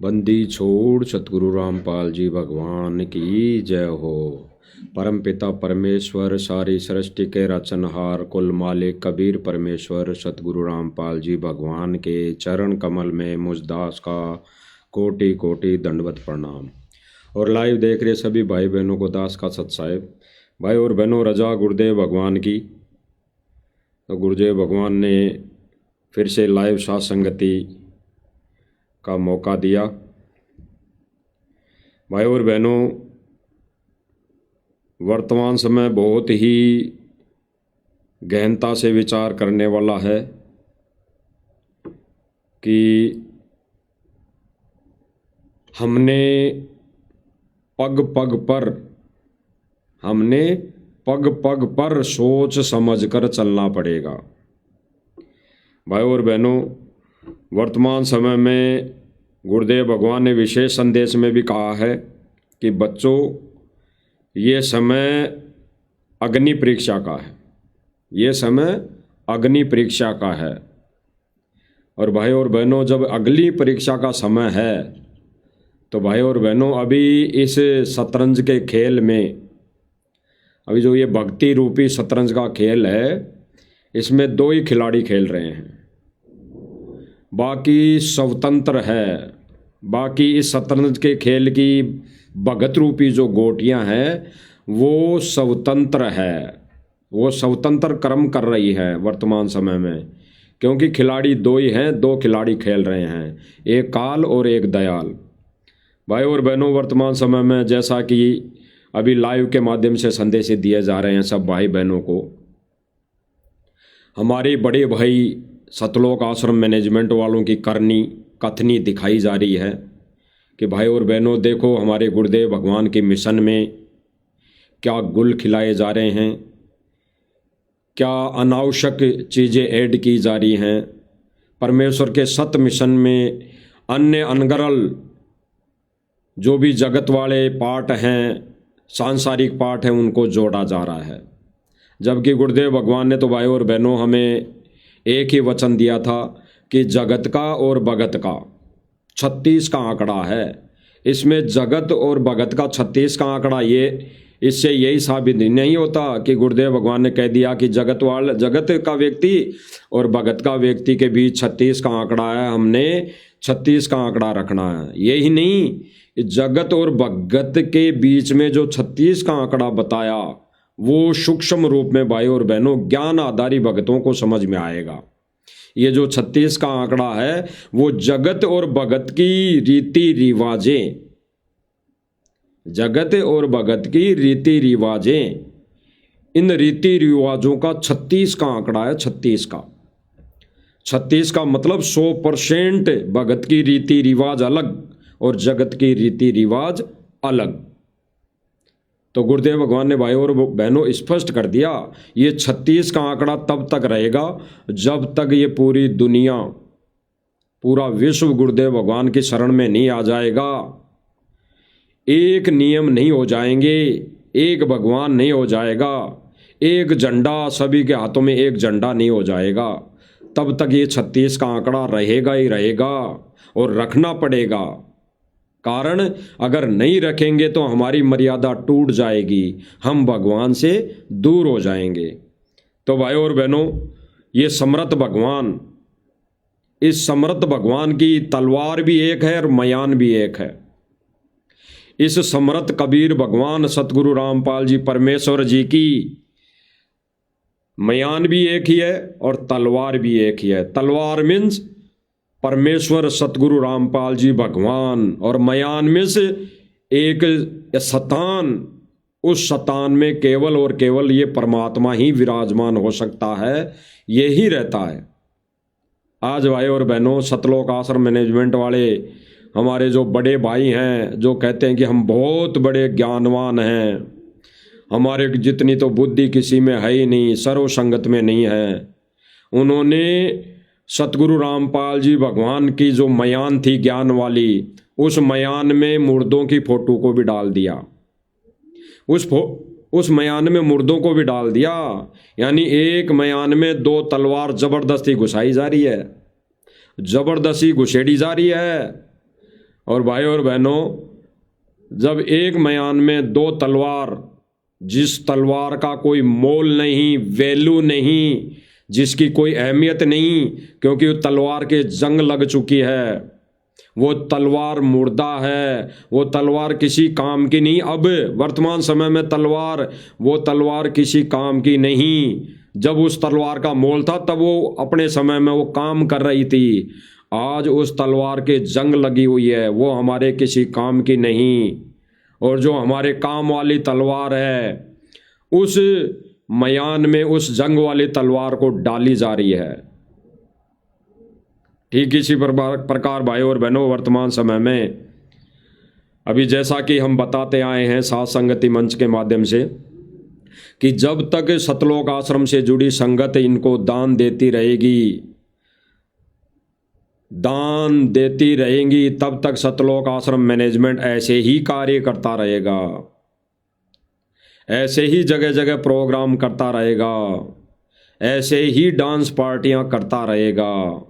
बंदी छोड़ सतगुरु रामपाल जी भगवान की जय हो। परम पिता परमेश्वर सारी सृष्टि के रचनहार कुल मालिक कबीर परमेश्वर सतगुरु रामपाल जी भगवान के चरण कमल में मुझदास का कोटि कोटि दंडवत प्रणाम। और लाइव देख रहे सभी भाई बहनों को दास का सत साहिब। भाई और बहनों, रजा गुरुदेव भगवान की। तो गुरुदेव भगवान ने फिर से लाइव साथ संगति का मौका दिया। भाई और बहनों, वर्तमान समय बहुत ही गहनता से विचार करने वाला है कि हमने पग पग पर सोच समझकर चलना पड़ेगा। भाई और बहनों, वर्तमान समय में गुरुदेव भगवान ने विशेष संदेश में भी कहा है कि बच्चों, ये समय अग्नि परीक्षा का है, ये समय अग्नि परीक्षा का है। और भाई और बहनों, जब अगली परीक्षा का समय है तो भाई और बहनों, अभी इस शतरंज के खेल में, अभी जो ये भक्ति रूपी शतरंज का खेल है, इसमें दो ही खिलाड़ी खेल रहे हैं, बाकी स्वतंत्र है। बाकी इस शतरंज के खेल की भगत रूपी जो गोटियां हैं वो स्वतंत्र है, वो स्वतंत्र कर्म कर रही है वर्तमान समय में, क्योंकि खिलाड़ी दो ही हैं, दो खिलाड़ी खेल रहे हैं, एक काल और एक दयाल। भाई और बहनों, वर्तमान समय में जैसा कि अभी लाइव के माध्यम से संदेश दिए जा रहे हैं सब भाई बहनों को, हमारे बड़े भाई सतलोक आश्रम मैनेजमेंट वालों की करनी कथनी दिखाई जा रही है कि भाई और बहनों देखो, हमारे गुरुदेव भगवान के मिशन में क्या गुल खिलाए जा रहे हैं, क्या अनावश्यक चीज़ें ऐड की जा रही हैं। परमेश्वर के सत मिशन में अन्य अनगरल जो भी जगत वाले पार्ट हैं, सांसारिक पार्ट हैं, उनको जोड़ा जा रहा है। जबकि गुरुदेव भगवान ने तो भाई और बहनों हमें एक ही वचन दिया था कि जगत का और भगत का 36 का आंकड़ा है। इसमें जगत और भगत का 36 का आंकड़ा, ये इससे यही साबित नहीं होता कि गुरुदेव भगवान ने कह दिया कि जगत का व्यक्ति और भगत का व्यक्ति के बीच 36 का आंकड़ा है, हमने 36 का आंकड़ा रखना है। यही नहीं, जगत और भगत के बीच में जो 36 का आंकड़ा बताया वो सूक्ष्म रूप में भाई और बहनों ज्ञान आधारी भगतों को समझ में आएगा। ये जो 36 का आंकड़ा है वो जगत और भगत की रीति रिवाजें, जगत और भगत की रीति रिवाजें, इन रीति रिवाजों का 36 का आंकड़ा है। 36 का 36 का मतलब 100% भगत की रीति रिवाज अलग और जगत की रीति रिवाज अलग। तो गुरुदेव भगवान ने भाई और बहनों स्पष्ट कर दिया, ये 36 का आंकड़ा तब तक रहेगा जब तक ये पूरी दुनिया, पूरा विश्व गुरुदेव भगवान की शरण में नहीं आ जाएगा। एक नियम नहीं हो जाएंगे, एक भगवान नहीं हो जाएगा, एक झंडा, सभी के हाथों में एक झंडा नहीं हो जाएगा, तब तक ये 36 का आंकड़ा रहेगा ही रहेगा और रखना पड़ेगा। कारण अगर नहीं रखेंगे तो हमारी मर्यादा टूट जाएगी, हम भगवान से दूर हो जाएंगे। तो भाई और बहनों, ये समर्थ भगवान, इस समर्थ भगवान की तलवार भी एक है और मयान भी एक है। इस समर्थ कबीर भगवान सतगुरु रामपाल जी परमेश्वर जी की मयान भी एक ही है और तलवार भी एक ही है। तलवार मीन्स परमेश्वर सतगुरु रामपाल जी भगवान, और मयान में से एक शतान, उस शतान में केवल और केवल ये परमात्मा ही विराजमान हो सकता है, यही रहता है। आज भाई और बहनों, सतलोक आश्रम मैनेजमेंट वाले हमारे जो बड़े भाई हैं, जो कहते हैं कि हम बहुत बड़े ज्ञानवान हैं, हमारे जितनी तो बुद्धि किसी में है ही नहीं, सर्वसंगत में नहीं है, उन्होंने सतगुरु रामपाल जी भगवान की जो मयान थी ज्ञान वाली, उस मयान में मुर्दों की फोटो को भी डाल दिया, उस मयान में मुर्दों को भी डाल दिया। यानी एक मयान में दो तलवार जबरदस्ती घुसाई जा रही है, जबरदस्ती घुसेड़ी जा रही है। और भाई और बहनों, जब एक मयान में दो तलवार, जिस तलवार का कोई मोल नहीं, वैल्यू नहीं, जिसकी कोई अहमियत नहीं, क्योंकि वो तलवार के जंग लग चुकी है, वो तलवार मुर्दा है, वो तलवार किसी काम की नहीं। अब वर्तमान समय में तलवार, वो तलवार किसी काम की नहीं। जब उस तलवार का मोल था तब वो अपने समय में वो काम कर रही थी। आज उस तलवार के जंग लगी हुई है, वो हमारे किसी काम की नहीं। और जो हमारे काम वाली तलवार है, उस मयान में उस जंग वाली तलवार को डाली जा रही है। ठीक इसी प्रकार भाई और बहनों, वर्तमान समय में अभी जैसा कि हम बताते आए हैं साथ संगति मंच के माध्यम से, कि जब तक सतलोक आश्रम से जुड़ी संगत इनको दान देती रहेगी, दान देती रहेंगी, तब तक सतलोक आश्रम मैनेजमेंट ऐसे ही कार्य करता रहेगा, ऐसे ही जगह जगह प्रोग्राम करता रहेगा, ऐसे ही डांस पार्टियां करता रहेगा।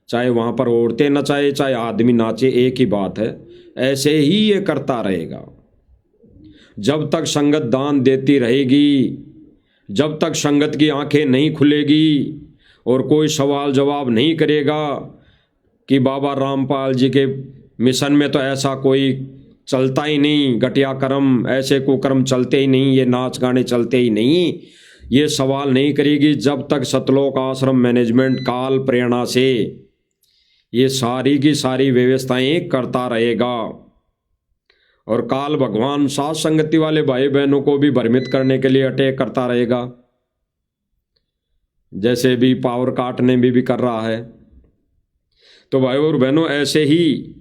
चाहे वहाँ पर औरतें नचाए, चाहे आदमी नाचे, एक ही बात है, ऐसे ही ये करता रहेगा। जब तक संगत दान देती रहेगी, जब तक संगत की आंखें नहीं खुलेगी और कोई सवाल जवाब नहीं करेगा कि बाबा रामपाल जी के मिशन में तो ऐसा कोई चलता ही नहीं, घटिया कर्म, ऐसे कुकर्म चलते ही नहीं, ये नाच गाने चलते ही नहीं, ये सवाल नहीं करेगी, जब तक सतलोक आश्रम मैनेजमेंट काल प्रेरणा से ये सारी की सारी व्यवस्थाएं करता रहेगा। और काल भगवान साथ संगति वाले भाई बहनों को भी भ्रमित करने के लिए अटैक करता रहेगा, जैसे भी पावर काटने में भी कर रहा है। तो भाई और बहनों, ऐसे ही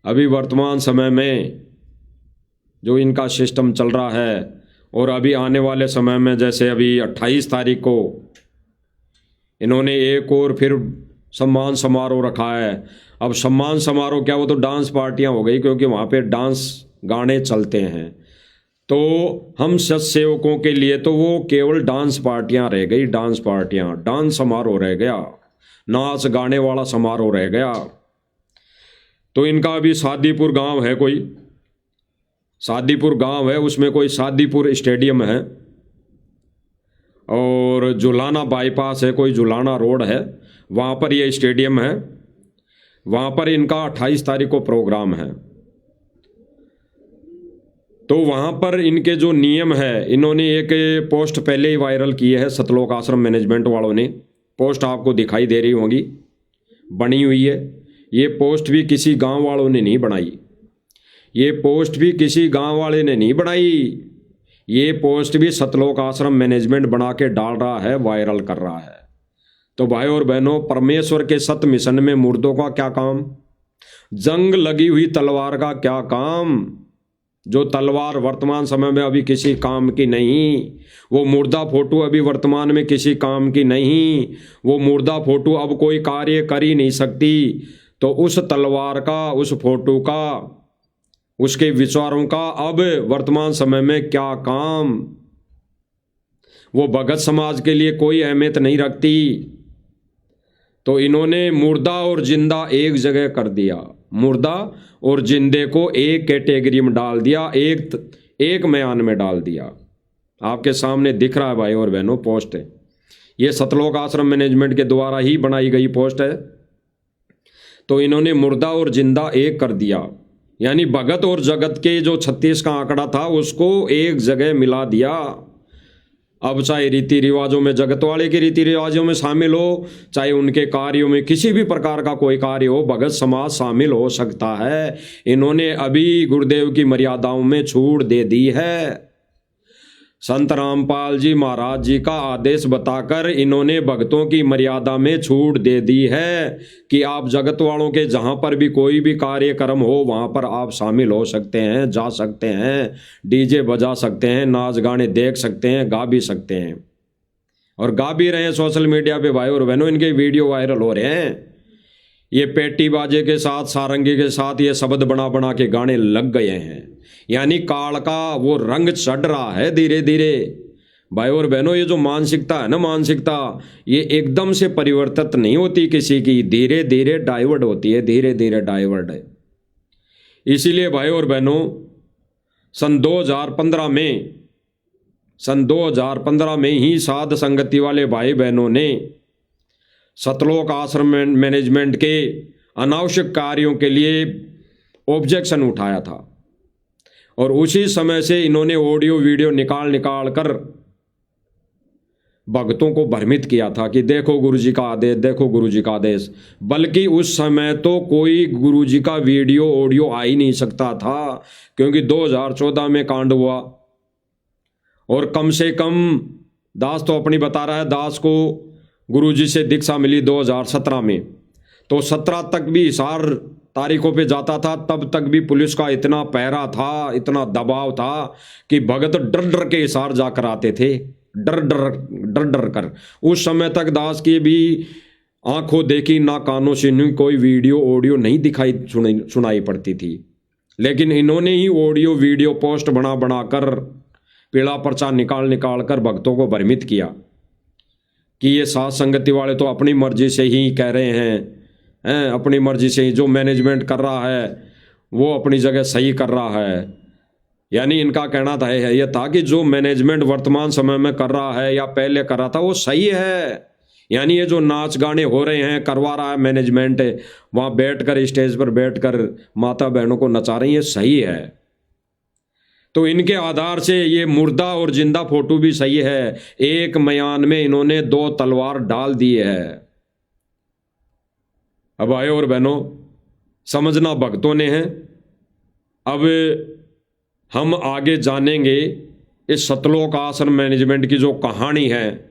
अभी वर्तमान समय में जो इनका सिस्टम चल रहा है, और अभी आने वाले समय में, जैसे अभी 28 तारीख को इन्होंने एक और फिर सम्मान समारोह रखा है। अब सम्मान समारोह क्या, वो तो डांस पार्टियां हो गई, क्योंकि वहाँ पे डांस गाने चलते हैं। तो हम सत्सेवकों के लिए तो वो केवल डांस पार्टियां रह गई, डांस पार्टियां, डांस समारोह रह गया, नाच गाने वाला समारोह रह गया। तो इनका अभी शादीपुर गांव है, कोई शादीपुर गांव है, उसमें कोई शादीपुर स्टेडियम है, और जुलाना बाईपास है, कोई जुलाना रोड है, वहाँ पर ये स्टेडियम है। वहाँ पर इनका 28 तारीख को प्रोग्राम है। तो वहाँ पर इनके जो नियम है, इन्होंने एक पोस्ट पहले ही वायरल की है, सतलोक आश्रम मैनेजमेंट वालों ने। पोस्ट आपको दिखाई दे रही होगी, बनी हुई है। ये पोस्ट भी किसी गांव वालों ने नहीं बनाई, ये पोस्ट भी किसी गांव वाले ने नहीं बनाई, ये पोस्ट भी सतलोक आश्रम मैनेजमेंट बना के डाल रहा है, वायरल कर रहा है। तो भाई और बहनों, परमेश्वर के सत मिशन में मुर्दों का क्या काम, जंग लगी हुई तलवार का क्या काम, जो तलवार वर्तमान समय में अभी किसी काम की नहीं, वो मुर्दा फोटो अभी वर्तमान में किसी काम की नहीं, वो मुर्दा फोटो अब कोई कार्य कर ही नहीं सकती। तो उस तलवार का, उस फोटो का, उसके विचारों का अब वर्तमान समय में क्या काम, वो भगत समाज के लिए कोई अहमियत नहीं रखती। तो इन्होंने मुर्दा और जिंदा एक जगह कर दिया, मुर्दा और जिंदे को एक कैटेगरी में डाल दिया, एक मयान में डाल दिया। आपके सामने दिख रहा है भाई और बहनों, पोस्ट है, ये सतलोक आश्रम मैनेजमेंट के द्वारा ही बनाई गई पोस्ट है। तो इन्होंने मुर्दा और जिंदा एक कर दिया, यानी भगत और जगत के जो 36 का आंकड़ा था उसको एक जगह मिला दिया। अब चाहे रीति रिवाजों में जगत वाले के रीति रिवाजों में शामिल हो, चाहे उनके कार्यों में किसी भी प्रकार का कोई कार्य हो, भगत समाज शामिल हो सकता है। इन्होंने अभी गुरुदेव की मर्यादाओं में छूट दे दी है। संत रामपाल जी महाराज जी का आदेश बताकर इन्होंने भक्तों की मर्यादा में छूट दे दी है कि आप जगत वालों के जहाँ पर भी कोई भी कार्यक्रम हो वहाँ पर आप शामिल हो सकते हैं, जा सकते हैं, डीजे बजा सकते हैं, नाच गाने देख सकते हैं, गा भी सकते हैं, और गा भी रहे हैं सोशल मीडिया पे भाई और बहनों। इनके वीडियो वायरल हो रहे हैं, ये पेटी बाजे के साथ, सारंगी के साथ ये शब्द बना बना के गाने लग गए हैं, यानी काल का वो रंग चढ़ रहा है धीरे धीरे। भाई और बहनों, ये जो मानसिकता है ना, मानसिकता ये एकदम से परिवर्तित नहीं होती किसी की, धीरे धीरे डाइवर्ट होती है, धीरे धीरे डाइवर्ट है। इसीलिए भाई और बहनों, सन 2015 में ही साध संगति वाले भाई बहनों ने सतलोक आश्रम मैनेजमेंट के अनावश्यक कार्यों के लिए ऑब्जेक्शन उठाया था, और उसी समय से इन्होंने ऑडियो वीडियो निकाल कर भक्तों को भ्रमित किया था कि देखो गुरुजी का आदेश, देखो गुरुजी का आदेश। बल्कि उस समय तो कोई गुरुजी का वीडियो ऑडियो आ ही नहीं सकता था, क्योंकि 2014 में कांड हुआ, और कम से कम दास तो अपनी बता रहा है, दास को गुरुजी से दीक्षा मिली 2017 में, तो 17 तक भी हिसार तारीखों पे जाता था, तब तक भी पुलिस का इतना पहरा था, इतना दबाव था कि भगत डर डर के हिसार जाकर आते थे, डर डर कर। उस समय तक दास की भी आंखों देखी ना कानों सुनी कोई वीडियो ऑडियो नहीं दिखाई सुनाई पड़ती थी, लेकिन इन्होंने ही ऑडियो वीडियो पोस्ट बना कर पीला पर्चा निकाल कर भक्तों को भ्रमित किया कि ये साथ संगति वाले तो अपनी मर्जी से ही कह रहे हैं, अपनी मर्जी से ही जो मैनेजमेंट कर रहा है वो अपनी जगह सही कर रहा है। यानी इनका कहना था ये था कि जो मैनेजमेंट वर्तमान समय में कर रहा है या पहले कर रहा था वो सही है। यानी ये जो नाच गाने हो रहे हैं, करवा रहा है मैनेजमेंट, वहाँ बैठकर स्टेज पर बैठकर माता बहनों को नचा रही है, सही है। तो इनके आधार से ये मुर्दा और जिंदा फोटो भी सही है, एक मयान में इन्होंने 2 तलवार डाल दिए है। अब भाई और बहनों, समझना भक्तों ने है। अब हम आगे जानेंगे इस सतलोक आश्रम मैनेजमेंट की जो कहानी है,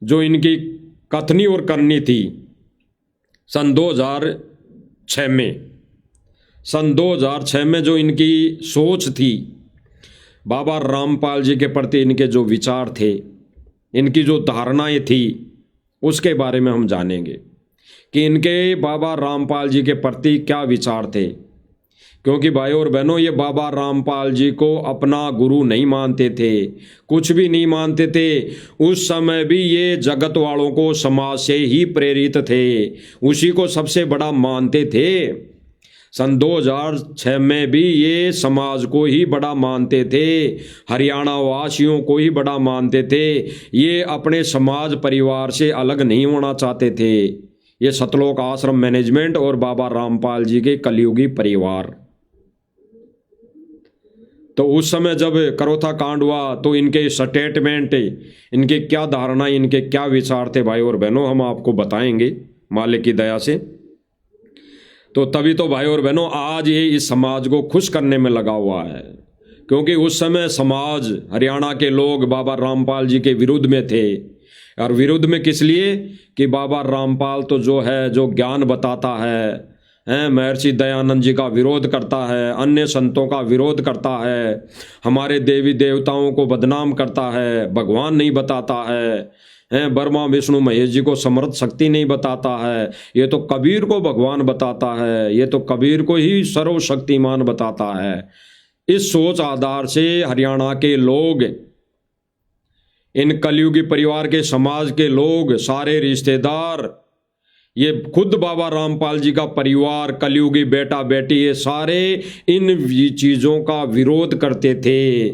जो इनकी कथनी और करनी थी सन 2006 में जो इनकी सोच थी, बाबा रामपाल जी के प्रति इनके जो विचार थे, इनकी जो धारणाएं थी, उसके बारे में हम जानेंगे कि इनके बाबा रामपाल जी के प्रति क्या विचार थे। क्योंकि भाई और बहनों, ये बाबा रामपाल जी को अपना गुरु नहीं मानते थे, कुछ भी नहीं मानते थे। उस समय भी ये जगत वालों को समाज से ही प्रेरित थे, उसी को सबसे बड़ा मानते थे। सन 2006 में भी ये समाज को ही बड़ा मानते थे, हरियाणा वासियों को ही बड़ा मानते थे। ये अपने समाज परिवार से अलग नहीं होना चाहते थे। ये सतलोक आश्रम मैनेजमेंट और बाबा रामपाल जी के कलयुगी परिवार। तो उस समय जब करोथा कांड हुआ तो इनके स्टेटमेंट, इनके क्या धारणा, इनके क्या विचार थे भाई और बहनों, हम आपको बताएंगे मालिक की दया से। तो तभी तो भाई और बहनों आज ये इस समाज को खुश करने में लगा हुआ है, क्योंकि उस समय समाज, हरियाणा के लोग बाबा रामपाल जी के विरुद्ध में थे। और विरुद्ध में किस लिए कि बाबा रामपाल तो जो है, जो ज्ञान बताता है, महर्षि दयानंद जी का विरोध करता है, अन्य संतों का विरोध करता है, हमारे देवी देवताओं को बदनाम करता है, भगवान नहीं बताता है, ब्रह्मा विष्णु महेश जी को समर्थ शक्ति नहीं बताता है, ये तो कबीर को भगवान बताता है, ये तो कबीर को ही सर्वशक्तिमान बताता है। इस सोच आधार से हरियाणा के लोग, इन कलयुगी परिवार के समाज के लोग, सारे रिश्तेदार, ये खुद बाबा रामपाल जी का परिवार, कलयुगी बेटा बेटी, ये सारे इन चीज़ों का विरोध करते थे,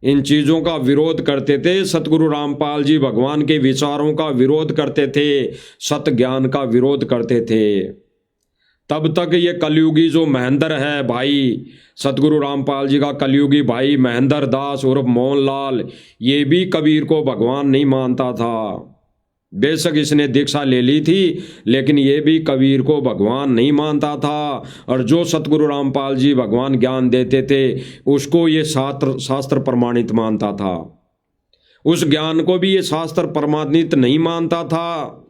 इन चीज़ों का विरोध करते थे। सतगुरु रामपाल जी भगवान के विचारों का विरोध करते थे, सत ज्ञान का विरोध करते थे। तब तक ये कलयुगी जो महेंद्र है भाई, सतगुरु रामपाल जी का कलयुगी भाई महेंद्र दास उर्फ मोहनलाल, ये भी कबीर को भगवान नहीं मानता था। बेशक इसने दीक्षा ले ली थी, लेकिन ये भी कबीर को भगवान नहीं मानता था। और जो सतगुरु रामपाल जी भगवान ज्ञान देते थे, उसको ये शास्त्र प्रमाणित मानता था, उस ज्ञान को भी ये शास्त्र प्रमाणित नहीं मानता था।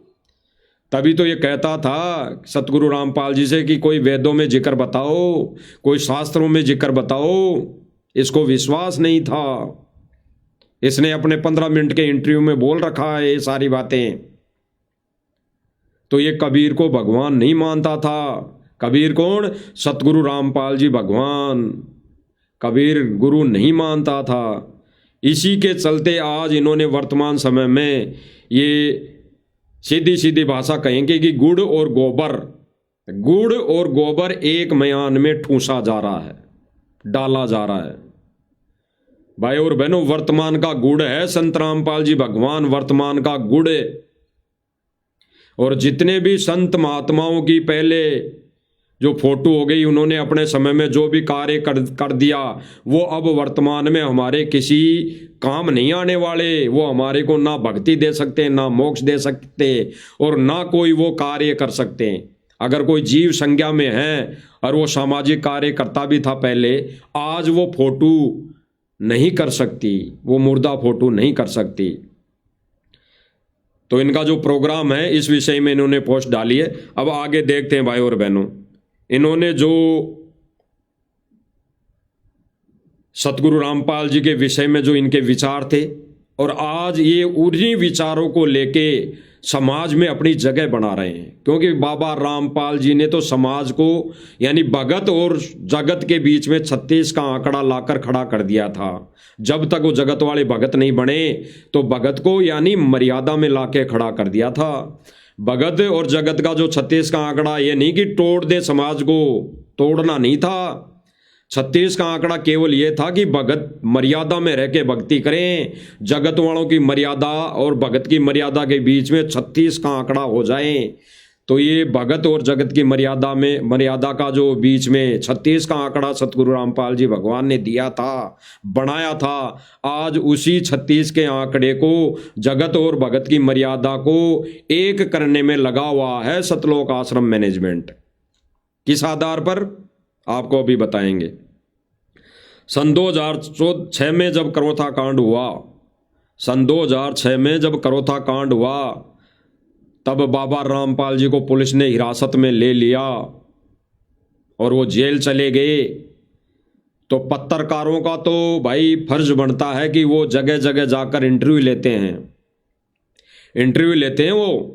तभी तो ये कहता था सतगुरु रामपाल जी से कि कोई वेदों में जिक्र बताओ, कोई शास्त्रों में जिक्र बताओ। इसको विश्वास नहीं था। इसने अपने 15 मिनट के इंटरव्यू में बोल रखा है ये सारी बातें। तो ये कबीर को भगवान नहीं मानता था। कबीर कौन? सतगुरु रामपाल जी भगवान। कबीर गुरु नहीं मानता था। इसी के चलते आज इन्होंने वर्तमान समय में ये सीधी सीधी भाषा कहेंगे कि गुड़ और गोबर एक मयान में ठूंसा जा रहा है, डाला जा रहा है। भाई और बहनों, वर्तमान का गुड़ है संत रामपाल जी भगवान, वर्तमान का गुड़। और जितने भी संत महात्माओं की पहले जो फोटो हो गई, उन्होंने अपने समय में जो भी कार्य कर दिया, वो अब वर्तमान में हमारे किसी काम नहीं आने वाले। वो हमारे को ना भक्ति दे सकते, ना मोक्ष दे सकते, और ना कोई वो कार्य कर सकते। अगर कोई जीव संज्ञा में है और वो सामाजिक कार्य करता भी था पहले, आज वो फोटो नहीं कर सकती, वो मुर्दा फोटो नहीं कर सकती। तो इनका जो प्रोग्राम है इस विषय में इन्होंने पोस्ट डाली है। अब आगे देखते हैं भाई और बहनों, इन्होंने जो सतगुरु रामपाल जी के विषय में जो इनके विचार थे, और आज ये उन्हीं विचारों को लेके समाज में अपनी जगह बना रहे हैं। क्योंकि बाबा रामपाल जी ने तो समाज को यानी भगत और जगत के बीच में 36 का आंकड़ा लाकर खड़ा कर दिया था। जब तक वो जगत वाले भगत नहीं बने तो भगत को यानी मर्यादा में लाके खड़ा कर दिया था। भगत और जगत का जो 36 का आंकड़ा, ये नहीं कि तोड़ दे समाज को, तोड़ना नहीं था। 36 का आंकड़ा केवल ये था कि भगत मर्यादा में रह के भक्ति करें, जगत वालों की मर्यादा और भगत की मर्यादा के बीच में 36 का आंकड़ा हो जाए। तो ये भगत और जगत की मर्यादा का जो बीच में 36 का आंकड़ा सतगुरु रामपाल जी भगवान ने दिया था, बनाया था। आज उसी 36 के आंकड़े को, जगत और भगत की मर्यादा को एक करने में लगा हुआ है सतलोक आश्रम मैनेजमेंट। किस आधार पर आपको अभी बताएंगे। सन 2006 में जब करौथा कांड हुआ, सन 2006 में जब करौथा कांड हुआ, तब बाबा रामपाल जी को पुलिस ने हिरासत में ले लिया और वो जेल चले गए। तो पत्रकारों का तो भाई फर्ज बनता है कि वो जगह जगह जाकर इंटरव्यू लेते हैं, वो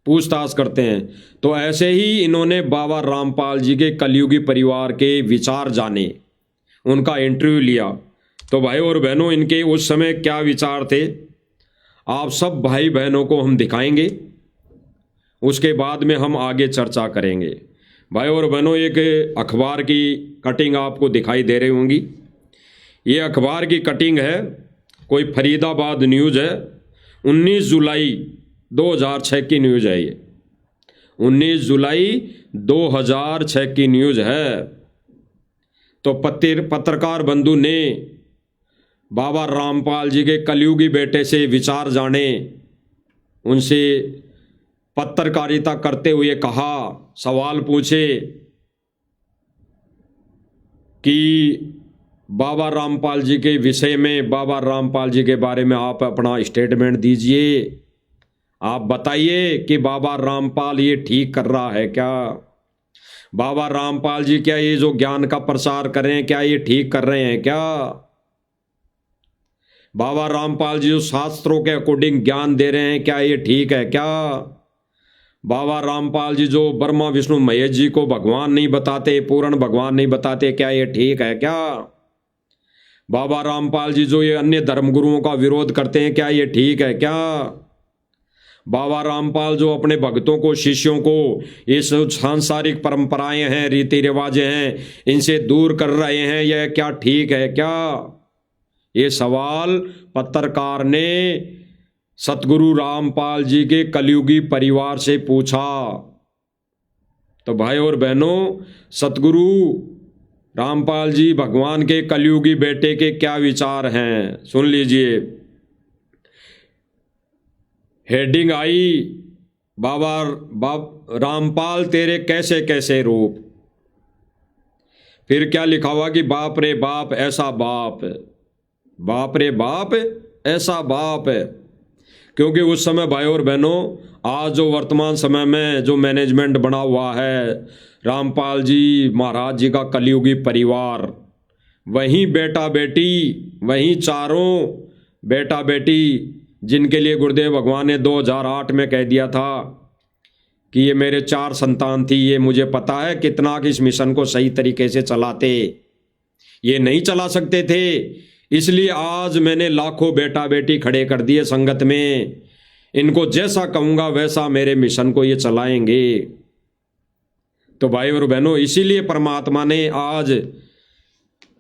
पूछताछ करते हैं। तो ऐसे ही इन्होंने बाबा रामपाल जी के कलयुगी परिवार के विचार जाने, उनका इंटरव्यू लिया। तो भाई और बहनों, इनके उस समय क्या विचार थे, आप सब भाई बहनों को हम दिखाएंगे, उसके बाद में हम आगे चर्चा करेंगे। भाई और बहनों, एक अखबार की कटिंग आपको दिखाई दे रही होंगी। ये अखबार की कटिंग है, कोई फरीदाबाद न्यूज़ है, 19 जुलाई 2006 की न्यूज़ है। ये 19 जुलाई 2006 की न्यूज़ है। तो पत्रकार बंधु ने बाबा रामपाल जी के कलयुगी बेटे से विचार जाने, उनसे पत्रकारिता करते हुए कहा, सवाल पूछे कि बाबा रामपाल जी के विषय में, बाबा रामपाल जी के बारे में आप अपना स्टेटमेंट दीजिए। आप बताइए कि बाबा रामपाल ये ठीक कर रहा है क्या? बाबा रामपाल जी क्या ये जो ज्ञान का प्रसार कर रहे हैं, क्या ये ठीक कर रहे हैं क्या? बाबा रामपाल जी जो शास्त्रों के अकॉर्डिंग ज्ञान दे रहे हैं, क्या ये ठीक है क्या? बाबा रामपाल जी जो ब्रह्मा विष्णु महेश जी को भगवान नहीं बताते, पूर्ण भगवान नहीं बताते, क्या ये ठीक है क्या? बाबा रामपाल जी जो ये अन्य धर्मगुरुओं का विरोध करते हैं, क्या ये ठीक है क्या? बाबा रामपाल जो अपने भक्तों को, शिष्यों को ये सांसारिक परंपराएं हैं, रीति रिवाजें हैं, इनसे दूर कर रहे हैं, यह क्या ठीक है क्या? ये सवाल पत्रकार ने सतगुरु रामपाल जी के कलयुगी परिवार से पूछा। तो भाई और बहनों, सतगुरु रामपाल जी भगवान के कलयुगी बेटे के क्या विचार हैं, सुन लीजिए। हेडिंग आई, बाबा रामपाल तेरे कैसे कैसे रूप। फिर क्या लिखा हुआ कि बाप रे बाप ऐसा बाप, बाप रे बाप ऐसा बाप है। क्योंकि उस समय भाई और बहनों, आज जो वर्तमान समय में जो मैनेजमेंट बना हुआ है, रामपाल जी महाराज जी का कलयुगी परिवार, वहीं बेटा बेटी, वहीं चारों बेटा बेटी जिनके लिए गुरुदेव भगवान ने 2008 में कह दिया था कि ये मेरे 4 संतान थी, ये मुझे पता है कितना कि इस मिशन को सही तरीके से चलाते, ये नहीं चला सकते थे। इसलिए आज मैंने लाखों बेटा बेटी खड़े कर दिए संगत में। इनको जैसा कहूँगा वैसा मेरे मिशन को ये चलाएंगे। तो भाई और बहनों, इसीलिए परमात्मा ने आज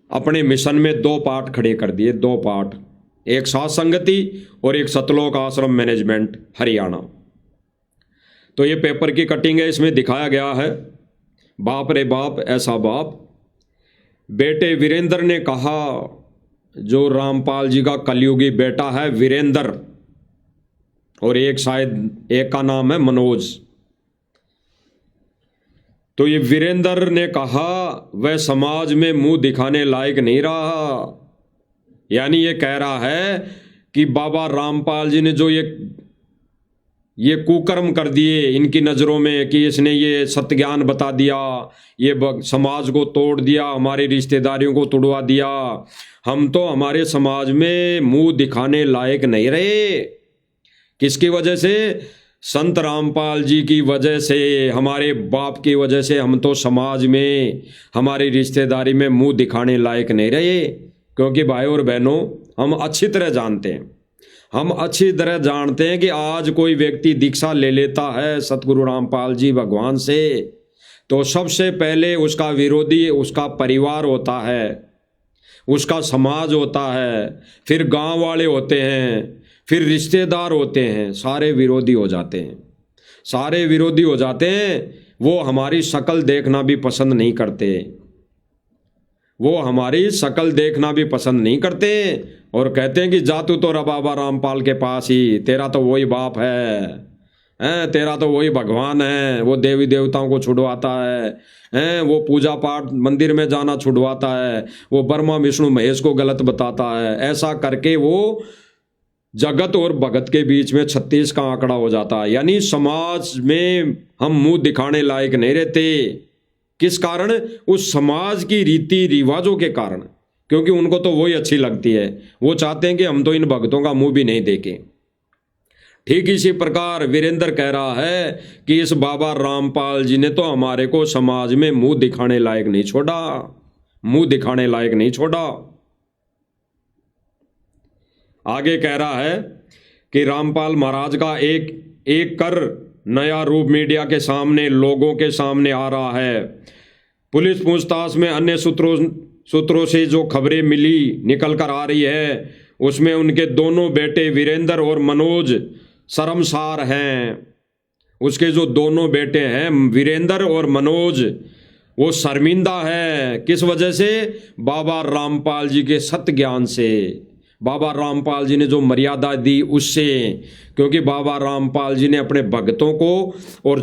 अपने मिशन में 2 पार्ट खड़े कर दिए, 2 पार्ट, एक साथ संगति और एक सतलोक आश्रम मैनेजमेंट हरियाणा। तो ये पेपर की कटिंग है, इसमें दिखाया गया है, बाप रे बाप ऐसा बाप। बेटे वीरेंद्र ने कहा, जो रामपाल जी का कलयुगी बेटा है वीरेंद्र, और एक शायद एक का नाम है मनोज। तो ये वीरेंद्र ने कहा वह समाज में मुंह दिखाने लायक नहीं रहा। यानी ये कह रहा है कि बाबा रामपाल जी ने जो ये कुकर्म कर दिए इनकी नज़रों में, कि इसने ये सत्य ज्ञान बता दिया, ये समाज को तोड़ दिया, हमारी रिश्तेदारियों को तोड़वा दिया, हम तो हमारे समाज में मुंह दिखाने लायक नहीं रहे। किसकी वजह से? संत रामपाल जी की वजह से, हमारे बाप की वजह से हम तो समाज में, हमारी रिश्तेदारी में मुंह दिखाने लायक नहीं रहे। क्योंकि भाई और बहनों, हम अच्छी तरह जानते हैं, हम अच्छी तरह जानते हैं कि आज कोई व्यक्ति दीक्षा ले लेता है सतगुरु रामपाल जी भगवान से, तो सबसे पहले उसका विरोधी उसका परिवार होता है, उसका समाज होता है, फिर गांव वाले होते हैं, फिर रिश्तेदार होते हैं, सारे विरोधी हो जाते हैं, सारे विरोधी हो जाते हैं। वो हमारी शक्ल देखना भी पसंद नहीं करते, वो हमारी शक्ल देखना भी पसंद नहीं करते, और कहते हैं कि जा तू तो बाबा रामपाल के पास ही, तेरा तो वही बाप है, तेरा तो वही भगवान है, वो देवी देवताओं को छुड़वाता है, वो पूजा पाठ मंदिर में जाना छुड़वाता है, वो ब्रह्मा विष्णु महेश को गलत बताता है। ऐसा करके वो जगत और भगत के बीच में 36 का आंकड़ा हो जाता है। यानी समाज में हम मुंह दिखाने लायक नहीं रहते। किस कारण? उस समाज की रीति रिवाजों के कारण, क्योंकि उनको तो वही अच्छी लगती है, वो चाहते हैं कि हम तो इन भक्तों का मुंह भी नहीं देखें। ठीक इसी प्रकार वीरेंद्र कह रहा है कि इस बाबा रामपाल जी ने तो हमारे को समाज में मुंह दिखाने लायक नहीं छोड़ा, मुंह दिखाने लायक नहीं छोड़ा। आगे कह रहा है कि रामपाल महाराज का एक एक कर नया रूप मीडिया के सामने, लोगों के सामने आ रहा है। पुलिस पूछताछ में अन्य सूत्रों से जो खबरें मिली निकल कर आ रही है, उसमें उनके दोनों बेटे वीरेंद्र और मनोज शर्मसार हैं। उसके जो दोनों बेटे हैं वीरेंद्र और मनोज, वो शर्मिंदा है। किस वजह से? बाबा रामपाल जी के सत्य ज्ञान से, बाबा रामपाल जी ने जो मर्यादा दी उससे। क्योंकि बाबा रामपाल जी ने अपने भक्तों को और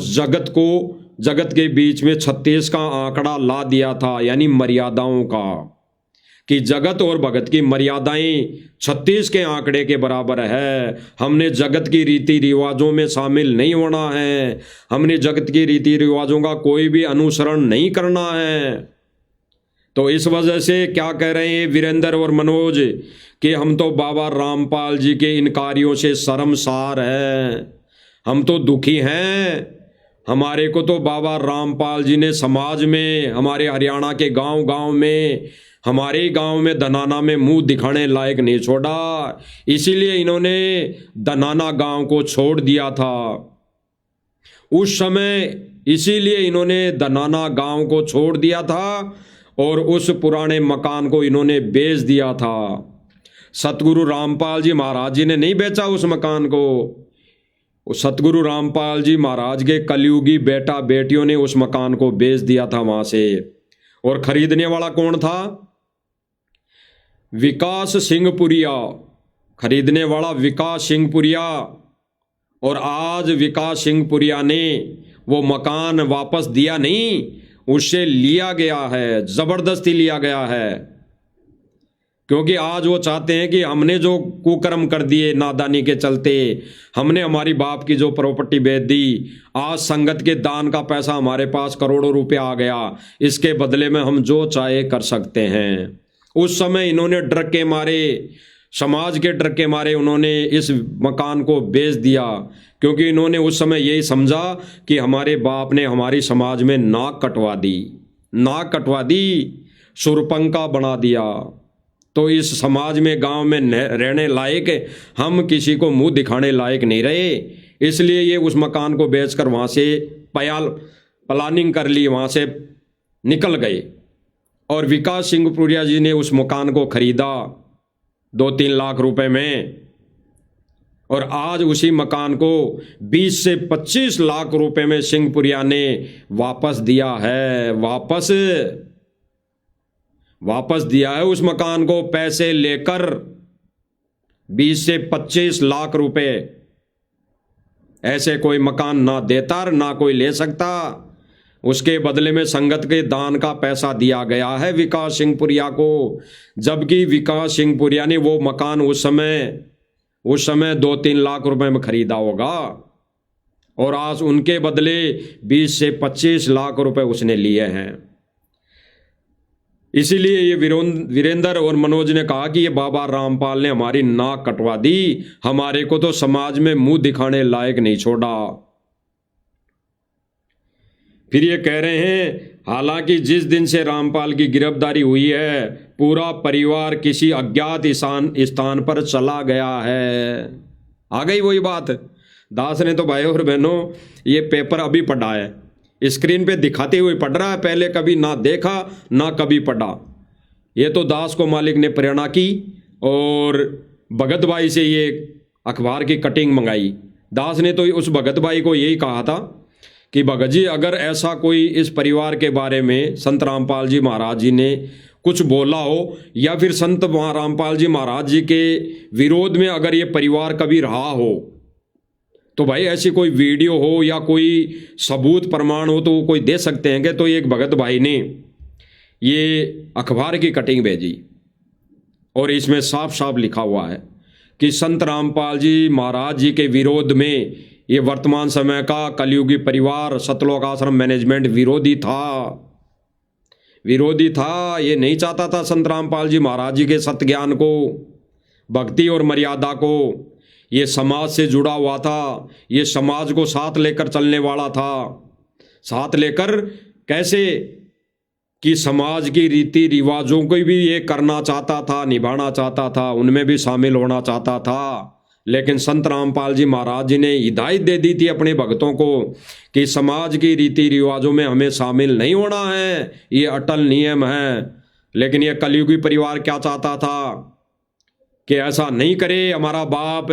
जगत के बीच में 36 का आंकड़ा ला दिया था, यानी मर्यादाओं का, कि जगत और भगत की मर्यादाएं 36 के आंकड़े के बराबर है। हमने जगत की रीति रिवाजों में शामिल नहीं होना है, हमने जगत की रीति रिवाजों का कोई भी अनुसरण नहीं करना है। तो इस वजह से क्या कह रहे हैं वीरेंद्र और मनोज कि हम तो बाबा रामपाल जी के इन कार्यों से शर्मसार हैं, हम तो दुखी हैं। हमारे को तो बाबा रामपाल जी ने समाज में, हमारे हरियाणा के गांव-गांव में, हमारे गांव में धनाना में मुंह दिखाने लायक नहीं छोड़ा। इसीलिए इन्होंने धनाना गांव को छोड़ दिया था उस समय, इसीलिए इन्होंने धनाना गांव को छोड़ दिया था और उस पुराने मकान को इन्होंने बेच दिया था। सतगुरु रामपाल जी महाराज जी ने नहीं बेचा उस मकान को, सतगुरु रामपाल जी महाराज के कलयुगी बेटा बेटियों ने उस मकान को बेच दिया था वहां से। और खरीदने वाला कौन था? विकास सिंह पुरिया, खरीदने वाला विकास सिंह पुरिया। और आज विकास सिंह पुरिया ने वो मकान वापस दिया नहीं, उससे लिया गया है, जबरदस्ती लिया गया है। क्योंकि आज वो चाहते हैं कि हमने जो कुकर्म कर दिए नादानी के चलते, हमने हमारी बाप की जो प्रॉपर्टी बेच दी, आज संगत के दान का पैसा हमारे पास करोड़ों रुपया आ गया, इसके बदले में हम जो चाहे कर सकते हैं। उस समय इन्होंने डर के मारे, समाज के डर के मारे उन्होंने इस मकान को बेच दिया। क्योंकि इन्होंने उस समय यही समझा कि हमारे बाप ने हमारी समाज में नाक कटवा दी, नाक कटवा दी, सुरपंका बना दिया। तो इस समाज में, गांव में रहने लायक हम किसी को मुंह दिखाने लायक नहीं रहे। इसलिए ये उस मकान को बेचकर वहाँ से प्लानिंग कर ली, वहाँ से निकल गए। और विकास सिंहपुरिया जी ने उस मकान को खरीदा 2-3 लाख रुपए में, और आज उसी मकान को 20 से 25 लाख रुपए में सिंहपुरिया ने वापस दिया है। वापस दिया है उस मकान को, पैसे लेकर 20 से 25 लाख रुपए। ऐसे कोई मकान ना देता और ना कोई ले सकता। उसके बदले में संगत के दान का पैसा दिया गया है विकास सिंहपुरिया को, जबकि विकास सिंहपुरिया ने वो मकान उस समय 2-3 लाख रुपए में खरीदा होगा, और आज उनके बदले 20 से 25 लाख रुपए उसने लिए हैं। इसीलिए ये वीरेंद्र और मनोज ने कहा कि ये बाबा रामपाल ने हमारी नाक कटवा दी, हमारे को तो समाज में मुंह दिखाने लायक नहीं छोड़ा। फिर ये कह रहे हैं, हालांकि जिस दिन से रामपाल की गिरफ्तारी हुई है पूरा परिवार किसी अज्ञात स्थान पर चला गया है। आ गई वही बात। दास ने तो भाई और बहनों ये पेपर अभी पढ़ा है, स्क्रीन पे दिखाते हुए पढ़ रहा है, पहले कभी ना देखा ना कभी पढ़ा। ये तो दास को मालिक ने प्रेरणा की और भगत भाई से ये अखबार की कटिंग मंगाई। दास ने तो उस भगत भाई को यही कहा था कि भगत जी, अगर ऐसा कोई इस परिवार के बारे में संत रामपाल जी महाराज जी ने कुछ बोला हो, या फिर संत रामपाल जी महाराज जी के विरोध में अगर ये परिवार कभी रहा हो, तो भाई ऐसी कोई वीडियो हो या कोई सबूत प्रमाण हो तो वो कोई दे सकते हैं। तो एक भगत भाई ने ये अखबार की कटिंग भेजी और इसमें साफ साफ लिखा हुआ है कि संत रामपाल जी महाराज जी के विरोध में ये वर्तमान समय का कलयुगी परिवार सतलोक आश्रम मैनेजमेंट विरोधी था। ये नहीं चाहता था संत रामपाल जी महाराज जी के सत्य ज्ञान को, भक्ति और मर्यादा को। ये समाज से जुड़ा हुआ था, ये समाज को साथ लेकर चलने वाला था। साथ लेकर कैसे कि समाज की रीति रिवाजों को भी ये करना चाहता था, निभाना चाहता था, उनमें भी शामिल होना चाहता था। लेकिन संत रामपाल जी महाराज जी ने हिदायत दे दी थी अपने भक्तों को कि समाज की रीति रिवाजों में हमें शामिल नहीं होना है, ये अटल नियम है। लेकिन ये कलयुगी परिवार क्या चाहता था कि ऐसा नहीं करे हमारा बाप,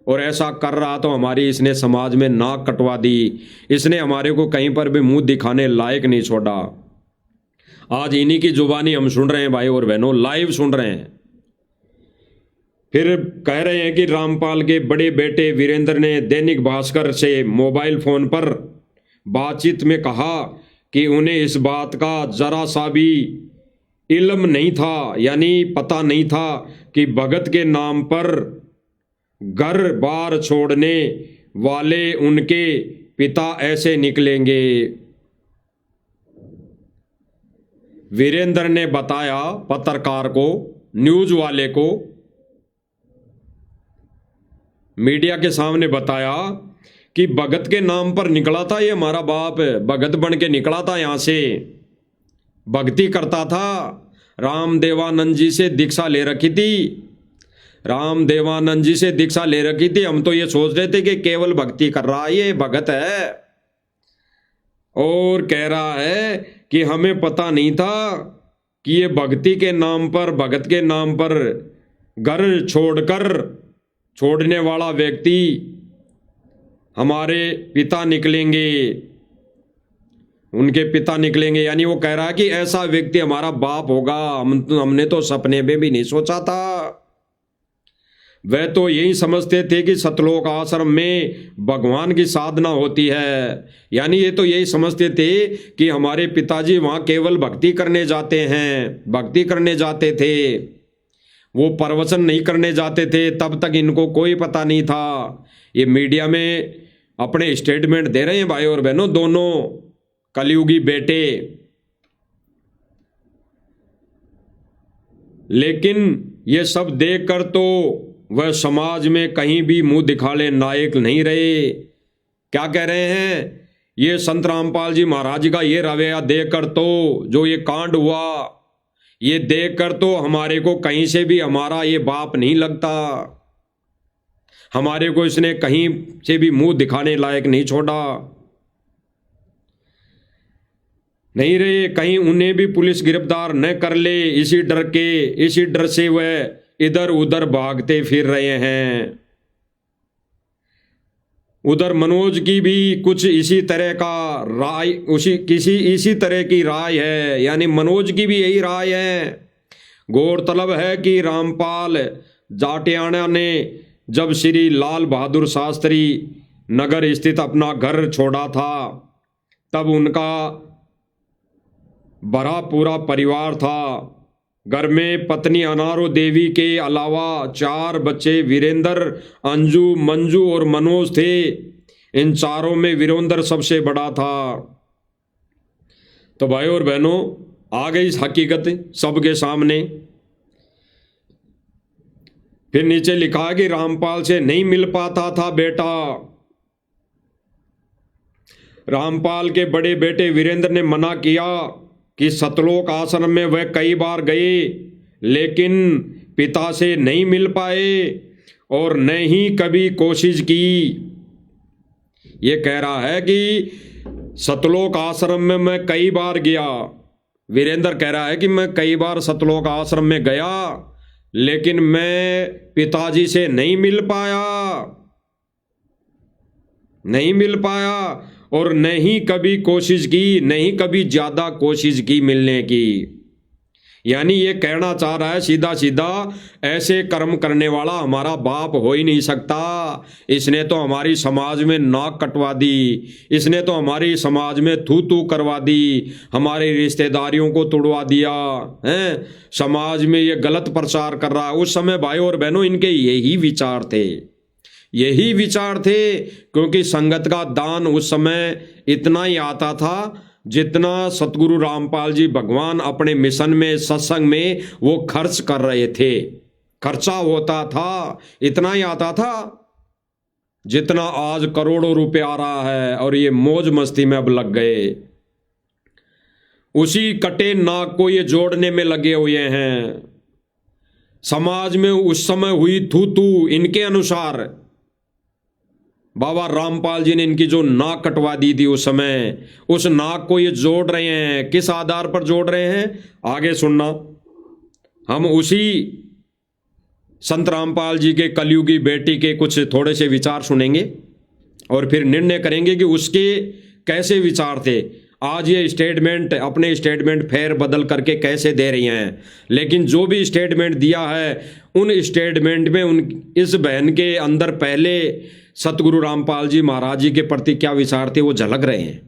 और ऐसा कर रहा तो हमारी इसने समाज में नाक कटवा दी, इसने हमारे को कहीं पर भी मुंह दिखाने लायक नहीं छोड़ा। आज इन्हीं की जुबानी हम सुन रहे हैं भाई और बहनों, लाइव सुन रहे हैं। फिर कह रहे हैं कि रामपाल के बड़े बेटे वीरेंद्र ने दैनिक भास्कर से मोबाइल फोन पर बातचीत में कहा कि उन्हें इस बात का जरा सा भी इल्म नहीं था, यानी पता नहीं था कि भगत के नाम पर घर बार छोड़ने वाले उनके पिता ऐसे निकलेंगे। वीरेंद्र ने बताया पत्रकार को, न्यूज वाले को, मीडिया के सामने बताया कि भगत के नाम पर निकला था ये हमारा बाप, भगत बन के निकला था, यहां से भक्ति करता था, रामदेवानंद जी से दीक्षा ले रखी थी, रामदेवानंद जी से दीक्षा ले रखी थी। हम तो ये सोच रहे थे कि केवल भक्ति कर रहा है, ये भगत है, और कह रहा है कि हमें पता नहीं था कि ये भक्ति के नाम पर, भगत के नाम पर घर छोड़ने वाला व्यक्ति हमारे पिता निकलेंगे, उनके पिता निकलेंगे। यानी वो कह रहा है कि ऐसा व्यक्ति हमारा बाप होगा, हमने तो सपने में भी नहीं सोचा था। वह तो यही समझते थे कि सतलोक आश्रम में भगवान की साधना होती है, यानी ये तो यही समझते थे कि हमारे पिताजी वहाँ केवल भक्ति करने जाते हैं, भक्ति करने जाते थे, वो प्रवचन नहीं करने जाते थे। तब तक इनको कोई पता नहीं था। ये मीडिया में अपने स्टेटमेंट दे रहे हैं भाई और बहनों, दोनों कलयुगी बेटे। लेकिन ये सब देखकर तो वह समाज में कहीं भी मुंह दिखाने लायक नहीं रहे। क्या कह रहे हैं, ये संत रामपाल जी महाराज का ये रवैया देखकर तो जो ये कांड हुआ, ये देखकर तो हमारे को कहीं से भी हमारा ये बाप नहीं लगता। हमारे को इसने कहीं से भी मुंह दिखाने लायक नहीं छोड़ा। नहीं रे, कहीं उन्हें भी पुलिस गिरफ्तार न कर ले, इसी डर से वह इधर उधर भागते फिर रहे हैं। उधर मनोज की भी कुछ इसी तरह का राय इसी तरह की राय है, यानी मनोज की भी यही राय है। गौरतलब है कि रामपाल जाटियाना ने जब श्री लाल बहादुर शास्त्री नगर स्थित अपना घर छोड़ा था, तब उनका भरा पूरा परिवार था। घर में पत्नी अनारो देवी के अलावा 4 बच्चे वीरेंद्र, अंजू, मंजू और मनोज थे। इन चारों में वीरेंद्र सबसे बड़ा था। तो भाई और बहनों, आ गई हकीकत सबके सामने। फिर नीचे लिखा कि रामपाल से नहीं मिल पाता था बेटा। रामपाल के बड़े बेटे वीरेंद्र ने मना किया कि सतलोक आश्रम में वह कई बार गए, लेकिन पिता से नहीं मिल पाए और न ही कभी कोशिश की। ये कह रहा है कि सतलोक आश्रम में मैं कई बार गया। वीरेंद्र कह रहा है कि मैं कई बार सतलोक आश्रम में गया, लेकिन मैं पिताजी से नहीं मिल पाया और नहीं कभी कोशिश की, नहीं कभी ज्यादा कोशिश की मिलने की। यानी ये कहना चाह रहा है सीधा सीधा, ऐसे कर्म करने वाला हमारा बाप हो ही नहीं सकता। इसने तो हमारी समाज में नाक कटवा दी, इसने तो हमारी समाज में थू थू करवा दी, हमारी रिश्तेदारियों को तोड़वा दिया है, समाज में ये गलत प्रचार कर रहा है। उस समय भाई और बहनों इनके यही विचार थे, क्योंकि संगत का दान उस समय इतना ही आता था जितना सतगुरु रामपाल जी भगवान अपने मिशन में, सत्संग में वो खर्च कर रहे थे। खर्चा होता था, इतना ही आता था जितना आज करोड़ों रुपए आ रहा है, और ये मौज मस्ती में अब लग गए। उसी कटे नाक को ये जोड़ने में लगे हुए हैं। समाज में उस समय हुई थू थू, इनके अनुसार बाबा रामपाल जी ने इनकी जो नाक कटवा दी थी उस समय, उस नाक को ये जोड़ रहे हैं। किस आधार पर जोड़ रहे हैं, आगे सुनना। हम उसी संत रामपाल जी के कलयुगी बेटी के कुछ थोड़े से विचार सुनेंगे और फिर निर्णय करेंगे कि उसके कैसे विचार थे। आज ये स्टेटमेंट, अपने स्टेटमेंट फेर बदल करके कैसे दे रही हैं, लेकिन जो भी स्टेटमेंट दिया है उन स्टेटमेंट में इस बहन के अंदर पहले सतगुरु रामपाल जी महाराज जी के प्रति क्या विचार थे वो झलक रहे हैं।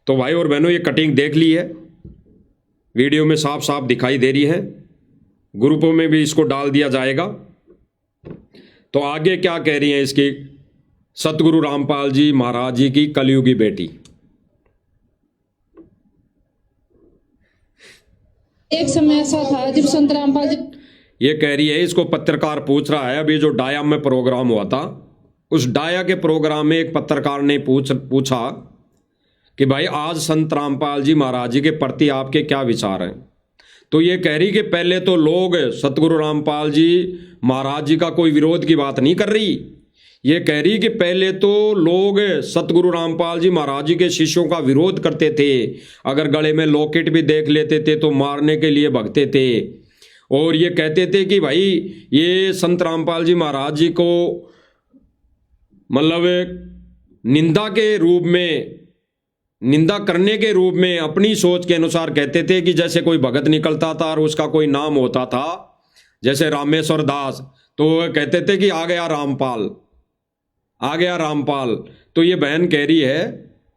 तो भाई और बहनों, ये कटिंग देख ली है, वीडियो में साफ साफ दिखाई दे रही है, ग्रुपों में भी इसको डाल दिया जाएगा। तो आगे क्या कह रही हैं इसकी सतगुरु रामपाल जी महाराज जी की कलयुगी बेटी। एक समय ऐसा था जब संत रामपाल जी, ये कह रही है, इसको पत्रकार पूछ रहा है, अभी जो डाया में प्रोग्राम हुआ था, उस डाया के प्रोग्राम में एक पत्रकार ने पूछा कि भाई आज संत रामपाल जी महाराज जी के प्रति आपके क्या विचार हैं। तो ये कह रही कि पहले तो लोग सतगुरु रामपाल जी महाराज जी का कोई विरोध की बात नहीं कर रही। ये कह रही कि पहले तो लोग सतगुरु रामपाल जी महाराज जी के शिष्यों का विरोध करते थे, अगर गले में लॉकेट भी देख लेते थे तो मारने के लिए भगते थे, और ये कहते थे कि भाई ये संत रामपाल जी महाराज जी को मतलब निंदा के रूप में, निंदा करने के रूप में अपनी सोच के अनुसार कहते थे कि जैसे कोई भगत निकलता था और उसका कोई नाम होता था, जैसे रामेश्वर दास, तो वह कहते थे कि आ गया रामपाल, आ गया रामपाल। तो ये बहन कह रही है,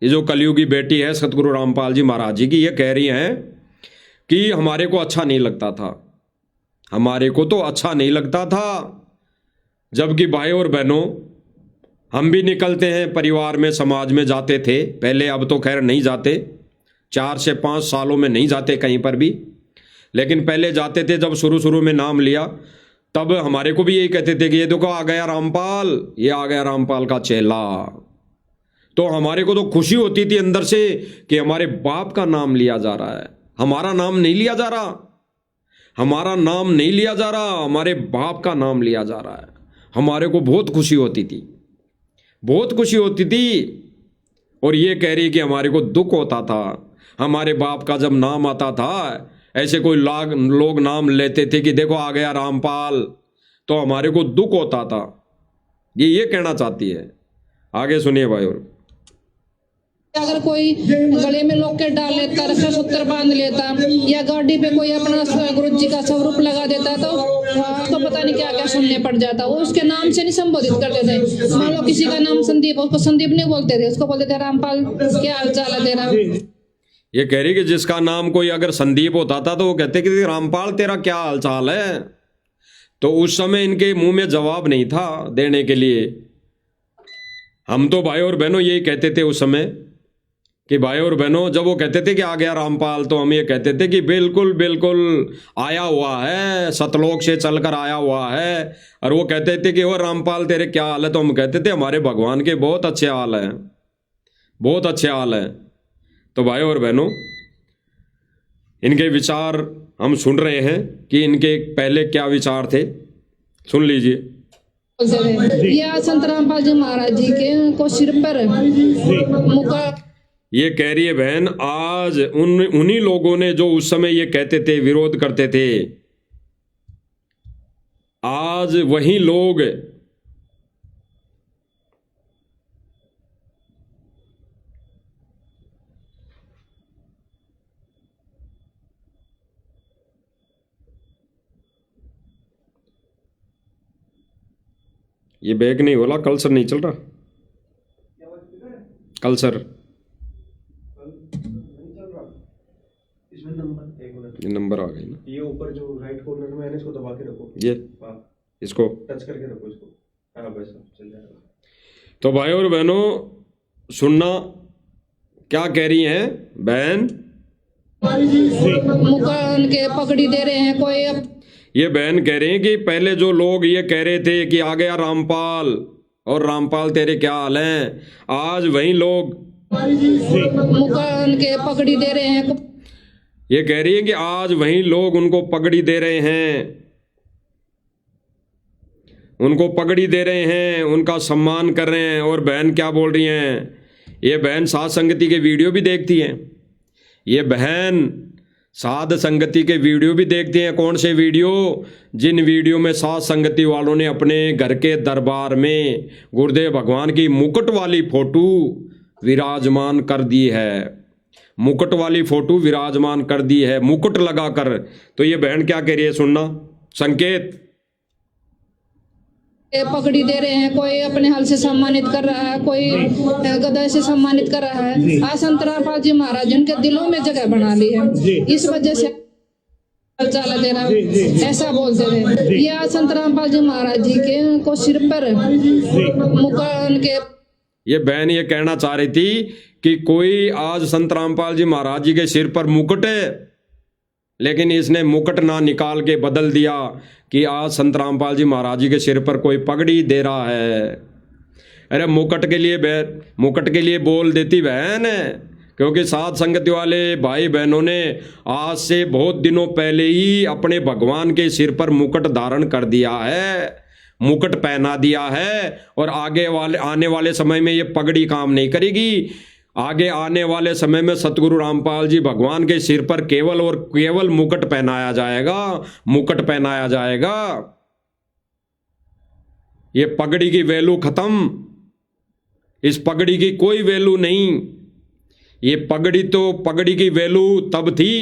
ये जो कलयुगी बेटी है सतगुरु रामपाल जी महाराज जी की, ये कह रही है कि हमारे को अच्छा नहीं लगता था, हमारे को तो अच्छा नहीं लगता था। जबकि भाई और बहनों, हम भी निकलते हैं परिवार में, समाज में जाते थे पहले, अब तो खैर नहीं जाते, 4 से 5 सालों में नहीं जाते कहीं पर भी, लेकिन पहले जाते थे। जब शुरू शुरू में नाम लिया तब हमारे को भी यही कहते थे कि ये देखो आ गया रामपाल, ये आ गया रामपाल का चेला। तो हमारे को तो खुशी होती थी अंदर से कि हमारे बाप का नाम लिया जा रहा है, हमारा नाम नहीं लिया जा रहा। हमारा नाम नहीं लिया जा रहा, हमारे बाप का नाम लिया जा रहा है। हमारे को बहुत खुशी होती थी, बहुत खुशी होती थी। और ये कह रही कि हमारे को दुख होता था, हमारे बाप का जब नाम आता था, ऐसे कोई लोग नाम लेते थे कि देखो आ गया रामपाल, तो हमारे को दुख होता था। ये कहना चाहती है। आगे सुनिए भाई। और अगर कोई गले में लॉकेट डाल लेता, रक्षा सूत्र बांध लेता, या गाड़ी पे कोई अपना गुरु जी का स्वरूप लगा देता, तो पता नहीं क्या क्या सुनने पड़ जाता। वो उसके नाम से नहीं संबोधित करते थे। मान लो किसी का नाम संदीप, उसको संदीप नहीं बोलते थे, उसको बोलते थे रामपाल, क्या हाल चाल है तेरा। ये कह रही कि जिसका नाम कोई अगर संदीप होता था तो वो कहते कि रामपाल तेरा क्या हाल चाल है। तो उस समय इनके मुंह में जवाब नहीं था देने के लिए। हम तो भाई और बहनों यही कहते थे उस समय कि भाई और बहनों, जब वो कहते थे कि आ गया रामपाल, तो हम ये कहते थे कि बिल्कुल बिल्कुल आया हुआ है, सतलोक से चलकर आया हुआ है। और वो कहते थे कि वो रामपाल तेरे क्या हाल है, तो हम कहते थे हमारे भगवान के बहुत अच्छे हाल हैं, बहुत अच्छे हाल हैं। तो भाई और बहनों, इनके विचार हम सुन रहे हैं कि इनके पहले क्या विचार थे, सुन लीजिए। या संत रामपाल जी महाराज जी के को सिर पर मुका। ये कह रही है बहन, आज उन्हीं लोगों ने जो उस समय ये कहते थे, विरोध करते थे, आज वही लोग ये बैग नहीं बोला, कल्सर नहीं चल रहा, कल्सर ये नंबर आ गई ना, ये ऊपर जो राइट कॉर्नर में है इसको दबा के रखो, ये इसको टच करके रखो इसको। हाँ बस चल जाएगा। तो भाई और बहनों सुनना, क्या कह रही हैं बहन। मुका उनके पगड़ी दे रहे हैं कोई। ये बहन कह रही हैं कि पहले जो लोग ये कह रहे थे कि आ गया रामपाल और रामपाल तेरे क्या हाल हैं, आज वही लोग मुका उनके पगड़ी दे रहे हैं। ये कह रही है कि आज वही लोग उनको पगड़ी दे रहे हैं, उनको पगड़ी दे रहे हैं, उनका सम्मान कर रहे हैं। और बहन क्या बोल रही हैं, ये बहन साध संगति के वीडियो भी देखती हैं, ये बहन साध संगति के वीडियो भी देखती हैं। कौन से वीडियो? जिन वीडियो में साध संगति वालों ने अपने घर के दरबार में गुरुदेव भगवान की मुकुट वाली फोटो विराजमान कर दी है, मुकुट वाली फोटो विराजमान कर दी है, मुकुट लगाकर। तो ये बहन क्या कह रही है, सुनना संकेत। पगड़ी दे रहे हैं, कोई अपने हल से सम्मानित कर रहा है, कोई गदा से सम्मानित कर रहा है। आज संत रामपाल जी महाराज उनके दिलों में जगह बना ली है, इस वजह से चाला दे रहा, ऐसा बोलते थे। ये आज संत रामपाल जी महाराज जी के को सिर पर मुका उनके। ये बहन ये कहना चाह रही थी कि कोई आज संत रामपाल जी महाराज जी के सिर पर मुकुट है, लेकिन इसने मुकुट ना निकाल के बदल दिया कि आज संत रामपाल जी महाराज जी के सिर पर कोई पगड़ी दे रहा है। अरे मुकुट के लिए बोल देती बहन, क्योंकि साध संगति वाले भाई बहनों ने आज से बहुत दिनों पहले ही अपने भगवान के सिर पर मुकुट धारण कर दिया है, मुकुट पहना दिया है। और आने वाले समय में ये पगड़ी काम नहीं करेगी। आगे आने वाले समय में सतगुरु रामपाल जी भगवान के सिर पर केवल और केवल मुकुट पहनाया जाएगा, मुकुट पहनाया जाएगा। ये पगड़ी की वैल्यू खत्म, इस पगड़ी की कोई वैल्यू नहीं। ये पगड़ी की वैल्यू तब थी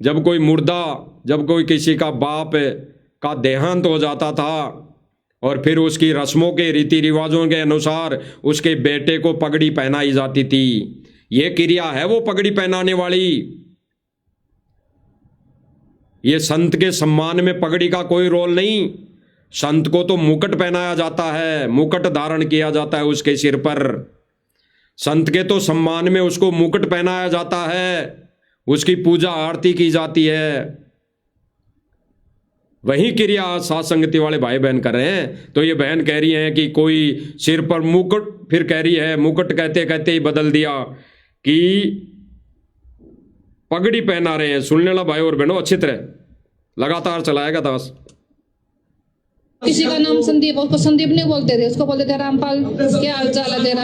जब कोई किसी का बाप का देहांत हो जाता था और फिर उसकी रस्मों के रीति रिवाजों के अनुसार उसके बेटे को पगड़ी पहनाई जाती थी। ये क्रिया है वो पगड़ी पहनाने वाली। ये संत के सम्मान में पगड़ी का कोई रोल नहीं। संत को तो मुकुट पहनाया जाता है, मुकुट धारण किया जाता है उसके सिर पर। संत के तो सम्मान में उसको मुकुट पहनाया जाता है, उसकी पूजा आरती की जाती है। वही क्रिया साध संगति वाले भाई बहन कर रहे हैं। तो ये बहन कह रही हैं कि कोई सिर पर मुकुट, फिर कह रही है मुकुट कहते कहते ही बदल दिया कि पगड़ी पहना रहे हैं। सुनने ला भाई और बहनों अच्छी तरह, लगातार चलाएगा दास। किसी का नाम संदीप, उसको संदीप नहीं बोलते थे, उसको बोलते थे रामपाल, क्या हाल चाल है तेरा,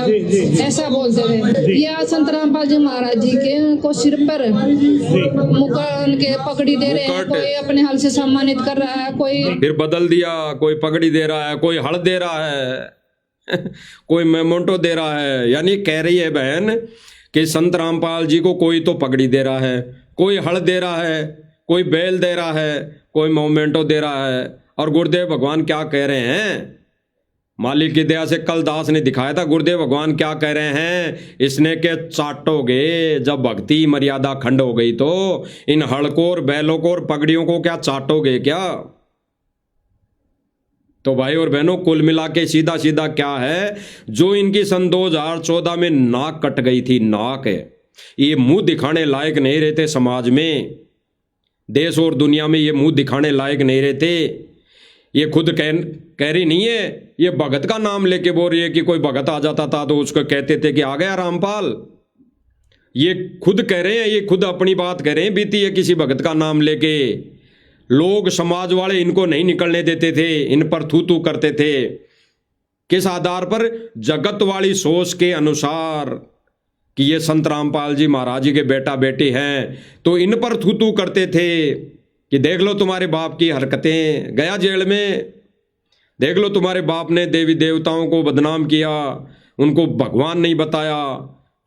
ऐसा बोलते थे। ये आज संत रामपाल जी महाराज जी के को सिर पर मुकुट के पगड़ी दे रहे हैं, कोई अपने हाल से सम्मानित कर रहा है, कोई फिर बदल दिया, कोई पगड़ी दे रहा है, कोई हल दे रहा है कोई मेमोंटो दे रहा है। यानी कह रही है बहन कि संत रामपाल जी को कोई तो पगड़ी दे रहा है, कोई हल दे रहा है, कोई बैल दे रहा है, कोई मोमेंटो दे रहा है। और गुरुदेव भगवान क्या कह रहे हैं, मालिक की दया से कल दास ने दिखाया था, गुरुदेव भगवान क्या कह रहे हैं, इसने के चाटोगे, जब भक्ति मर्यादा खंड हो गई तो इन हड़कों और बैलों को और पगड़ियों को क्या चाटोगे क्या। तो भाई और बहनों, कुल मिला के सीधा सीधा क्या है, जो इनकी सन 2014 में नाक कट गई थी, नाक है, ये मुंह दिखाने लायक नहीं रहते समाज में, देश और दुनिया में ये मुंह दिखाने लायक नहीं रहते। ये खुद कह रही नहीं है, ये भगत का नाम लेके बोल रही है कि कोई भगत आ जाता था तो उसको कहते थे कि आ गया रामपाल। ये खुद कह रहे हैं, ये खुद अपनी बात कह रहे हैं, बीती है किसी भगत का नाम लेके। लोग समाज वाले इनको नहीं निकलने देते थे, इन पर थू थू करते थे। किस आधार पर, जगत वाली सोच के अनुसार कि ये संत रामपाल जी महाराज जी के बेटा बेटी हैं, तो इन पर थू थू करते थे कि देख लो तुम्हारे बाप की हरकतें, गया जेल में, देख लो तुम्हारे बाप ने देवी देवताओं को बदनाम किया, उनको भगवान नहीं बताया,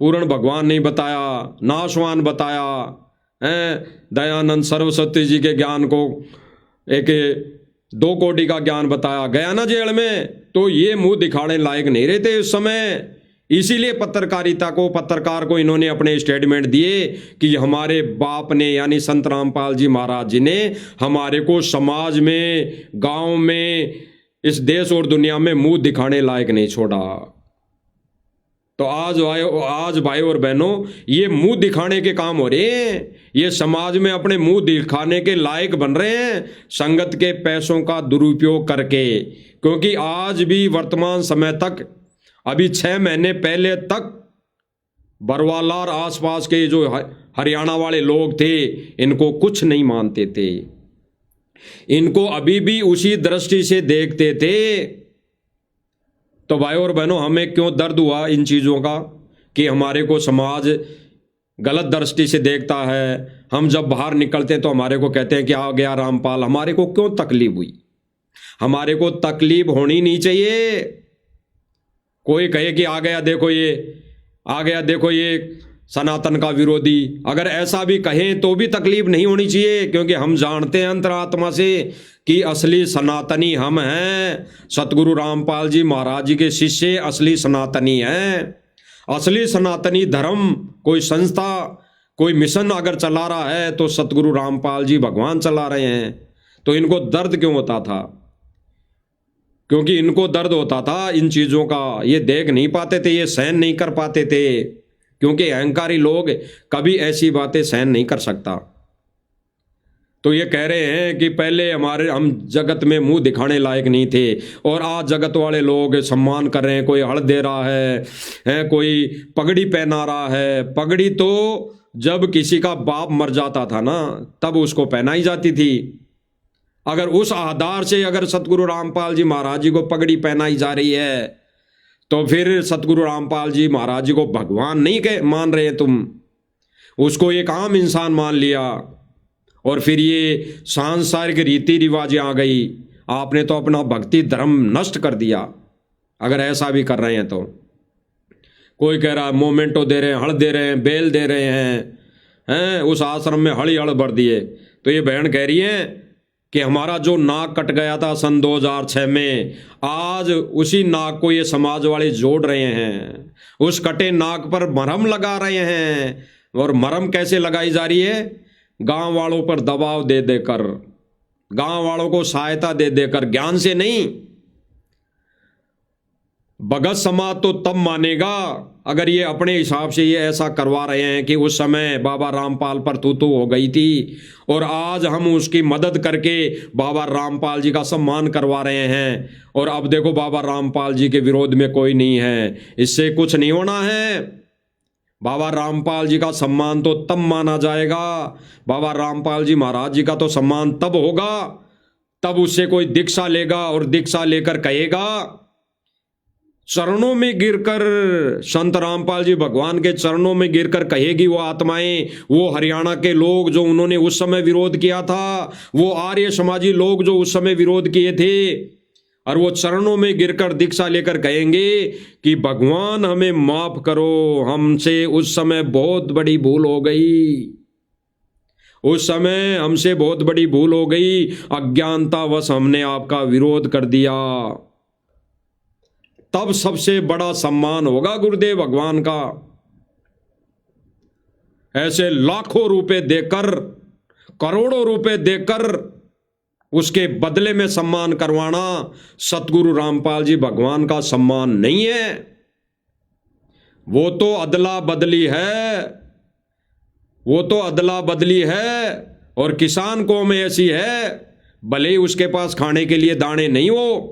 पूर्ण भगवान नहीं बताया, नाशवान बताया, दयानंद सरस्वती जी के ज्ञान को एक 2 कोटि का ज्ञान बताया, गया ना जेल में। तो ये मुंह दिखाने लायक नहीं रहते उस समय, इसीलिए पत्रकारिता को, पत्रकार को इन्होंने अपने स्टेटमेंट दिए कि हमारे बाप ने यानी संत रामपाल जी महाराज जी ने हमारे को समाज में, गांव में, इस देश और दुनिया में मुंह दिखाने लायक नहीं छोड़ा। तो आज भाई और बहनों, ये मुंह दिखाने के काम हो रहे हैं, ये समाज में अपने मुंह दिखाने के लायक बन रहे हैं संगत के पैसों का दुरुपयोग करके। क्योंकि आज भी वर्तमान समय तक, अभी 6 महीने पहले तक बरवाला और आसपास के जो हरियाणा वाले लोग थे, इनको कुछ नहीं मानते थे, इनको अभी भी उसी दृष्टि से देखते थे। तो भाई और बहनों, हमें क्यों दर्द हुआ इन चीज़ों का कि हमारे को समाज गलत दृष्टि से देखता है। हम जब बाहर निकलते हैं तो हमारे को कहते हैं कि आ गया रामपाल। हमारे को क्यों तकलीफ हुई, हमारे को तकलीफ होनी नहीं चाहिए। कोई कहे कि आ गया देखो ये, आ गया देखो ये सनातन का विरोधी, अगर ऐसा भी कहें तो भी तकलीफ नहीं होनी चाहिए, क्योंकि हम जानते हैं अंतरात्मा से कि असली सनातनी हम हैं। सतगुरु रामपाल जी महाराज जी के शिष्य असली सनातनी हैं। असली सनातनी धर्म, कोई संस्था, कोई मिशन अगर चला रहा है तो सतगुरु रामपाल जी भगवान चला रहे हैं। तो इनको दर्द क्यों होता था, क्योंकि इनको दर्द होता था इन चीज़ों का, ये देख नहीं पाते थे, ये सहन नहीं कर पाते थे, क्योंकि अहंकारी लोग कभी ऐसी बातें सहन नहीं कर सकता। तो ये कह रहे हैं कि पहले हम जगत में मुंह दिखाने लायक नहीं थे और आज जगत वाले लोग सम्मान कर रहे हैं। कोई हड़ दे रहा है, कोई पगड़ी पहना रहा है। पगड़ी तो जब किसी का बाप मर जाता था ना, तब उसको पहनाई जाती थी। अगर उस आधार से अगर सतगुरु रामपाल जी महाराज जी को पगड़ी पहनाई जा रही है, तो फिर सतगुरु रामपाल जी महाराज जी को भगवान नहीं मान रहे तुम, उसको एक आम इंसान मान लिया। और फिर ये सांसारिक रीति रिवाजें आ गई, आपने तो अपना भक्ति धर्म नष्ट कर दिया। अगर ऐसा भी कर रहे हैं तो कोई कह रहा है मोमेंटो दे रहे हैं, हड़ दे रहे हैं, बेल दे रहे हैं, उस आश्रम में हड़ ही हड़ भर दिए। तो ये बहन कह रही है कि हमारा जो नाक कट गया था सन 2006 में, आज उसी नाक को ये समाज वाले जोड़ रहे हैं, उस कटे नाक पर मरहम लगा रहे हैं। और मरहम कैसे लगाई जा रही है, गांव वालों पर दबाव दे देकर, गांव वालों को सहायता दे देकर, ज्ञान से नहीं। भगत समाज तो तब मानेगा अगर ये अपने हिसाब से ये ऐसा करवा रहे हैं कि उस समय बाबा रामपाल पर तू हो गई थी और आज हम उसकी मदद करके बाबा रामपाल जी का सम्मान करवा रहे हैं, और अब देखो बाबा रामपाल जी के विरोध में कोई नहीं है। इससे कुछ नहीं होना है। बाबा रामपाल जी का सम्मान तो तब माना जाएगा, बाबा रामपाल जी महाराज जी का तो सम्मान तब होगा तब उससे कोई दीक्षा लेगा और दीक्षा लेकर कहेगा, चरणों में गिरकर, संत रामपाल जी भगवान के चरणों में गिरकर कहेगी वो आत्माएं, वो हरियाणा के लोग जो उन्होंने उस समय विरोध किया था, वो आर्य समाजी लोग जो उस समय विरोध किए थे, और वो चरणों में गिरकर दीक्षा लेकर कहेंगे कि भगवान हमें माफ करो, हमसे उस समय बहुत बड़ी भूल हो गई, उस समय हमसे बहुत बड़ी भूल हो गई, अज्ञानतावश हमने आपका विरोध कर दिया। तब सबसे बड़ा सम्मान होगा गुरुदेव भगवान का। ऐसे लाखों रुपए देकर, करोड़ों रुपए देकर उसके बदले में सम्मान करवाना सतगुरु रामपाल जी भगवान का सम्मान नहीं है। वो तो अदला बदली है, वो तो अदला बदली है। और किसान कौम ऐसी है, भले ही उसके पास खाने के लिए दाने नहीं हो,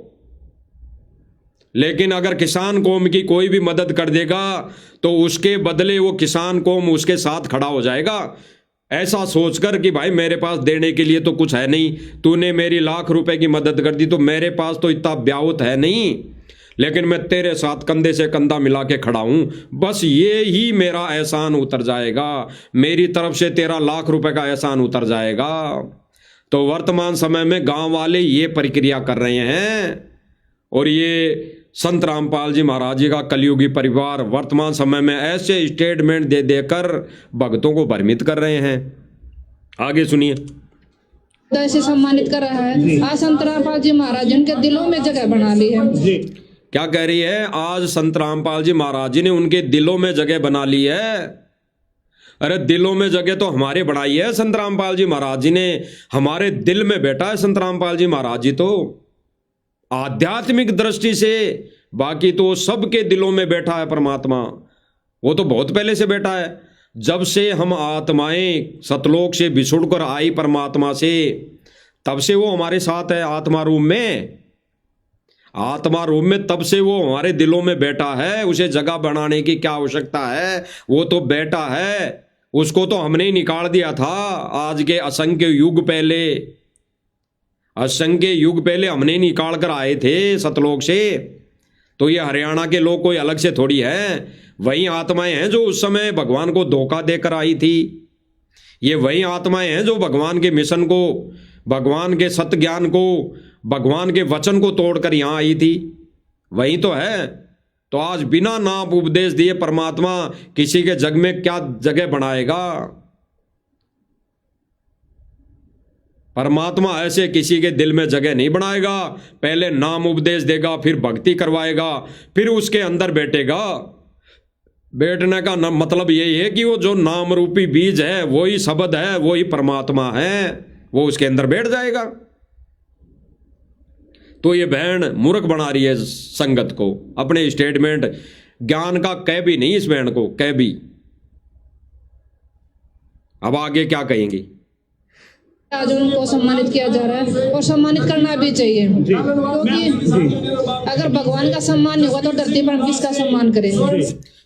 लेकिन अगर किसान कौम की कोई भी मदद कर देगा तो उसके बदले वो किसान कौम उसके साथ खड़ा हो जाएगा, ऐसा सोचकर कि भाई मेरे पास देने के लिए तो कुछ है नहीं, तूने मेरी लाख रुपए की मदद कर दी तो मेरे पास तो इतना ब्याहुत है नहीं, लेकिन मैं तेरे साथ कंधे से कंधा मिला के खड़ा हूं, बस ये ही मेरा एहसान उतर जाएगा, मेरी तरफ से तेरा लाख रुपए का एहसान उतर जाएगा। तो वर्तमान समय में गांव वाले ये प्रक्रिया कर रहे हैं, और ये संत रामपाल जी महाराज जी का कलयुगी परिवार वर्तमान समय में ऐसे स्टेटमेंट दे देकर भक्तों को भ्रमित कर रहे हैं। आगे सुनिए। ऐसे सम्मानित कर रहा है। आज संत रामपाल जी महाराज जी उनके दिलों में जगह बना ली है। क्या कह रही है? आज संत रामपाल जी महाराज जी ने उनके दिलों में जगह बना ली है। अरे दिलों में जगह तो हमारे बनाई है संत रामपाल जी महाराज जी ने, हमारे दिल में बैठा है संत रामपाल जी महाराज जी तो आध्यात्मिक दृष्टि से, बाकी तो सबके दिलों में बैठा है परमात्मा, वो तो बहुत पहले से बैठा है। जब से हम आत्माएं सतलोक से बिछुड़कर आई परमात्मा से, तब से वो हमारे साथ है आत्मा रूप में, आत्मा रूप में तब से वो हमारे दिलों में बैठा है। उसे जगह बनाने की क्या आवश्यकता है, वो तो बैठा है, उसको तो हमने ही निकाल दिया था। आज के असंख्य युग पहले, असंख्य युग पहले हमने निकाल कर आए थे सतलोक से। तो ये हरियाणा के लोग कोई अलग से थोड़ी है, वही आत्माएं हैं जो उस समय भगवान को धोखा देकर आई थी। ये वही आत्माएं हैं जो भगवान के मिशन को, भगवान के सत्य ज्ञान को, भगवान के वचन को तोड़कर यहां आई थी, वही तो है। तो आज बिना नाम उपदेश दिए परमात्मा किसी के जग में क्या जगह बनाएगा? परमात्मा ऐसे किसी के दिल में जगह नहीं बनाएगा। पहले नाम उपदेश देगा, फिर भक्ति करवाएगा, फिर उसके अंदर बैठेगा। बैठने का मतलब यही है कि वो जो नाम रूपी बीज है, वही शब्द है, वही परमात्मा है, वो उसके अंदर बैठ जाएगा। तो ये बहन मूर्ख बना रही है संगत को, अपने स्टेटमेंट ज्ञान का कह भी नहीं इस बहन को, कह भी। अब आगे क्या कहेंगी? आज उनको सम्मानित किया जा रहा है और सम्मानित करना भी चाहिए, क्योंकि अगर भगवान का सम्मान नहीं होगा तो धरती पर हम किसका सम्मान करेंगे?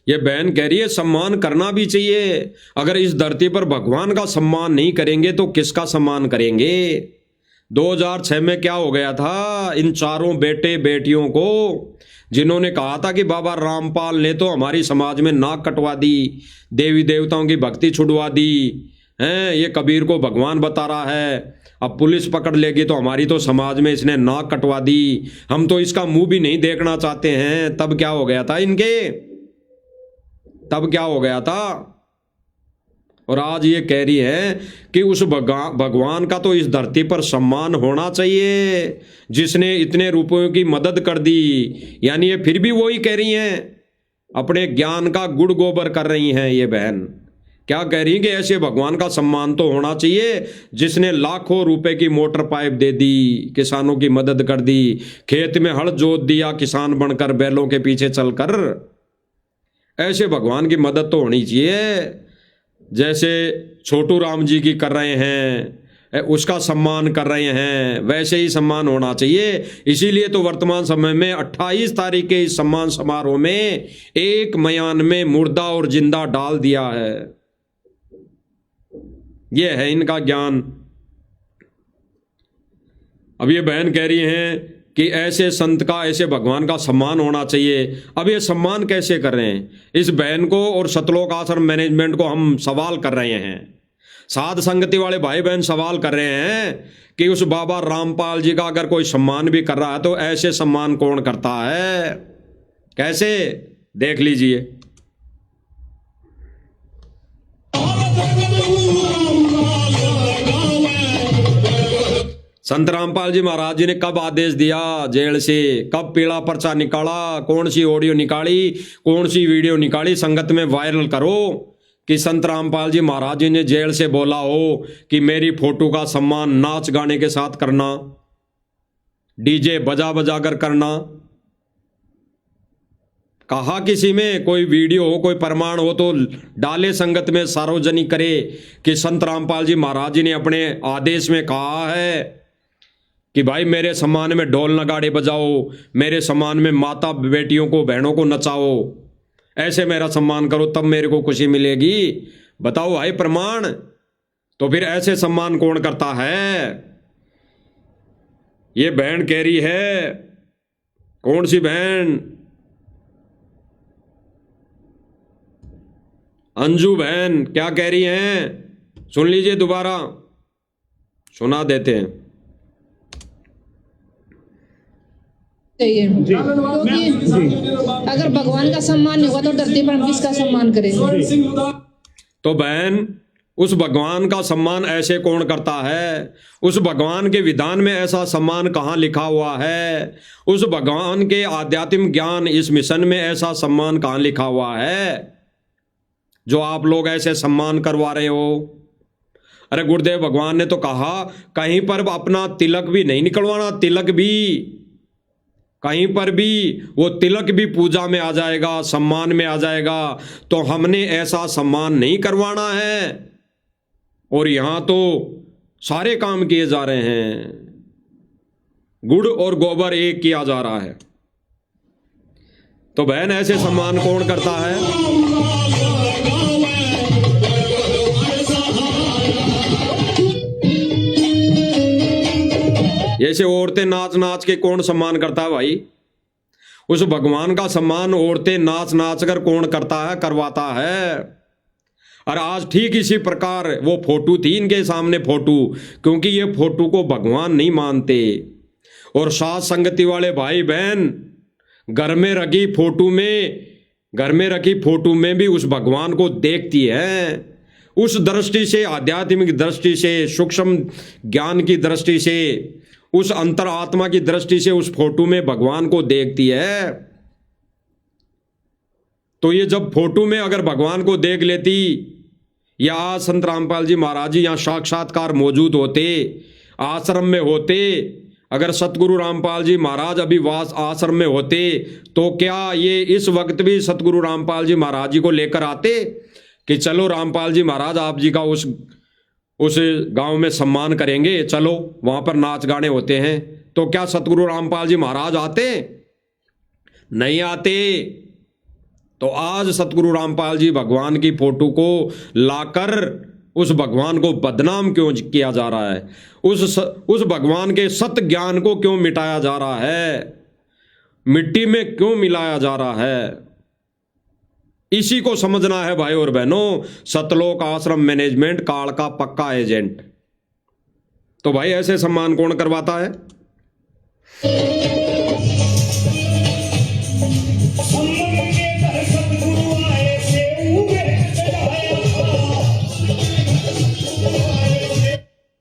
ये बहन कह रही है सम्मान करना भी चाहिए। अगर इस धरती पर भगवान का सम्मान नहीं करेंगे तो किसका सम्मान करेंगे? 2006 में क्या हो गया था इन चारों बेटे बेटियों को, जिन्होंने कहा था कि बाबा रामपाल ने तो हमारी समाज में नाक कटवा दी, देवी देवताओं की भक्ति छुड़वा दी हैं, ये कबीर को भगवान बता रहा है, अब पुलिस पकड़ लेगी तो हमारी तो समाज में इसने नाक कटवा दी, हम तो इसका मुंह भी नहीं देखना चाहते हैं। तब क्या हो गया था इनके, तब क्या हो गया था? और आज ये कह रही है कि उस भगवान का तो इस धरती पर सम्मान होना चाहिए जिसने इतने रुपयों की मदद कर दी। यानी ये फिर भी वही कह रही हैं, अपने ज्ञान का गुड़ गोबर कर रही हैं ये बहन। क्या कह रही कि ऐसे भगवान का सम्मान तो होना चाहिए जिसने लाखों रुपए की मोटर पाइप दे दी, किसानों की मदद कर दी, खेत में हल जोत दिया किसान बनकर बैलों के पीछे चलकर। ऐसे भगवान की मदद तो होनी चाहिए जैसे छोटू राम जी की कर रहे हैं, उसका सम्मान कर रहे हैं, वैसे ही सम्मान होना चाहिए। इसीलिए तो वर्तमान समय में 28 तारीख के इस सम्मान समारोह में एक मयान में मुर्दा और जिंदा डाल दिया है। यह है इनका ज्ञान। अब ये बहन कह रही हैं कि ऐसे संत का, ऐसे भगवान का सम्मान होना चाहिए। अब ये सम्मान कैसे कर रहे हैं? इस बहन को और सतलोक आश्रम मैनेजमेंट को हम सवाल कर रहे हैं। साध संगति वाले भाई बहन सवाल कर रहे हैं कि उस बाबा रामपाल जी का अगर कोई सम्मान भी कर रहा है तो ऐसे सम्मान कौन करता है? कैसे? देख लीजिए। संत रामपाल जी महाराज जी ने कब आदेश दिया जेल से? कब पीला पर्चा निकाला? कौन सी ऑडियो निकाली? कौन सी वीडियो निकाली? संगत में वायरल करो कि संत रामपाल जी महाराज जी ने जेल से बोला हो कि मेरी फोटो का सम्मान नाच गाने के साथ करना, डीजे बजा बजा कर करना। कहा किसी में कोई वीडियो हो, कोई प्रमाण हो तो डाले, संगत में सार्वजनिक करे कि संत रामपाल जी महाराज जी ने अपने आदेश में कहा है कि भाई मेरे सम्मान में ढोल नगाड़े बजाओ, मेरे सम्मान में माता बेटियों को, बहनों को नचाओ, ऐसे मेरा सम्मान करो तब मेरे को खुशी मिलेगी। बताओ भाई प्रमाण। तो फिर ऐसे सम्मान कौन करता है? ये बहन कह रही है। कौन सी बहन? अंजू बहन क्या कह रही हैं? सुन लीजिए, दोबारा सुना देते हैं। चाहिए क्योंकि अगर भगवान का सम्मान नहीं होगा तो धरती पर हम किसका सम्मान करेंगे? तो बहन, उस भगवान का सम्मान ऐसे कौन करता है? उस भगवान के विधान में ऐसा सम्मान कहाँ लिखा हुआ है? उस भगवान के आध्यात्मिक ज्ञान इस मिशन में ऐसा सम्मान कहाँ लिखा हुआ है जो आप लोग ऐसे सम्मान करवा रहे हो? अरे गुरुदेव भगवान ने तो कहा कहीं पर अपना तिलक भी नहीं निकलवाना। तिलक भी कहीं पर भी, वो तिलक भी पूजा में आ जाएगा, सम्मान में आ जाएगा। तो हमने ऐसा सम्मान नहीं करवाना है। और यहां तो सारे काम किए जा रहे हैं, गुड़ और गोबर एक किया जा रहा है। तो बहन ऐसे सम्मान कौन करता है? जैसे औरतें नाच नाच के कौन सम्मान करता है भाई? उस भगवान का सम्मान औरतें नाच नाच कर कौन करता है, करवाता है। और आज ठीक इसी प्रकार वो फोटो थी इनके सामने, फोटो, क्योंकि ये फोटो को भगवान नहीं मानते। और साथ संगति वाले भाई बहन घर में रखी फोटो में भी उस भगवान को देखती है। उस दृष्टि से, आध्यात्मिक दृष्टि से, सूक्ष्म ज्ञान की दृष्टि से, उस अंतर आत्मा की दृष्टि से उस फोटो में भगवान को देखती है। तो ये जब फोटो में अगर भगवान को देख लेती, या आज संत रामपाल जी महाराज जी यहाँ साक्षात्कार मौजूद होते, आश्रम में होते, अगर सतगुरु रामपाल जी महाराज अभी वास आश्रम में होते, तो क्या ये इस वक्त भी सतगुरु रामपाल जी महाराज जी को लेकर आते कि चलो रामपाल जी महाराज आप जी का उस गांव में सम्मान करेंगे, चलो वहां पर नाच गाने होते हैं? तो क्या सतगुरु रामपाल जी महाराज आते? नहीं आते। तो आज सतगुरु रामपाल जी भगवान की फोटो को लाकर उस भगवान को बदनाम क्यों किया जा रहा है? उस भगवान के सत्य ज्ञान को क्यों मिटाया जा रहा है? मिट्टी में क्यों मिलाया जा रहा है? इसी को समझना है भाई और बहनों। सतलोक आश्रम मैनेजमेंट काल का पक्का एजेंट। तो भाई ऐसे सम्मान कौन करवाता है?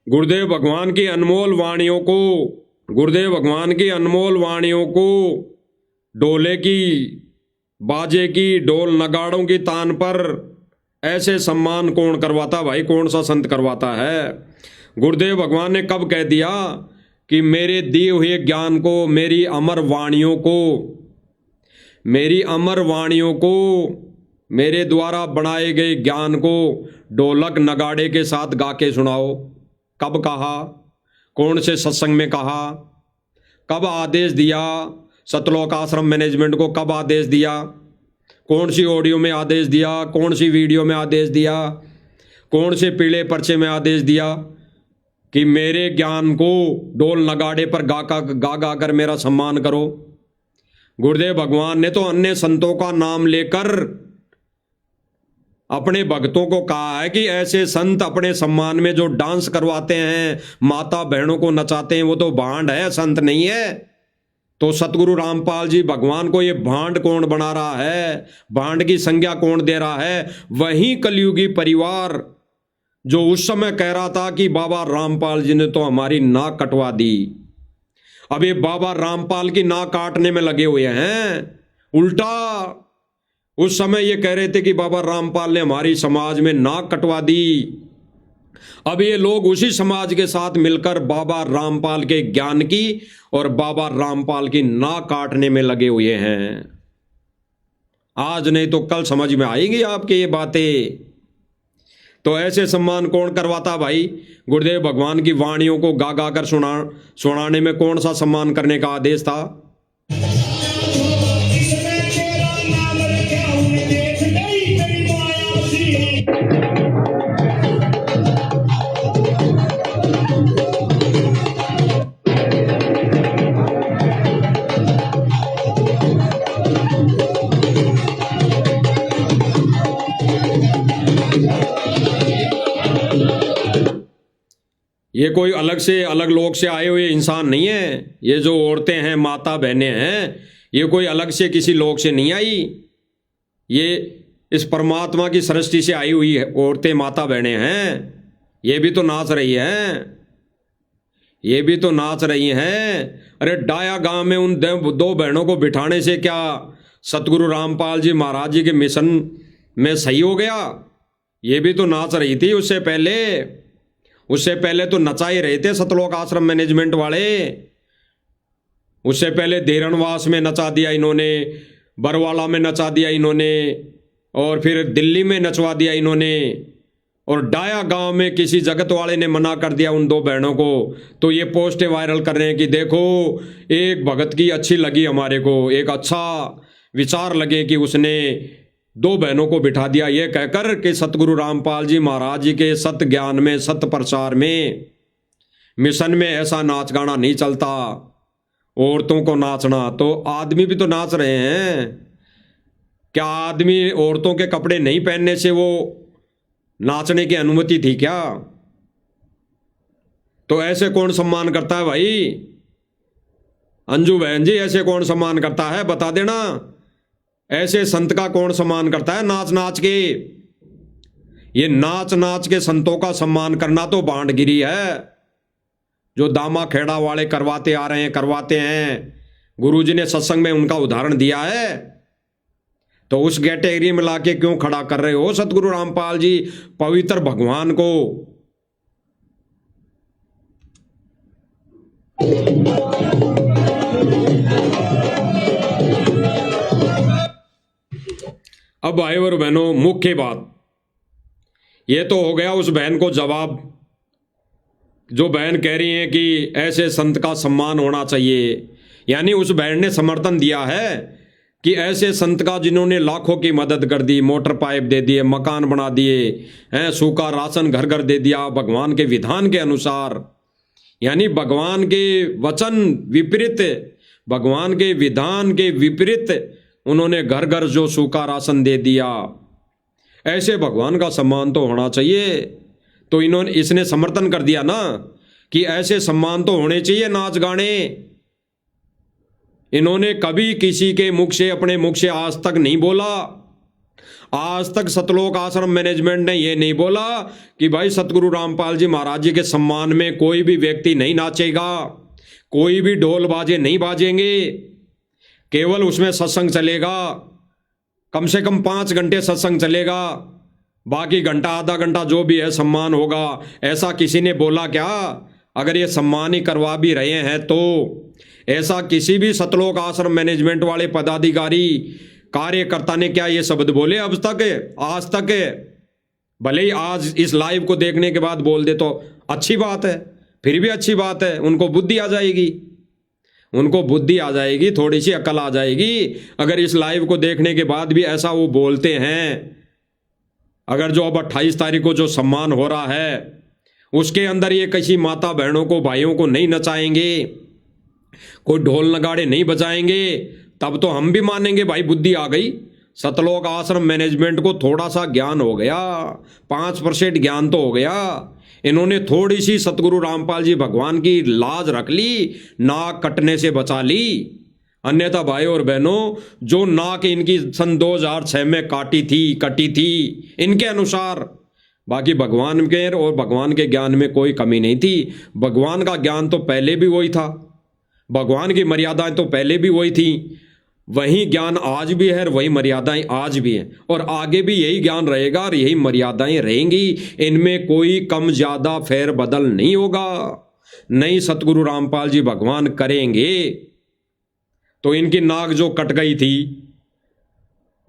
गुरुदेव भगवान की अनमोल वाणियों को, गुरुदेव भगवान की अनमोल वाणियों को डोले की, बाजे की, डोल नगाड़ों की तान पर ऐसे सम्मान कौन करवाता भाई? कौन सा संत करवाता है? गुरुदेव भगवान ने कब कह दिया कि मेरे दिए हुए ज्ञान को, मेरी अमर वाणियों को, मेरी अमर वाणियों को, मेरे द्वारा बनाए गए ज्ञान को ढोलक नगाड़े के साथ गा के सुनाओ? कब कहा, कौन से सत्संग में कहा, कब आदेश दिया, सतलोक आश्रम मैनेजमेंट को कब आदेश दिया, कौन सी ऑडियो में आदेश दिया, कौन सी वीडियो में आदेश दिया, कौन से पीले पर्चे में आदेश दिया कि मेरे ज्ञान को डोल नगाड़े पर गा कर मेरा सम्मान करो। गुरुदेव भगवान ने तो अन्य संतों का नाम लेकर अपने भक्तों को कहा है कि ऐसे संत अपने सम्मान में जो डांस करवाते हैं, माता बहनों को नचाते हैं, वो तो भांड है, संत नहीं है। तो सतगुरु रामपाल जी भगवान को ये भांड कौन बना रहा है, भांड की संज्ञा कौन दे रहा है? वही कलयुगी परिवार जो उस समय कह रहा था कि बाबा रामपाल जी ने तो हमारी नाक कटवा दी। अब ये बाबा रामपाल की नाक काटने में लगे हुए हैं। उल्टा उस समय ये कह रहे थे कि बाबा रामपाल ने हमारी समाज में नाक कटवा दी। अब ये लोग उसी समाज के साथ मिलकर बाबा रामपाल के ज्ञान की और बाबा रामपाल की नाक काटने में लगे हुए हैं। आज नहीं तो कल समझ में आएगी आपके ये बातें। तो ऐसे सम्मान कौन करवाता भाई? गुरुदेव भगवान की वाणियों को गा गा कर सुनाने में कौन सा सम्मान करने का आदेश था? ये कोई अलग लोक से आए हुए इंसान नहीं है। ये जो औरतें हैं, माता बहनें हैं, ये कोई अलग से किसी लोक से नहीं आई। ये इस परमात्मा की सृष्टि से आई हुई है औरतें, माता बहनें हैं। ये भी तो नाच रही हैं, ये भी तो नाच रही हैं। अरे डाया गांव में उन दो बहनों को बिठाने से क्या सतगुरु रामपाल जी महाराज जी के मिशन में सही हो गया? ये भी तो नाच रही थी उससे पहले तो नचा ही रहे थे सतलोक आश्रम मैनेजमेंट वाले। उससे पहले देरणवास में नचा दिया इन्होंने, बरवाला में नचा दिया इन्होंने, और फिर दिल्ली में नचवा दिया इन्होंने। और डाया गांव में किसी जगत वाले ने मना कर दिया उन दो बहनों को, तो ये पोस्टें वायरल कर रहे हैं कि देखो एक भगत की अच्छी लगी हमारे को, एक अच्छा विचार लगे कि उसने दो बहनों को बिठा दिया, ये कहकर कि सतगुरु रामपाल जी महाराज जी के सत्य ज्ञान में, सत्य प्रचार में, मिशन में ऐसा नाच गाना नहीं चलता। औरतों को नाचना, तो आदमी भी तो नाच रहे हैं। क्या आदमी औरतों के कपड़े नहीं पहनने से वो नाचने की अनुमति थी क्या? तो ऐसे कौन सम्मान करता है भाई? अंजू बहन जी, ऐसे कौन सम्मान करता है? बता देना। ऐसे संत का कौन सम्मान करता है नाच नाच के? ये नाच नाच के संतों का सम्मान करना तो भांडगिरी है, जो दामा खेड़ा वाले करवाते हैं। गुरुजी ने सत्संग में उनका उदाहरण दिया है। तो उस कैटेगरी में लाके क्यों खड़ा कर रहे हो सतगुरु रामपाल जी पवित्र भगवान को? अब भाई और बहनों, मुख्य बात ये तो हो गया उस बहन को जवाब, जो बहन कह रही है कि ऐसे संत का सम्मान होना चाहिए। यानी उस बहन ने समर्थन दिया है कि ऐसे संत का जिन्होंने लाखों की मदद कर दी, मोटर पाइप दे दिए, मकान बना दिए हैं, सूखा राशन घर घर दे दिया भगवान के विधान के अनुसार। यानी भगवान के वचन विपरीत, भगवान के विधान के विपरीत उन्होंने घर घर जो सूखा राशन दे दिया। ऐसे भगवान का सम्मान तो होना चाहिए। तो इसने समर्थन कर दिया ना कि ऐसे सम्मान तो होने चाहिए नाच गाने। इन्होंने कभी किसी के मुख से, अपने मुख से आज तक नहीं बोला। आज तक सतलोक आश्रम मैनेजमेंट ने यह नहीं बोला कि भाई सतगुरु रामपाल जी महाराज जी के सम्मान में कोई भी व्यक्ति नहीं नाचेगा, कोई भी ढोल बाजे नहीं बाजेंगे, केवल उसमें सत्संग चलेगा। कम से कम 5 घंटे सत्संग चलेगा, बाकी घंटा आधा घंटा जो भी है सम्मान होगा। ऐसा किसी ने बोला क्या? अगर ये सम्मान ही करवा भी रहे हैं तो ऐसा किसी भी सतलोक आश्रम मैनेजमेंट वाले पदाधिकारी कार्यकर्ता ने क्या ये शब्द बोले अब तक, आज तक? भले ही आज इस लाइव को देखने के बाद बोल दे तो अच्छी बात है, फिर भी अच्छी बात है, उनको बुद्धि आ जाएगी, उनको बुद्धि आ जाएगी, थोड़ी सी अकल आ जाएगी। अगर इस लाइव को देखने के बाद भी ऐसा वो बोलते हैं, अगर जो अब 28 तारीख को जो सम्मान हो रहा है उसके अंदर ये किसी माता बहनों को, भाइयों को नहीं नचाएंगे, कोई ढोल नगाड़े नहीं बजाएंगे, तब तो हम भी मानेंगे भाई बुद्धि आ गई। सतलोक आश्रम मैनेजमेंट को थोड़ा सा ज्ञान हो गया, 5% ज्ञान तो हो गया। इन्होंने थोड़ी सी सतगुरु रामपाल जी भगवान की लाज रख ली, नाक कटने से बचा ली। अन्यथा भाई और बहनों, जो नाक इनकी सन 2006 में कटी थी इनके अनुसार, बाकी भगवान के और भगवान के ज्ञान में कोई कमी नहीं थी। भगवान का ज्ञान तो पहले भी वही था, भगवान की मर्यादाएं तो पहले भी वही थी, वही ज्ञान आज भी है और वही मर्यादाएं आज भी हैं, और आगे भी यही ज्ञान रहेगा और यही मर्यादाएं रहेंगी। इनमें कोई कम ज्यादा फेर बदल नहीं होगा। नहीं सतगुरु रामपाल जी भगवान करेंगे तो इनकी नाक जो कट गई थी,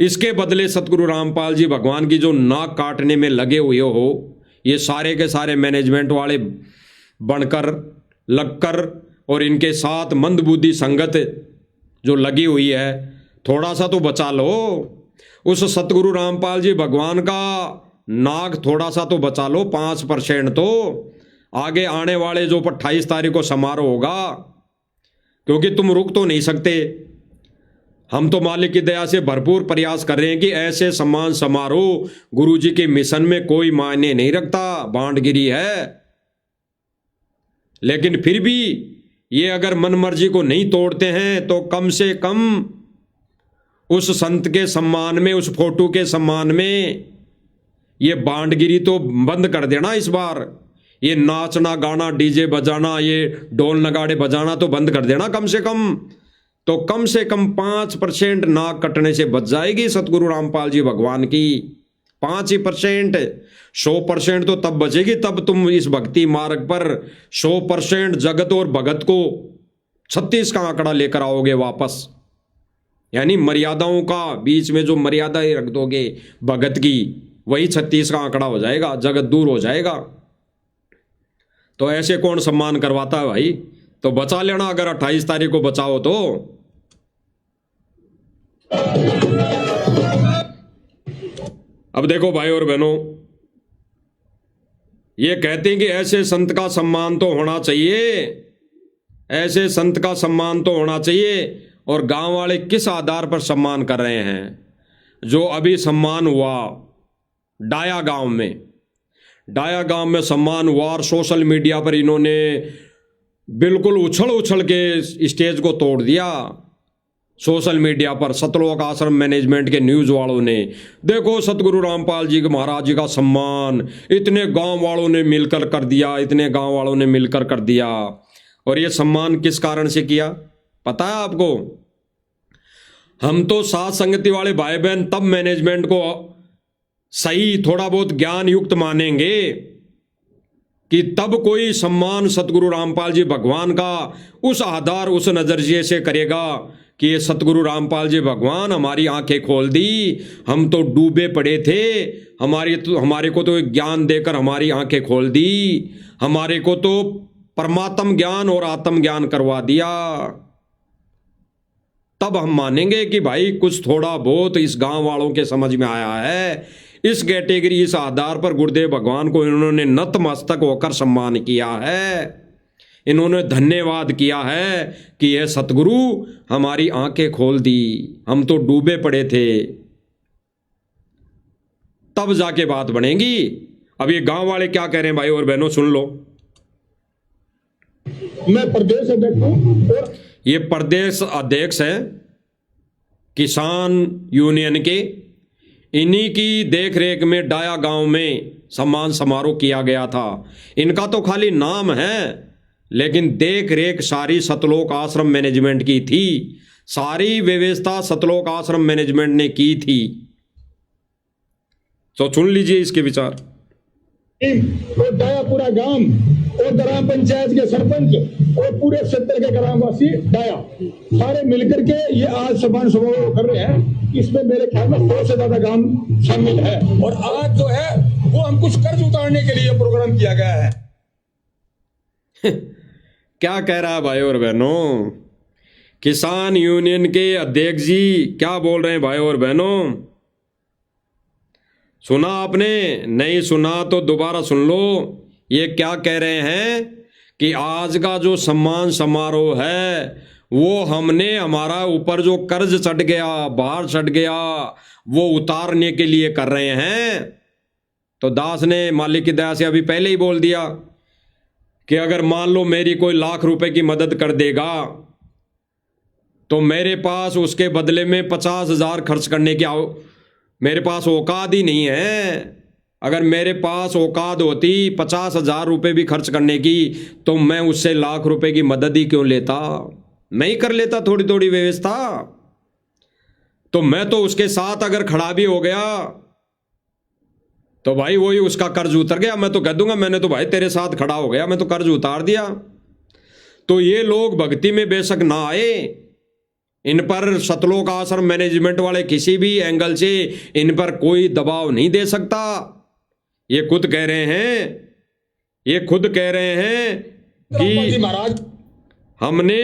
इसके बदले सतगुरु रामपाल जी भगवान की जो नाक काटने में लगे हुए हो, ये सारे के सारे मैनेजमेंट वाले बनकर लगकर और इनके साथ मंदबुद्धि संगत जो लगी हुई है, थोड़ा सा तो बचा लो। उस सतगुरु रामपाल जी भगवान का नाक थोड़ा सा तो बचा लो, 5% तो। आगे आने वाले जो 28 तारीख को समारोह होगा, क्योंकि तुम रुक तो नहीं सकते। हम तो मालिक की दया से भरपूर प्रयास कर रहे हैं कि ऐसे सम्मान समारोह गुरुजी के मिशन में कोई मायने नहीं रखता, बांटगिरी है। लेकिन फिर भी ये अगर मन मर्जी को नहीं तोड़ते हैं तो कम से कम उस संत के सम्मान में, उस फोटो के सम्मान में ये बांटगिरी तो बंद कर देना इस बार। ये नाचना गाना, डीजे बजाना, ये ढोल नगाड़े बजाना तो बंद कर देना कम से कम। तो कम से कम 5% नाक कटने से बच जाएगी सतगुरु रामपाल जी भगवान की। 5% 100% तो तब बचेगी, तब तुम इस भक्ति मार्ग पर 100% जगत और भगत को 36 का आंकड़ा लेकर आओगे वापस। यानी मर्यादाओं का बीच में जो मर्यादाएं रख दोगे भगत की, वही 36 का आंकड़ा हो जाएगा, जगत दूर हो जाएगा। तो ऐसे कौन सम्मान करवाता है भाई? तो बचा लेना, अगर 28 तारीख को बचाओ तो। अब देखो भाई और बहनों, ये कहते हैं कि ऐसे संत का सम्मान तो होना चाहिए, ऐसे संत का सम्मान तो होना चाहिए। और गांव वाले किस आधार पर सम्मान कर रहे हैं? जो अभी सम्मान हुआ डाया गांव में, डाया गांव में सम्मान हुआ और सोशल मीडिया पर इन्होंने बिल्कुल उछल उछल के स्टेज को तोड़ दिया। सोशल मीडिया पर सतलोक आश्रम मैनेजमेंट के न्यूज़ वालों ने, देखो सतगुरु रामपाल जी के महाराज जी का सम्मान इतने गांव वालों ने मिलकर कर दिया, इतने गांव वालों ने मिलकर कर दिया। और ये सम्मान किस कारण से किया पता है आपको? हम तो साथ संगति वाले भाई बहन तब मैनेजमेंट को सही थोड़ा बहुत ज्ञान युक्त मानेंगे कि तब कोई सम्मान सतगुरु रामपाल जी भगवान का उस आधार, उस नजरिए से करेगा कि ये सतगुरु रामपाल जी भगवान हमारी आंखें खोल दी, हम तो डूबे पड़े थे, हमारे को तो ज्ञान देकर हमारी आंखें खोल दी, हमारे को तो परमात्म ज्ञान और आत्म ज्ञान करवा दिया। तब हम मानेंगे कि भाई कुछ थोड़ा बहुत इस गांव वालों के समझ में आया है। इस कैटेगरी, इस आधार पर गुरुदेव भगवान को इन्होंने नतमस्तक होकर सम्मान किया है, इन्होंने धन्यवाद किया है कि यह सतगुरु हमारी आंखें खोल दी, हम तो डूबे पड़े थे। तब जाके बात बनेगी। अब ये गांव वाले क्या कह रहे हैं भाई और बहनों, सुन लो। मैं प्रदेश अध्यक्ष हूं और ये प्रदेश अध्यक्ष है किसान यूनियन के, इन्हीं की देखरेख में डाया गांव में सम्मान समारोह किया गया था। इनका तो खाली नाम है, लेकिन देख रेख सारी सतलोक आश्रम मैनेजमेंट की थी, सारी व्यवस्था सतलोक आश्रम मैनेजमेंट ने की थी। तो सुन लीजिए इसके विचार। और डायापुरा गांव और ग्राम पंचायत के सरपंच और पूरे क्षेत्र के ग्रामवासी डाया सारे मिलकर के ये आज सम्मान समारोह कर रहे हैं। इसमें मेरे ख्याल में 100 से ज्यादा गांव शामिल है। और आज जो है वो हम कुछ कर्ज उतारने के लिए प्रोग्राम किया गया है। क्या कह रहा है भाई और बहनों? किसान यूनियन के अध्यक्ष जी क्या बोल रहे हैं भाई और बहनों? सुना आपने? नहीं सुना तो दोबारा सुन लो। ये क्या कह रहे हैं कि आज का जो सम्मान समारोह है वो हमने हमारा ऊपर जो कर्ज चढ़ गया, भार चढ़ गया, वो उतारने के लिए कर रहे हैं। तो दास ने मालिक की दया से अभी पहले ही बोल दिया कि अगर मान लो मेरी कोई लाख रुपए की मदद कर देगा तो मेरे पास उसके बदले में 50,000 खर्च करने की मेरे पास औकात ही नहीं है। अगर मेरे पास औकात होती 50,000 रुपये भी खर्च करने की तो मैं उससे लाख रुपए की मदद ही क्यों लेता? मैं ही कर लेता थोड़ी थोड़ी व्यवस्था। तो मैं तो उसके साथ अगर खड़ा भी हो गया तो भाई वही उसका कर्ज उतर गया। मैं तो कह दूंगा मैंने तो भाई तेरे साथ खड़ा हो गया, मैं तो कर्ज उतार दिया। तो ये लोग भक्ति में बेशक ना आए, इन पर सतलोक आश्रम मैनेजमेंट वाले किसी भी एंगल से इन पर कोई दबाव नहीं दे सकता। ये खुद कह रहे हैं कि महाराज हमने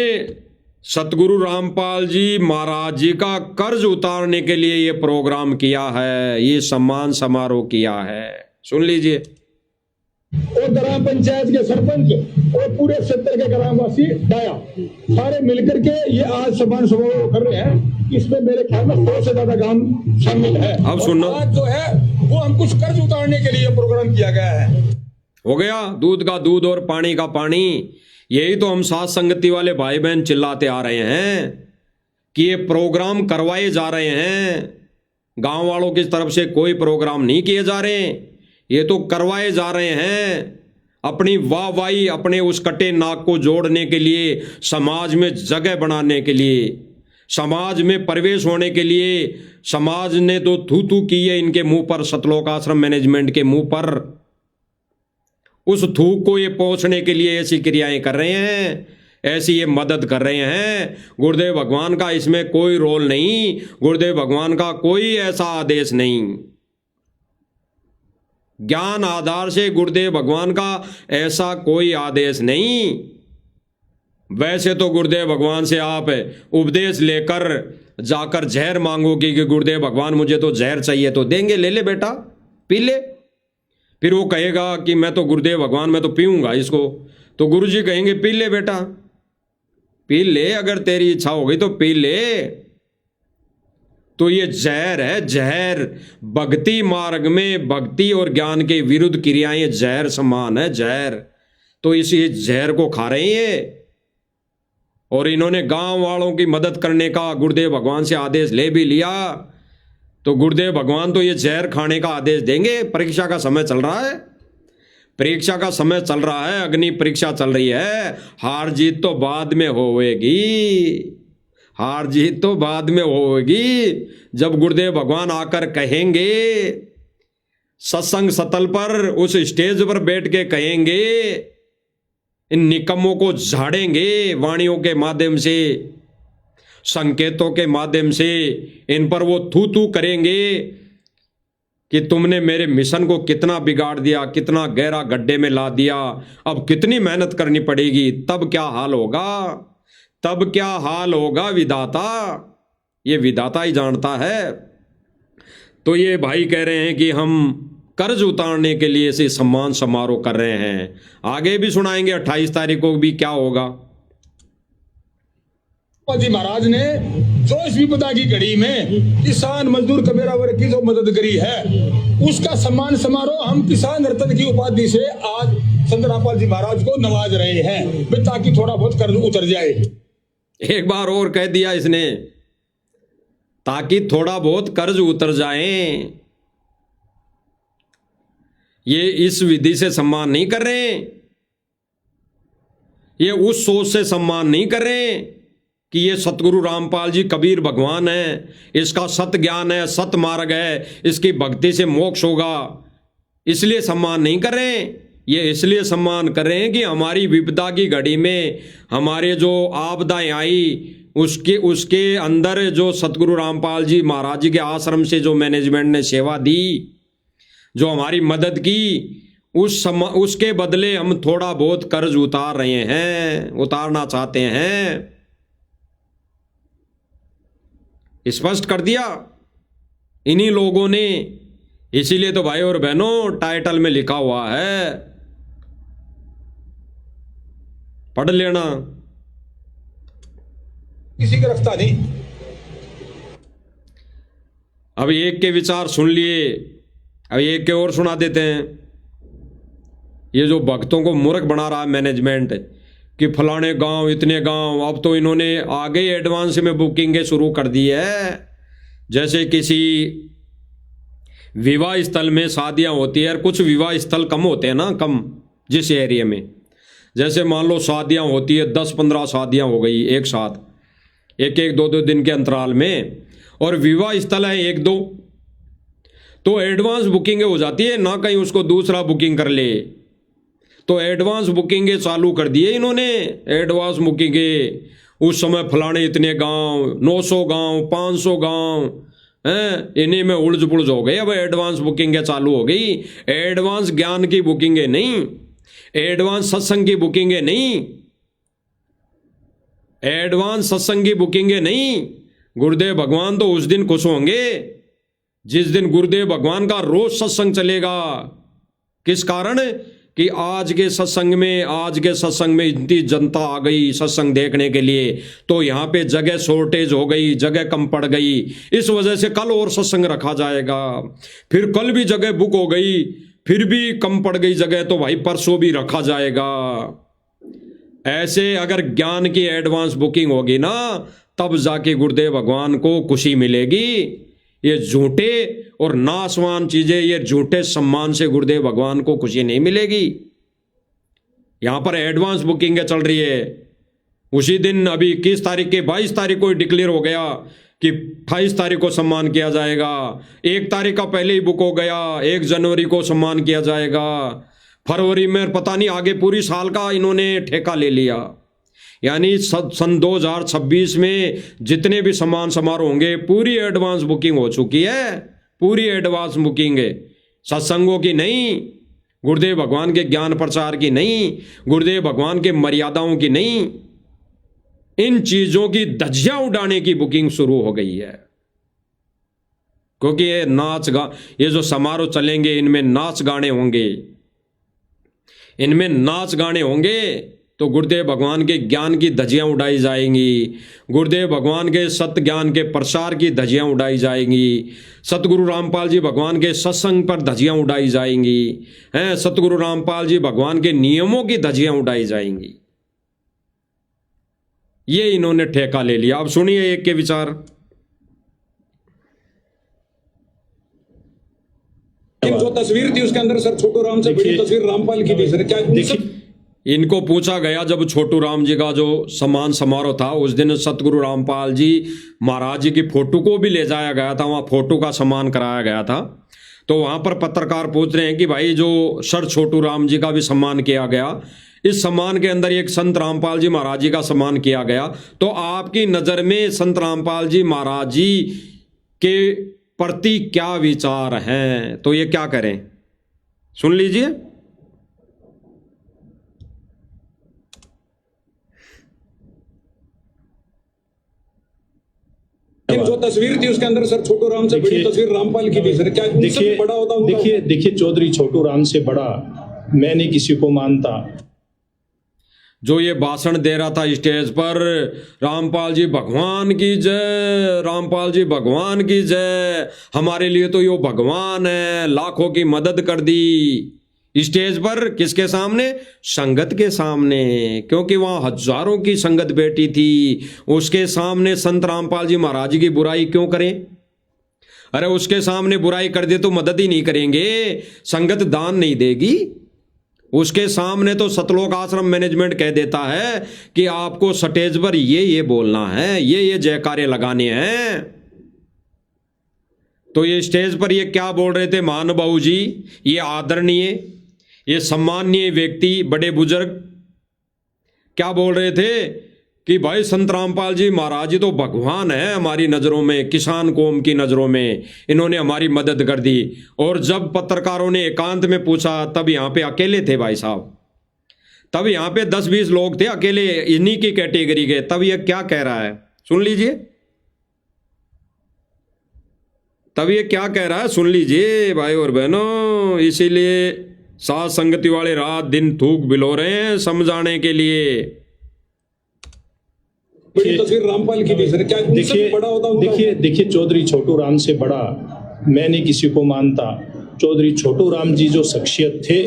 सतगुरु रामपाल जी महाराज जी का कर्ज उतारने के लिए ये प्रोग्राम किया है, ये सम्मान समारोह किया है। सुन लीजिए। और ग्राम पंचायत के सरपंच और पूरे क्षेत्र के ग्रामवासी डाया सारे मिलकर के ये आज सम्मान समारोह कर रहे हैं। इसमें मेरे ख्याल में 100 से ज्यादा गांव शामिल है। अब सुनना, आज जो है वो हम कुछ कर्ज उतारने के लिए प्रोग्राम किया गया है। हो गया दूध का दूध और पानी का पानी। यही तो हम साथ संगति वाले भाई बहन चिल्लाते आ रहे हैं कि ये प्रोग्राम करवाए जा रहे हैं। गांव वालों की तरफ से कोई प्रोग्राम नहीं किए जा रहे, ये तो करवाए जा रहे हैं। अपनी वाहवाही, अपने उस कटे नाक को जोड़ने के लिए, समाज में जगह बनाने के लिए, समाज में प्रवेश होने के लिए। समाज ने तो थू थू की है इनके मुंह पर, सतलोक आश्रम मैनेजमेंट के मुंह पर। उस थूक को ये पहुंचने के लिए ऐसी क्रियाएं कर रहे हैं, ऐसी ये मदद कर रहे हैं। गुरुदेव भगवान का इसमें कोई रोल नहीं, गुरुदेव भगवान का कोई ऐसा आदेश नहीं। ज्ञान आधार से गुरुदेव भगवान का ऐसा कोई आदेश नहीं। वैसे तो गुरुदेव भगवान से आप उपदेश लेकर जाकर जहर मांगोगे कि गुरुदेव भगवान मुझे तो जहर चाहिए, तो देंगे, ले ले बेटा पी ले। फिर वो कहेगा कि मैं तो गुरुदेव भगवान मैं तो पीऊंगा इसको, तो गुरुजी कहेंगे पी ले बेटा पी ले, अगर तेरी इच्छा हो गई तो पी ले। तो ये जहर है, जहर। भक्ति मार्ग में भक्ति और ज्ञान के विरुद्ध क्रियाएं जहर समान है, जहर। तो इस जहर को खा रहे हैं। और इन्होंने गांव वालों की मदद करने का गुरुदेव भगवान से आदेश ले भी लिया, तो गुरुदेव भगवान तो ये जहर खाने का आदेश देंगे। परीक्षा का समय चल रहा है, परीक्षा का समय चल रहा है, अग्नि परीक्षा चल रही है। हार जीत तो बाद में होगी, हार जीत तो बाद में होगी, जब गुरुदेव भगवान आकर कहेंगे, सत्संग सतल पर उस स्टेज पर बैठ के कहेंगे, इन निकम्मों को झाड़ेंगे वाणियों के माध्यम से, संकेतों के माध्यम से इन पर वो थू थू करेंगे कि तुमने मेरे मिशन को कितना बिगाड़ दिया, कितना गहरा गड्ढे में ला दिया, अब कितनी मेहनत करनी पड़ेगी, तब क्या हाल होगा, तब क्या हाल होगा विधाता, ये विधाता ही जानता है। तो ये भाई कह रहे हैं कि हम कर्ज उतारने के लिए से सम्मान समारोह कर रहे हैं। आगे भी सुनाएंगे 28 तारीख को भी क्या होगा। जी महाराज ने जो इस विपदा की घड़ी में किसान मजदूर कबीरा वर्ग की जो मदद करी है, उसका सम्मान समारोह हम किसान रत्न की उपाधि से आज संत रामपाल जी महाराज को नवाज रहे हैं, ताकि थोड़ा बहुत कर्ज उतर जाए। एक बार और कह दिया इसने, ताकि थोड़ा बहुत कर्ज उतर जाए। ये इस विधि से सम्मान नहीं कर रहे, ये उस सोच से सम्मान नहीं कर रहे कि ये सतगुरु रामपाल जी कबीर भगवान है, इसका सत ज्ञान है, सत मार्ग है, इसकी भक्ति से मोक्ष होगा, इसलिए सम्मान नहीं कर रहे। ये इसलिए सम्मान कर रहे हैं कि हमारी विपदा की घड़ी में हमारे जो आपदाएं आई, उसके अंदर जो सतगुरु रामपाल जी महाराज जी के आश्रम से जो मैनेजमेंट ने सेवा दी, जो हमारी मदद की, उसके बदले हम थोड़ा बहुत कर्ज उतार रहे हैं, उतारना चाहते हैं। स्पष्ट कर दिया इन्हीं लोगों ने। इसीलिए तो भाई और बहनों टाइटल में लिखा हुआ है, पढ़ लेना। किसी का रफ्ता नहीं। अब एक के विचार सुन लिए, अब एक के और सुना देते हैं। ये जो भक्तों को मूर्ख बना रहा है मैनेजमेंट कि फलाने गांव इतने गांव, अब तो इन्होंने आगे ही एडवांस में बुकिंगें शुरू कर दी है। जैसे किसी विवाह स्थल में शादियां होती है, और कुछ विवाह स्थल कम होते हैं ना, कम जिस एरिया में, जैसे मान लो शादियां होती है 10-15 शादियां हो गई एक साथ, एक 2 दिन के अंतराल में, और विवाह स्थल है 1-2, तो एडवांस बुकिंगें हो जाती है ना, कहीं उसको दूसरा बुकिंग कर ले। तो एडवांस बुकिंगें चालू कर दिए इन्होंने। एडवांस बुकिंगें उस समय फलाने इतने गांव, 900 गांव, 500 गांव हैं, इन्हीं में उलझ पुलझ हो गए। अब एडवांस बुकिंगें चालू हो गई। एडवांस ज्ञान की बुकिंगें नहीं, एडवांस सत्संग की बुकिंगें नहीं, एडवांस सत्संग की बुकिंगें नहीं। गुरुदेव भगवान तो उस दिन खुश होंगे जिस दिन गुरुदेव भगवान का रोज सत्संग चलेगा। किस कारण? कि आज के सत्संग में इतनी जनता आ गई सत्संग देखने के लिए, तो यहाँ पे जगह शॉर्टेज हो गई, जगह कम पड़ गई, इस वजह से कल और सत्संग रखा जाएगा। फिर कल भी जगह बुक हो गई, फिर भी कम पड़ गई जगह, तो भाई परसों भी रखा जाएगा। ऐसे अगर ज्ञान की एडवांस बुकिंग होगी ना, तब जाके गुरुदेव भगवान को खुशी मिलेगी। ये झूठे और नासवान चीजें, ये झूठे सम्मान से गुरुदेव भगवान को खुशी नहीं मिलेगी। यहां पर एडवांस बुकिंग चल रही है। उसी दिन अभी 21 तारीख के 22 तारीख को डिक्लेयर हो गया कि 28 तारीख को सम्मान किया जाएगा। 1 तारीख का पहले ही बुक हो गया, 1 जनवरी को सम्मान किया जाएगा। फरवरी में पता नहीं आगे पूरी साल का इन्होंने ठेका ले लिया। यानी सन 2026 में जितने भी सम्मान समारोह होंगे, पूरी एडवांस बुकिंग हो चुकी है, पूरी एडवांस बुकिंग है। सत्संगों की नहीं, गुरुदेव भगवान के ज्ञान प्रचार की नहीं, गुरुदेव भगवान के मर्यादाओं की नहीं, इन चीजों की धज्जियां उड़ाने की बुकिंग शुरू हो गई है। क्योंकि ये जो समारोह चलेंगे, इनमें नाच गाने होंगे, इनमें नाच गाने होंगे, तो गुरुदेव भगवान के ज्ञान की धज्जियां उड़ाई जाएंगी, गुरुदेव भगवान के सत्य ज्ञान के प्रसार की धज्जियां उड़ाई जाएंगी, सतगुरु रामपाल जी भगवान के सत्संग पर धज्जियां उड़ाई जाएंगी, हैं, सतगुरु रामपाल जी भगवान के नियमों की धज्जियां उड़ाई जाएंगी। ये इन्होंने ठेका ले लिया। अब सुनिए एक के विचार। जो तस्वीर थी उसके अंदर सर छोटू राम से बड़ी तस्वीर रामपाल की थी सर, क्या देखिए। इनको पूछा गया जब छोटू राम जी का जो सम्मान समारोह था, उस दिन सतगुरु रामपाल जी महाराज जी की फोटो को भी ले जाया गया था, वहाँ फोटो का सम्मान कराया गया था। तो वहाँ पर पत्रकार पूछ रहे हैं कि भाई जो सर छोटू राम जी का भी सम्मान किया गया, इस सम्मान के अंदर एक संत रामपाल जी महाराज जी का सम्मान किया गया, तो आपकी नज़र में संत रामपाल जी महाराज जी के प्रति क्या विचार हैं? तो ये क्या करें, सुन लीजिए। जो तस्वीर थी उसके अंदर सर छोटू राम से बड़ी तस्वीर रामपाल की थी सर, क्या देखिए बड़ा होता? देखिए चौधरी छोटू राम से बड़ा मैं नहीं किसी को मानता। जो ये भाषण दे रहा था स्टेज पर, रामपाल जी भगवान की जय, रामपाल जी भगवान की जय, हमारे लिए तो यो भगवान है, लाखों की मदद कर दी। स्टेज पर किसके सामने? संगत के सामने, क्योंकि वहां हजारों की संगत बैठी थी। उसके सामने संत रामपाल जी महाराज जी की बुराई क्यों करें? अरे उसके सामने बुराई कर दे तो मदद ही नहीं करेंगे, संगत दान नहीं देगी। उसके सामने तो सतलोक आश्रम मैनेजमेंट कह देता है कि आपको स्टेज पर ये बोलना है, ये जयकारे लगाने हैं। तो ये स्टेज पर ये क्या बोल रहे थे महानुभाव जी, ये आदरणीय, ये सम्माननीय व्यक्ति, बड़े बुजुर्ग क्या बोल रहे थे कि भाई संत रामपाल जी महाराज जी तो भगवान है हमारी नज़रों में, किसान कौम की नज़रों में, इन्होंने हमारी मदद कर दी। और जब पत्रकारों ने एकांत में पूछा तब यहाँ पे अकेले थे भाई साहब, तब यहाँ पे 10-20 लोग थे अकेले इन्हीं की कैटेगरी के। तब ये क्या कह रहा है सुन लीजिए, तब ये क्या कह रहा है सुन लीजिए भाई और बहनों। इसीलिए साथ संगति वाले रात दिन थूक बिलो रहे हैं समझाने के लिए। बड़ी तस्वीर रामपाल की भी सर, क्या उनसे बड़ा होता उनका? देखिए चौधरी छोटू राम से बड़ा मैं नहीं किसी को मानता। चौधरी छोटू राम जी जो शख्सियत थे,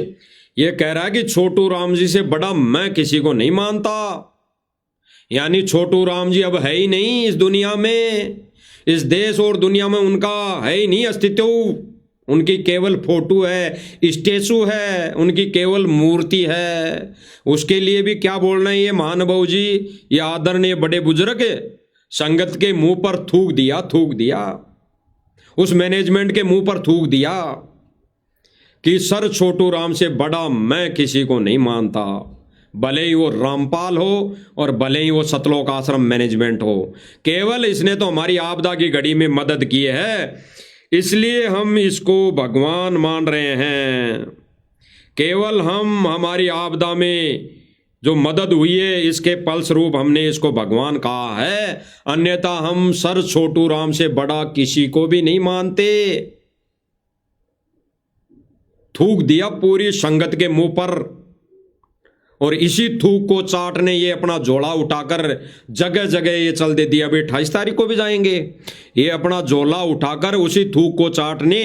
ये कह रहा है कि छोटू राम जी से बड़ा मैं किसी को नहीं मानता, यानी छोटू राम जी अब है ही नहीं इस दुनिया में, इस देश और दुनिया में उनका है ही नहीं अस्तित्व। उनकी केवल फोटो है, स्टेचू है, उनकी केवल मूर्ति है। उसके लिए भी क्या बोलना है ये महानुभाव जी, ये आदरणीय बड़े बुजुर्ग संगत के मुंह पर थूक दिया, उस मैनेजमेंट के मुंह पर थूक दिया कि सर छोटू राम से बड़ा मैं किसी को नहीं मानता, भले ही वो रामपाल हो और भले ही वो सतलोक आश्रम मैनेजमेंट हो। केवल इसने तो हमारी आपदा की घड़ी में मदद की है, इसलिए हम इसको भगवान मान रहे हैं। केवल हम हमारी आपदा में जो मदद हुई है इसके फलस्वरूप हमने इसको भगवान कहा है, अन्यथा हम सर छोटू राम से बड़ा किसी को भी नहीं मानते। थूक दिया पूरी संगत के मुंह पर, और इसी थूक को चाटने ये अपना झोला उठाकर जगह जगह ये चल देती है। अभी 28 तारीख को भी जाएंगे, ये अपना झोला उठाकर उसी थूक को चाटने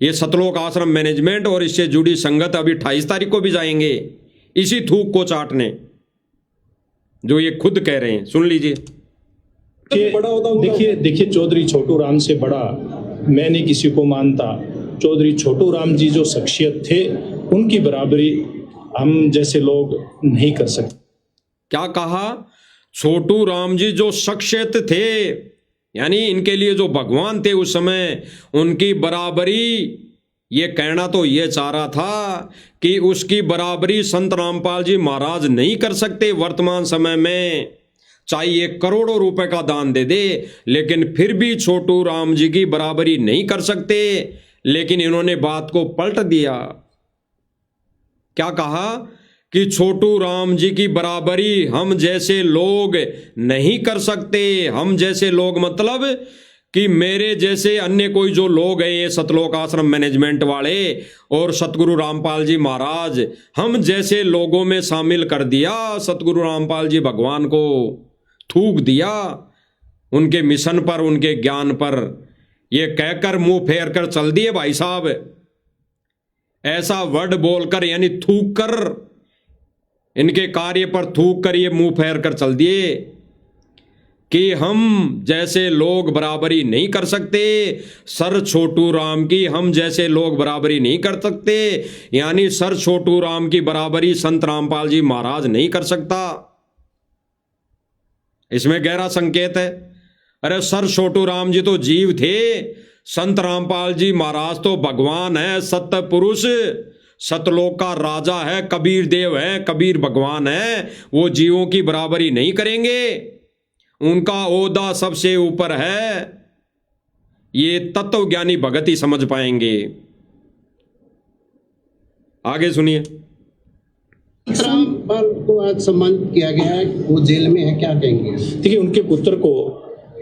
ये सतलोक आश्रम मैनेजमेंट और इससे जुड़ी संगत अभी 28 तारीख को भी जाएंगे इसी थूक को चाटने, जो ये खुद कह रहे हैं। सुन लीजिए, देखिए चौधरी छोटू राम से बड़ा मैं नहीं किसी को मानता। चौधरी छोटू राम जी जो शख्सियत थे उनकी बराबरी हम जैसे लोग नहीं कर सकते। क्या कहा? छोटू राम जी जो शख्सियत थे, यानी इनके लिए जो भगवान थे उस समय, उनकी बराबरी, ये कहना तो ये चाह रहा था कि उसकी बराबरी संत रामपाल जी महाराज नहीं कर सकते वर्तमान समय में, चाहे ये करोड़ों रुपए का दान दे दे, लेकिन फिर भी छोटू राम जी की बराबरी नहीं कर सकते। लेकिन इन्होंने बात को पलट दिया। क्या कहा कि छोटू राम जी की बराबरी हम जैसे लोग नहीं कर सकते। हम जैसे लोग मतलब कि मेरे जैसे अन्य कोई जो लोग हैं, ये सतलोक आश्रम मैनेजमेंट वाले और सतगुरु रामपाल जी महाराज, हम जैसे लोगों में शामिल कर दिया। सतगुरु रामपाल जी भगवान को थूक दिया उनके मिशन पर, उनके ज्ञान पर, ये कहकर मुंह फेर कर चल दिए भाई साहब। ऐसा वर्ड बोलकर यानी थूक कर, इनके कार्य पर थूक कर ये मुंह फेर कर चल दिए कि हम जैसे लोग बराबरी नहीं कर सकते। सर छोटू राम की हम जैसे लोग बराबरी नहीं कर सकते, यानी सर छोटू राम की बराबरी संत रामपाल जी महाराज नहीं कर सकता। इसमें गहरा संकेत है। अरे सर छोटू राम जी तो जीव थे, संत रामपाल जी महाराज तो भगवान है, सत्य पुरुष, सतलोक का राजा है, कबीर देव है, कबीर भगवान है। वो जीवों की बराबरी नहीं करेंगे, उनका ओहदा सबसे ऊपर है। ये तत्वज्ञानी भगत ही समझ पाएंगे। आगे सुनिए। रामपाल को आज सम्मानित किया गया है, वो जेल में है, क्या कहेंगे? देखिए उनके पुत्र को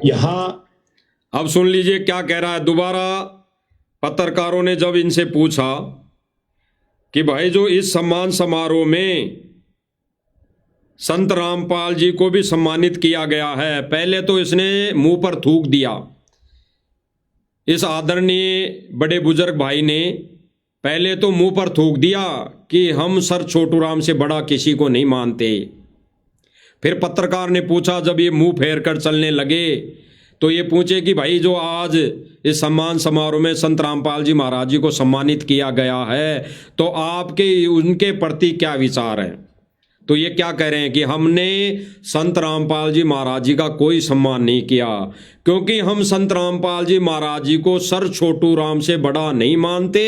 यहाँ, अब सुन लीजिए क्या कह रहा है दोबारा। पत्रकारों ने जब इनसे पूछा कि भाई जो इस सम्मान समारोह में संत रामपाल जी को भी सम्मानित किया गया है, पहले तो इसने मुंह पर थूक दिया। इस आदरणीय बड़े बुजुर्ग भाई ने पहले तो मुंह पर थूक दिया कि हम सर छोटू राम से बड़ा किसी को नहीं मानते। फिर पत्रकार ने पूछा, जब ये मुंह फेर कर चलने लगे तो ये पूछे कि भाई जो आज इस सम्मान समारोह में संत रामपाल जी महाराज जी को सम्मानित किया गया है, तो आपके उनके प्रति क्या विचार है? तो ये क्या कह रहे हैं कि हमने संत रामपाल जी महाराज जी का कोई सम्मान नहीं किया, क्योंकि हम संत रामपाल जी महाराज जी को सर छोटू राम से बड़ा नहीं मानते।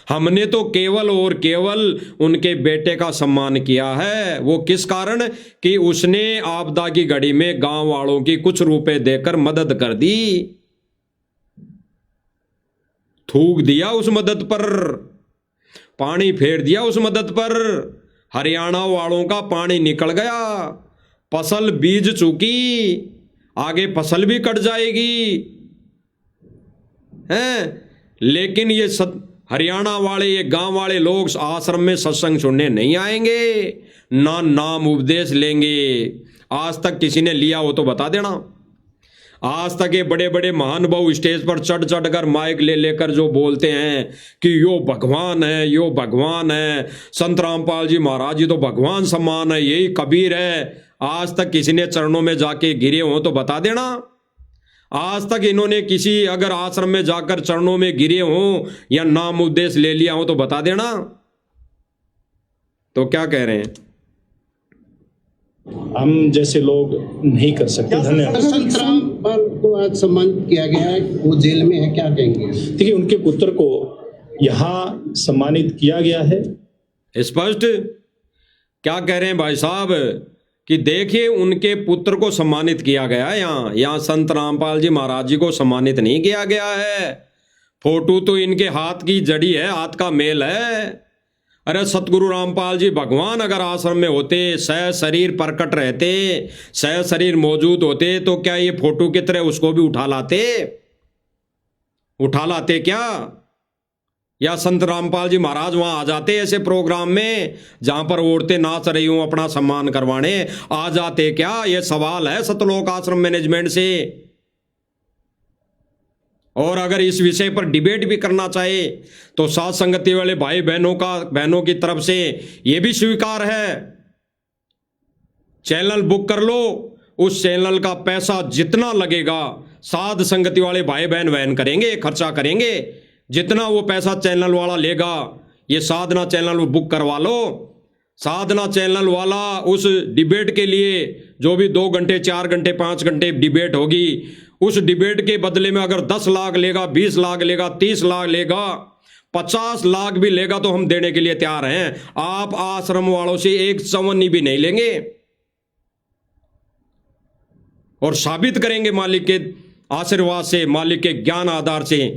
हमने तो केवल और केवल उनके बेटे का सम्मान किया है। वो किस कारण कि उसने आपदा की घड़ी में गांव वालों की कुछ रुपए देकर मदद कर दी, थूक दिया उस मदद पर, पानी फेर दिया उस मदद पर। हरियाणा वालों का पानी निकल गया, फसल बीज चुकी, आगे फसल भी कट जाएगी हैं। लेकिन ये हरियाणा वाले, ये गांव वाले लोग आश्रम में सत्संग सुनने नहीं आएंगे, ना नाम उपदेश लेंगे। आज तक किसी ने लिया हो तो बता देना। आज तक ये बड़े बड़े महानुभाव स्टेज पर चढ़ चढ़ कर माइक ले लेकर जो बोलते हैं कि यो भगवान है, यो भगवान है, संत रामपाल जी महाराज जी तो भगवान समान है, यही कबीर है। आज तक किसी ने चरणों में जाके गिरे हो तो बता देना। आज तक इन्होंने किसी अगर आश्रम में जाकर चरणों में गिरे हो या नाम उपदेश ले लिया हो तो बता देना। तो क्या कह रहे हैं, हम जैसे लोग नहीं कर सकते। धन्यवाद। संत रामपाल को आज सम्मानित किया गया है, वो जेल में है, क्या कहेंगे? देखिए, उनके पुत्र को यहाँ सम्मानित किया गया है। स्पष्ट क्या कह रहे हैं भाई साहब कि देखिए उनके पुत्र को सम्मानित किया गया है। यहाँ संत रामपाल जी महाराज जी को सम्मानित नहीं किया गया है। फोटो तो इनके हाथ की जड़ी है, हाथ का मेल है। अरे सतगुरु रामपाल जी भगवान अगर आश्रम में होते, सह शरीर प्रकट रहते, सह शरीर मौजूद होते, तो क्या ये फोटो की तरह उसको भी उठा लाते क्या? या संत रामपाल जी महाराज वहां आ जाते ऐसे प्रोग्राम में जहां पर औरतें नाच रही हूं अपना सम्मान करवाने, आ जाते क्या? ये सवाल है सतलोक आश्रम मैनेजमेंट से। और अगर इस विषय पर डिबेट भी करना चाहे तो साथ संगति वाले भाई बहनों की तरफ से यह भी स्वीकार है। चैनल बुक कर लो, उस चैनल का पैसा जितना लगेगा साध संगति वाले भाई बहन वहन करेंगे, खर्चा करेंगे। जितना वो पैसा चैनल वाला लेगा, ये साधना चैनल बुक करवा लो। साधना चैनल वाला उस डिबेट के लिए जो भी 2 घंटे 4 घंटे 5 घंटे डिबेट होगी, उस डिबेट के बदले में अगर 10 लाख लेगा, 20 लाख लेगा, 30 लाख लेगा, 50 लाख भी लेगा तो हम देने के लिए तैयार हैं। आप आश्रम वालों से एक चवन्नी भी नहीं लेंगे और साबित करेंगे मालिक के आशीर्वाद से, मालिक के ज्ञान आधार से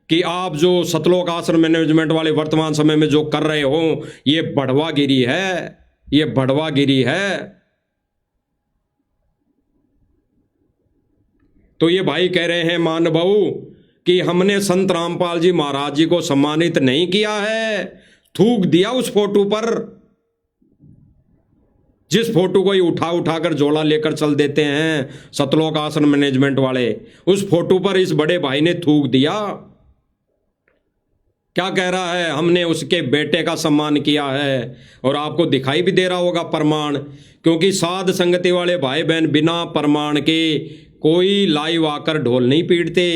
कि आप जो सतलोक आश्रम मैनेजमेंट वाले वर्तमान समय में जो कर रहे हो ये बढ़वागिरी है, ये बढ़वागिरी है। तो ये भाई कह रहे हैं महानुभाव कि हमने संत रामपाल जी महाराज जी को सम्मानित नहीं किया है, थूक दिया उस फोटो पर। जिस फोटो को ही उठाकर झोला लेकर चल देते हैं सतलोक आश्रम मैनेजमेंट वाले, उस फोटो पर इस बड़े भाई ने थूक दिया। क्या कह रहा है, हमने उसके बेटे का सम्मान किया है। और आपको दिखाई भी दे रहा होगा प्रमाण, क्योंकि साध संगति वाले भाई बहन बिना प्रमाण के कोई लाइव आकर ढोल नहीं पीटते,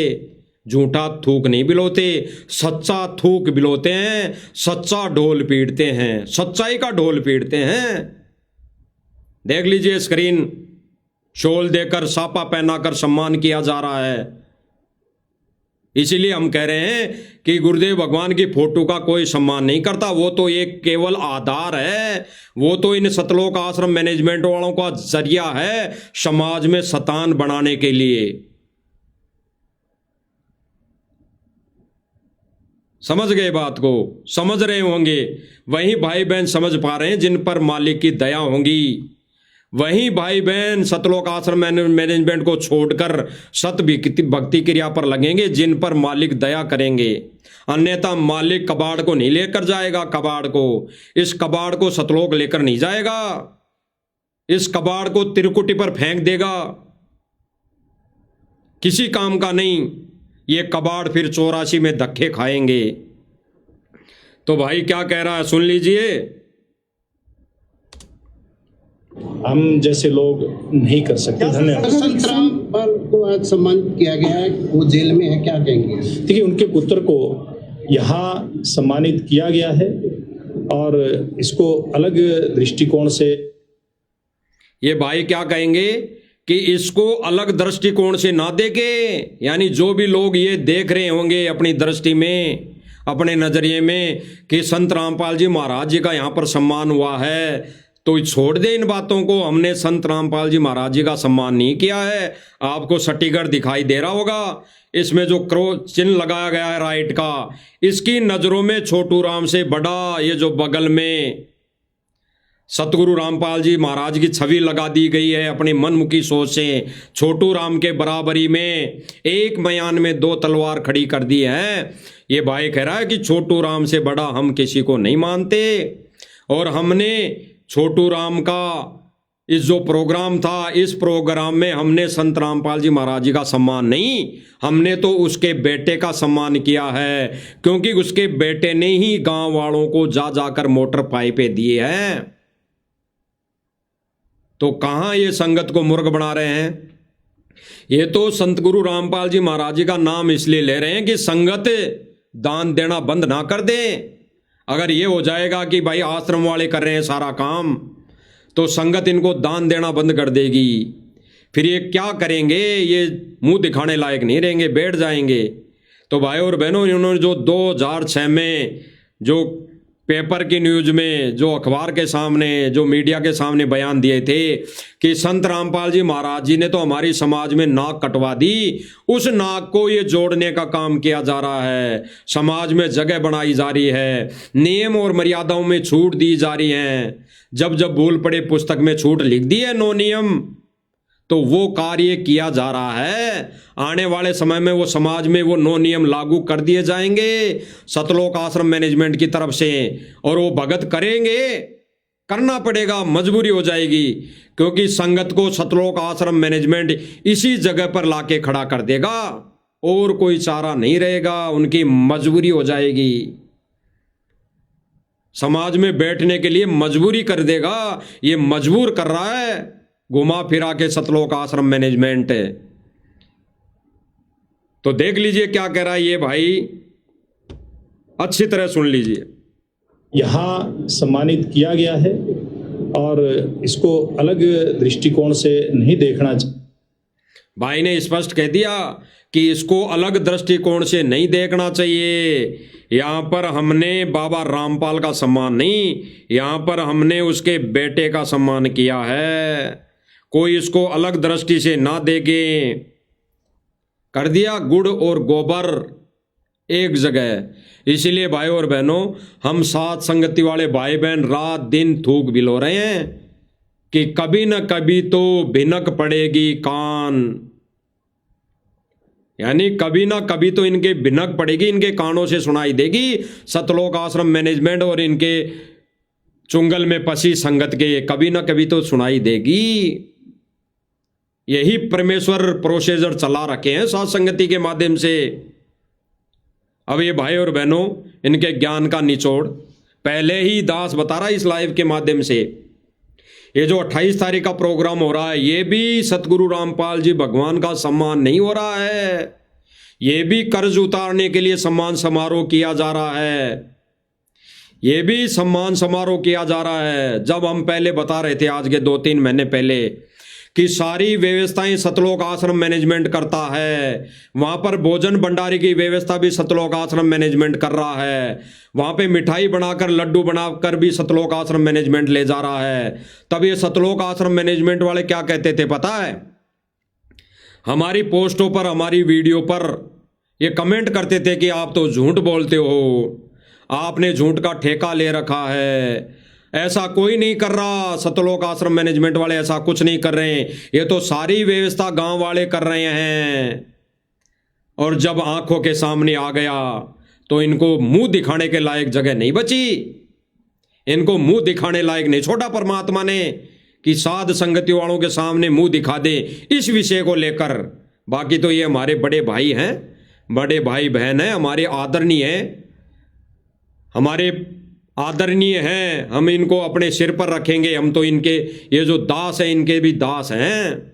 झूठा थूक नहीं बिलोते, सच्चा थूक बिलोते हैं, सच्चा ढोल पीटते हैं, सच्चाई का ढोल पीटते हैं। देख लीजिए स्क्रीन, शॉल देकर सापा पहनाकर सम्मान किया जा रहा है। इसीलिए हम कह रहे हैं कि गुरुदेव भगवान की फोटो का कोई सम्मान नहीं करता, वो तो एक केवल आधार है, वो तो इन सतलोक आश्रम मैनेजमेंट वालों का जरिया है समाज में शतान बनाने के लिए। समझ गए बात को? समझ रहे होंगे। वही भाई बहन समझ पा रहे हैं जिन पर मालिक की दया होगी, वही भाई बहन सतलोक आश्रम मैनेजमेंट को छोड़कर सत भक्ति क्रिया पर लगेंगे जिन पर मालिक दया करेंगे। अन्यथा मालिक कबाड़ को नहीं लेकर जाएगा, कबाड़ को, इस कबाड़ को सतलोक लेकर नहीं जाएगा, इस कबाड़ को तिरकुटी पर फेंक देगा, किसी काम का नहीं। ये कबाड़ फिर 84 में धक्के खाएंगे। तो भाई क्या कह रहा है सुन लीजिए। हम जैसे लोग नहीं कर सकते। धन्यवाद। संत रामपाल को आज सम्मानित किया गया है, वो जेल में है, क्या कहेंगे? देखिए, उनके पुत्र को यहाँ सम्मानित किया गया है और इसको अलग दृष्टिकोण से, ये भाई क्या कहेंगे कि इसको अलग दृष्टिकोण से ना देखे, यानी जो भी लोग ये देख रहे होंगे अपनी दृष्टि में, अपने नजरिए में कि संत रामपाल जी महाराज जी का यहाँ पर सम्मान हुआ है, तो छोड़ दे इन बातों को। हमने संत रामपाल जी महाराज जी का सम्मान नहीं किया है। आपको सटीगढ़ दिखाई दे रहा होगा, इसमें जो क्रॉस चिन्ह लगाया गया है राइट का, इसकी नजरों में छोटू राम से बड़ा ये जो बगल में सतगुरु रामपाल जी महाराज की छवि लगा दी गई है अपनी मनमुखी सोच से, छोटू राम के बराबरी में एक मयान में दो तलवार खड़ी कर दी है। ये भाई कह रहा है कि छोटू राम से बड़ा हम किसी को नहीं मानते, और हमने छोटू राम का इस जो प्रोग्राम था, इस प्रोग्राम में हमने संत रामपाल जी महाराज जी का सम्मान नहीं, हमने तो उसके बेटे का सम्मान किया है, क्योंकि उसके बेटे ने ही गांव वालों को जा जाकर मोटर पाइपें दिए हैं। तो कहां ये संगत को मूर्ख बना रहे हैं? ये तो संत गुरु रामपाल जी महाराज जी का नाम इसलिए ले रहे हैं कि संगत दान देना बंद ना कर दे। अगर ये हो जाएगा कि भाई आश्रम वाले कर रहे हैं सारा काम, तो संगत इनको दान देना बंद कर देगी। फिर ये क्या करेंगे? ये मुंह दिखाने लायक नहीं रहेंगे, बैठ जाएंगे। तो भाई और बहनों, इन्होंने जो 2006 में जो पेपर की न्यूज में, जो अखबार के सामने, जो मीडिया के सामने बयान दिए थे कि संत रामपाल जी महाराज जी ने तो हमारी समाज में नाक कटवा दी, उस नाक को ये जोड़ने का काम किया जा रहा है। समाज में जगह बनाई जा रही है, नियम और मर्यादाओं में छूट दी जा रही है। जब जब भूल पड़े पुस्तक में छूट लिख दी है, नो नियम, तो वो कार्य किया जा रहा है। आने वाले समय में वो समाज में वो नो नियम लागू कर दिए जाएंगे सतलोक आश्रम मैनेजमेंट की तरफ से, और वो भगत करेंगे, करना पड़ेगा, मजबूरी हो जाएगी, क्योंकि संगत को सतलोक आश्रम मैनेजमेंट इसी जगह पर लाके खड़ा कर देगा, और कोई चारा नहीं रहेगा, उनकी मजबूरी हो जाएगी। समाज में बैठने के लिए मजबूरी कर देगा, ये मजबूर कर रहा है घुमा फिरा के सतलोक आश्रम मैनेजमेंट। तो देख लीजिए क्या कह रहा है ये भाई, अच्छी तरह सुन लीजिए। यहाँ सम्मानित किया गया है और इसको अलग दृष्टिकोण से नहीं देखना चाहिए। भाई ने स्पष्ट कह दिया कि इसको अलग दृष्टिकोण से नहीं देखना चाहिए। यहाँ पर हमने बाबा रामपाल का सम्मान नहीं, यहाँ पर हमने उसके बेटे का सम्मान किया है। कोई इसको अलग दृष्टि से ना देखे। कर दिया गुड़ और गोबर एक जगह। इसीलिए भाई और बहनों, हम साथ संगति वाले भाई बहन रात दिन थूक बिलो रहे हैं कि कभी न कभी तो भिनक पड़ेगी कान, यानी कभी ना कभी तो इनके भिनक पड़ेगी, इनके कानों से सुनाई देगी सतलोक आश्रम मैनेजमेंट और इनके चुंगल में फंसी संगत के, कभी ना कभी तो सुनाई देगी। यही परमेश्वर प्रोसीजर चला रखे हैं साथ संगति के माध्यम से। अब ये भाई और बहनों, इनके ज्ञान का निचोड़ पहले ही दास बता रहा है इस लाइव के माध्यम से। ये जो 28 तारीख का प्रोग्राम हो रहा है, ये भी सतगुरु रामपाल जी भगवान का सम्मान नहीं हो रहा है, ये भी कर्ज उतारने के लिए सम्मान समारोह किया जा रहा है, ये भी सम्मान समारोह किया जा रहा है। जब हम पहले बता रहे थे आज के 2-3 महीने पहले कि सारी व्यवस्थाएं सतलोक आश्रम मैनेजमेंट करता है, वहां पर भोजन भंडारी की व्यवस्था भी सतलोक आश्रम मैनेजमेंट कर रहा है, वहां पे मिठाई बनाकर लड्डू बनाकर भी सतलोक आश्रम मैनेजमेंट ले जा रहा है। तब ये सतलोक आश्रम मैनेजमेंट वाले क्या कहते थे पता है? हमारी पोस्टों पर, हमारी वीडियो पर ये कमेंट करते थे कि आप तो झूठ बोलते हो, आपने झूठ का ठेका ले रखा है, ऐसा कोई नहीं कर रहा, सतलोक आश्रम मैनेजमेंट वाले ऐसा कुछ नहीं कर रहे हैं, ये तो सारी व्यवस्था गांव वाले कर रहे हैं। और जब आंखों के सामने आ गया तो इनको मुंह दिखाने के लायक जगह नहीं बची, इनको मुंह दिखाने लायक नहीं छोड़ा परमात्मा ने कि साध संगति वालों के सामने मुंह दिखा दे इस विषय को लेकर। बाकी तो ये हमारे बड़े भाई हैं, बड़े भाई बहन हैं, हमारे आदरणीय हैं, हमारे आदरणीय हैं, हम इनको अपने सिर पर रखेंगे। हम तो इनके, ये जो दास हैं इनके भी दास हैं,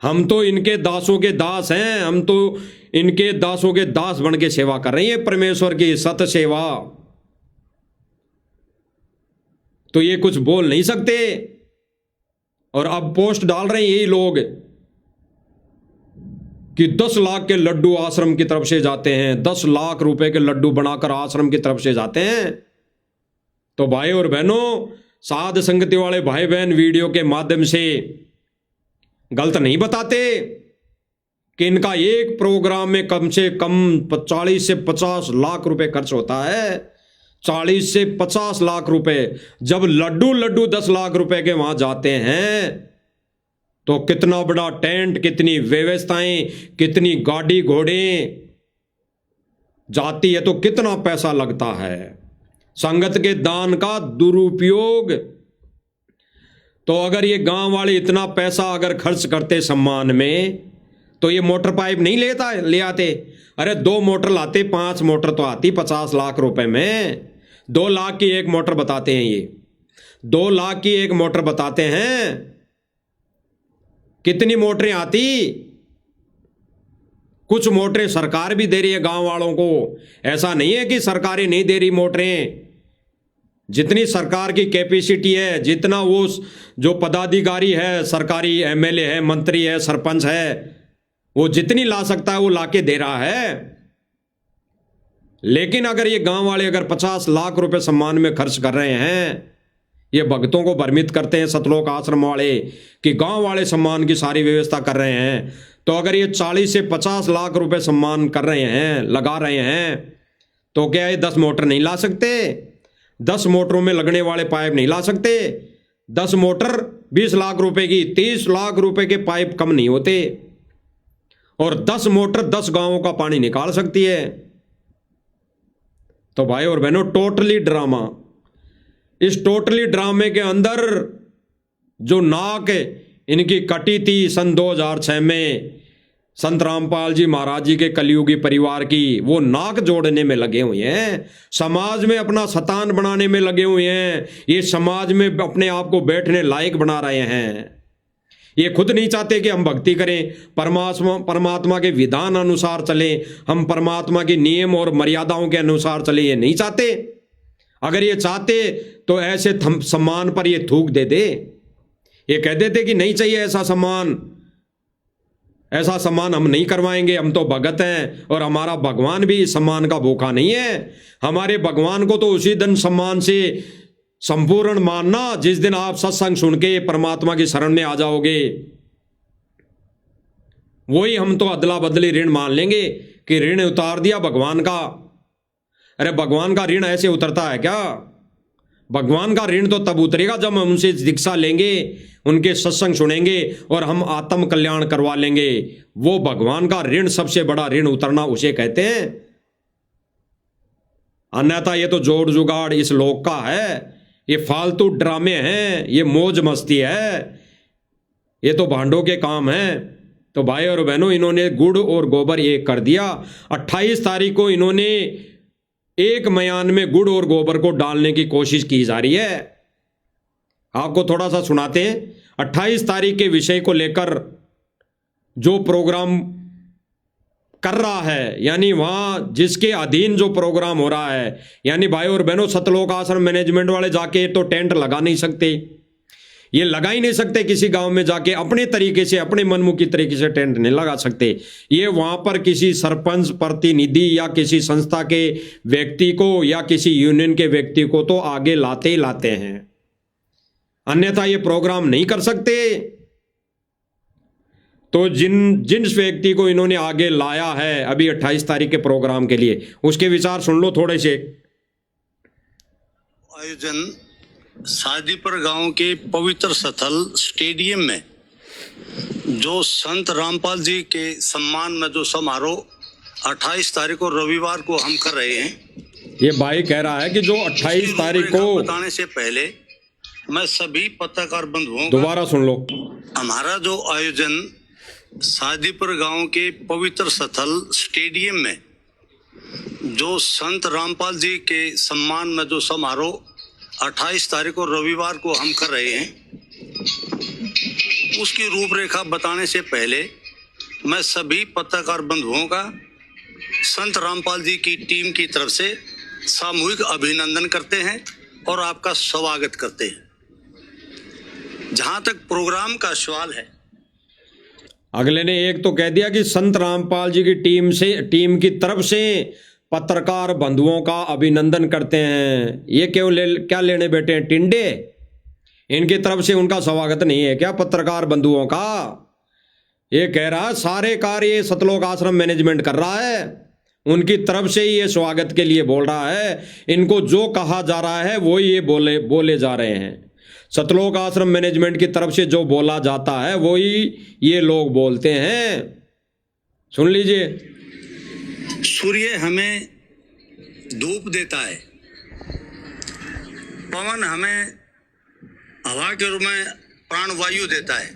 हम तो इनके दासों के दास हैं, हम तो इनके दासों के दास बन के सेवा कर रहे हैं, परमेश्वर की सत सेवा। तो ये कुछ बोल नहीं सकते। और अब पोस्ट डाल रहे हैं यही लोग कि 10 लाख के लड्डू आश्रम की तरफ से जाते हैं, 10 लाख रुपए के लड्डू बनाकर आश्रम की तरफ से जाते हैं। तो भाई और बहनों, साध संगति वाले भाई बहन वीडियो के माध्यम से गलत नहीं बताते कि इनका एक प्रोग्राम में कम से कम 40 से 50 लाख रुपए खर्च होता है। 40 से 50 लाख रुपए। जब लड्डू 10 लाख रुपए के वहां जाते हैं तो कितना बड़ा टेंट, कितनी व्यवस्थाएं, कितनी गाड़ी घोड़े जाती है, तो कितना पैसा लगता है। संगत के दान का दुरुपयोग। तो अगर ये गांव वाले इतना पैसा अगर खर्च करते सम्मान में, तो ये मोटर पाइप नहीं ले आते। अरे 2 मोटर लाते, 5 मोटर तो आती 50 लाख रुपए में। 2 लाख की एक मोटर बताते हैं ये, 2 लाख की एक मोटर बताते हैं। कितनी मोटरें आती? कुछ मोटरें सरकार भी दे रही है गांव वालों को। ऐसा नहीं है कि सरकारें नहीं दे रही मोटरें। जितनी सरकार की कैपेसिटी है, जितना वो जो पदाधिकारी है, सरकारी एमएलए है, मंत्री है, सरपंच है, वो जितनी ला सकता है वो लाके दे रहा है। लेकिन अगर ये गांव वाले अगर 50 लाख रुपए सम्मान में खर्च कर रहे हैं, ये भक्तों को भ्रमित करते हैं सतलोक आश्रम वाले कि गांव वाले सम्मान की सारी व्यवस्था कर रहे हैं, तो अगर ये 40 से 50 लाख रुपए सम्मान कर रहे हैं, लगा रहे हैं, तो क्या ये 10 मोटर नहीं ला सकते? 10 मोटरों में लगने वाले पाइप नहीं ला सकते? 10 मोटर 20 लाख रुपए की, 30 लाख रुपए के पाइप कम नहीं होते। और 10 मोटर 10 गांवों का पानी निकाल सकती है। तो भाई और बहनों, टोटली ड्रामा। इस टोटली ड्रामे के अंदर जो नाक इनकी कटी थी सन 2006 में संत रामपाल जी महाराज जी के कलयुगी परिवार की, वो नाक जोड़ने में लगे हुए हैं। समाज में अपना शतान बनाने में लगे हुए हैं। ये समाज में अपने आप को बैठने लायक बना रहे हैं। ये खुद नहीं चाहते कि हम भक्ति करें, परमात्मा के विधान अनुसार चलें, हम परमात्मा के नियम और मर्यादाओं के अनुसार चलें। ये नहीं चाहते। अगर ये चाहते तो ऐसे सम्मान पर ये थूक दे दे। ये कह देते कि नहीं चाहिए ऐसा सम्मान, ऐसा सम्मान हम नहीं करवाएंगे, हम तो भगत हैं और हमारा भगवान भी इस सम्मान का भूखा नहीं है। हमारे भगवान को तो उसी दिन सम्मान से संपूर्ण मानना जिस दिन आप सत्संग सुन के परमात्मा की शरण में आ जाओगे। वही हम तो अदला बदली ऋण मान लेंगे कि ऋण उतार दिया भगवान का। अरे भगवान का ऋण ऐसे उतरता है क्या? भगवान का ऋण तो तब उतरेगा जब हम उनसे दीक्षा लेंगे, उनके सत्संग सुनेंगे और हम आत्म कल्याण करवा लेंगे। वो भगवान का ऋण, सबसे बड़ा ऋण उतरना उसे कहते हैं। अन्यथा ये तो जोड़ जुगाड़ इस लोक का है, ये फालतू ड्रामे हैं, ये मौज मस्ती है, ये तो भांडों के काम हैं। तो भाई और बहनों, इन्होंने गुड़ और गोबर एक कर दिया। 28 तारीख को इन्होंने एक मयान में गुड़ और गोबर को डालने की कोशिश की जा रही है। आपको थोड़ा सा सुनाते हैं। 28 तारीख के विषय को लेकर जो प्रोग्राम कर रहा है, यानी वहां जिसके अधीन जो प्रोग्राम हो रहा है, यानी भाई और बहनों, सतलोक आश्रम मैनेजमेंट वाले जाके तो टेंट लगा नहीं सकते। ये लगा ही नहीं सकते किसी गांव में जाके अपने तरीके से, अपने मनमुखी तरीके से टेंट नहीं लगा सकते। ये वहां पर किसी सरपंच प्रतिनिधि या किसी संस्था के व्यक्ति को या किसी यूनियन के व्यक्ति को तो आगे लाते ही लाते हैं, अन्यथा ये प्रोग्राम नहीं कर सकते। तो जिस व्यक्ति को इन्होंने आगे लाया है अभी 28 तारीख के प्रोग्राम के लिए, उसके विचार सुन लो थोड़े से। आयोजन सादीपुर गांव के पवित्र स्थल स्टेडियम में जो संत रामपाल जी के सम्मान में जो समारोह 28 तारीख को रविवार को हम कर रहे हैं। ये भाई कह रहा है कि जो 28 तारीख को, बताने से पहले मैं सभी पत्रकार बंधुओं, दोबारा सुन लो। हमारा जो आयोजन सादीपुर गांव के पवित्र स्थल स्टेडियम में जो संत रामपाल जी के सम्मान में जो समारोह 28 तारीख को रविवार को हम कर रहे हैं, उसकी रूपरेखा बताने से पहले मैं सभी पत्रकार बंधुओं का संत रामपाल जी की टीम की तरफ से सामूहिक अभिनंदन करते हैं और आपका स्वागत करते हैं। जहां तक प्रोग्राम का सवाल है, अगले ने एक तो कह दिया कि संत रामपाल जी की टीम की तरफ से पत्रकार बंधुओं का अभिनंदन करते हैं। ये क्या लेने बैठे हैं टिंडे? इनकी तरफ से उनका स्वागत नहीं है क्या पत्रकार बंधुओं का? ये कह रहा है सारे कार्य सतलोक आश्रम मैनेजमेंट कर रहा है, उनकी तरफ से ही ये स्वागत के लिए बोल रहा है। इनको जो कहा जा रहा है वो ये बोले जा रहे हैं। सतलोक आश्रम मैनेजमेंट की तरफ से जो बोला जाता है वो ही ये लोग बोलते हैं। सुन लीजिए। सूर्य हमें धूप देता है, पवन हमें हवा के रूप में प्राणवायु देता है।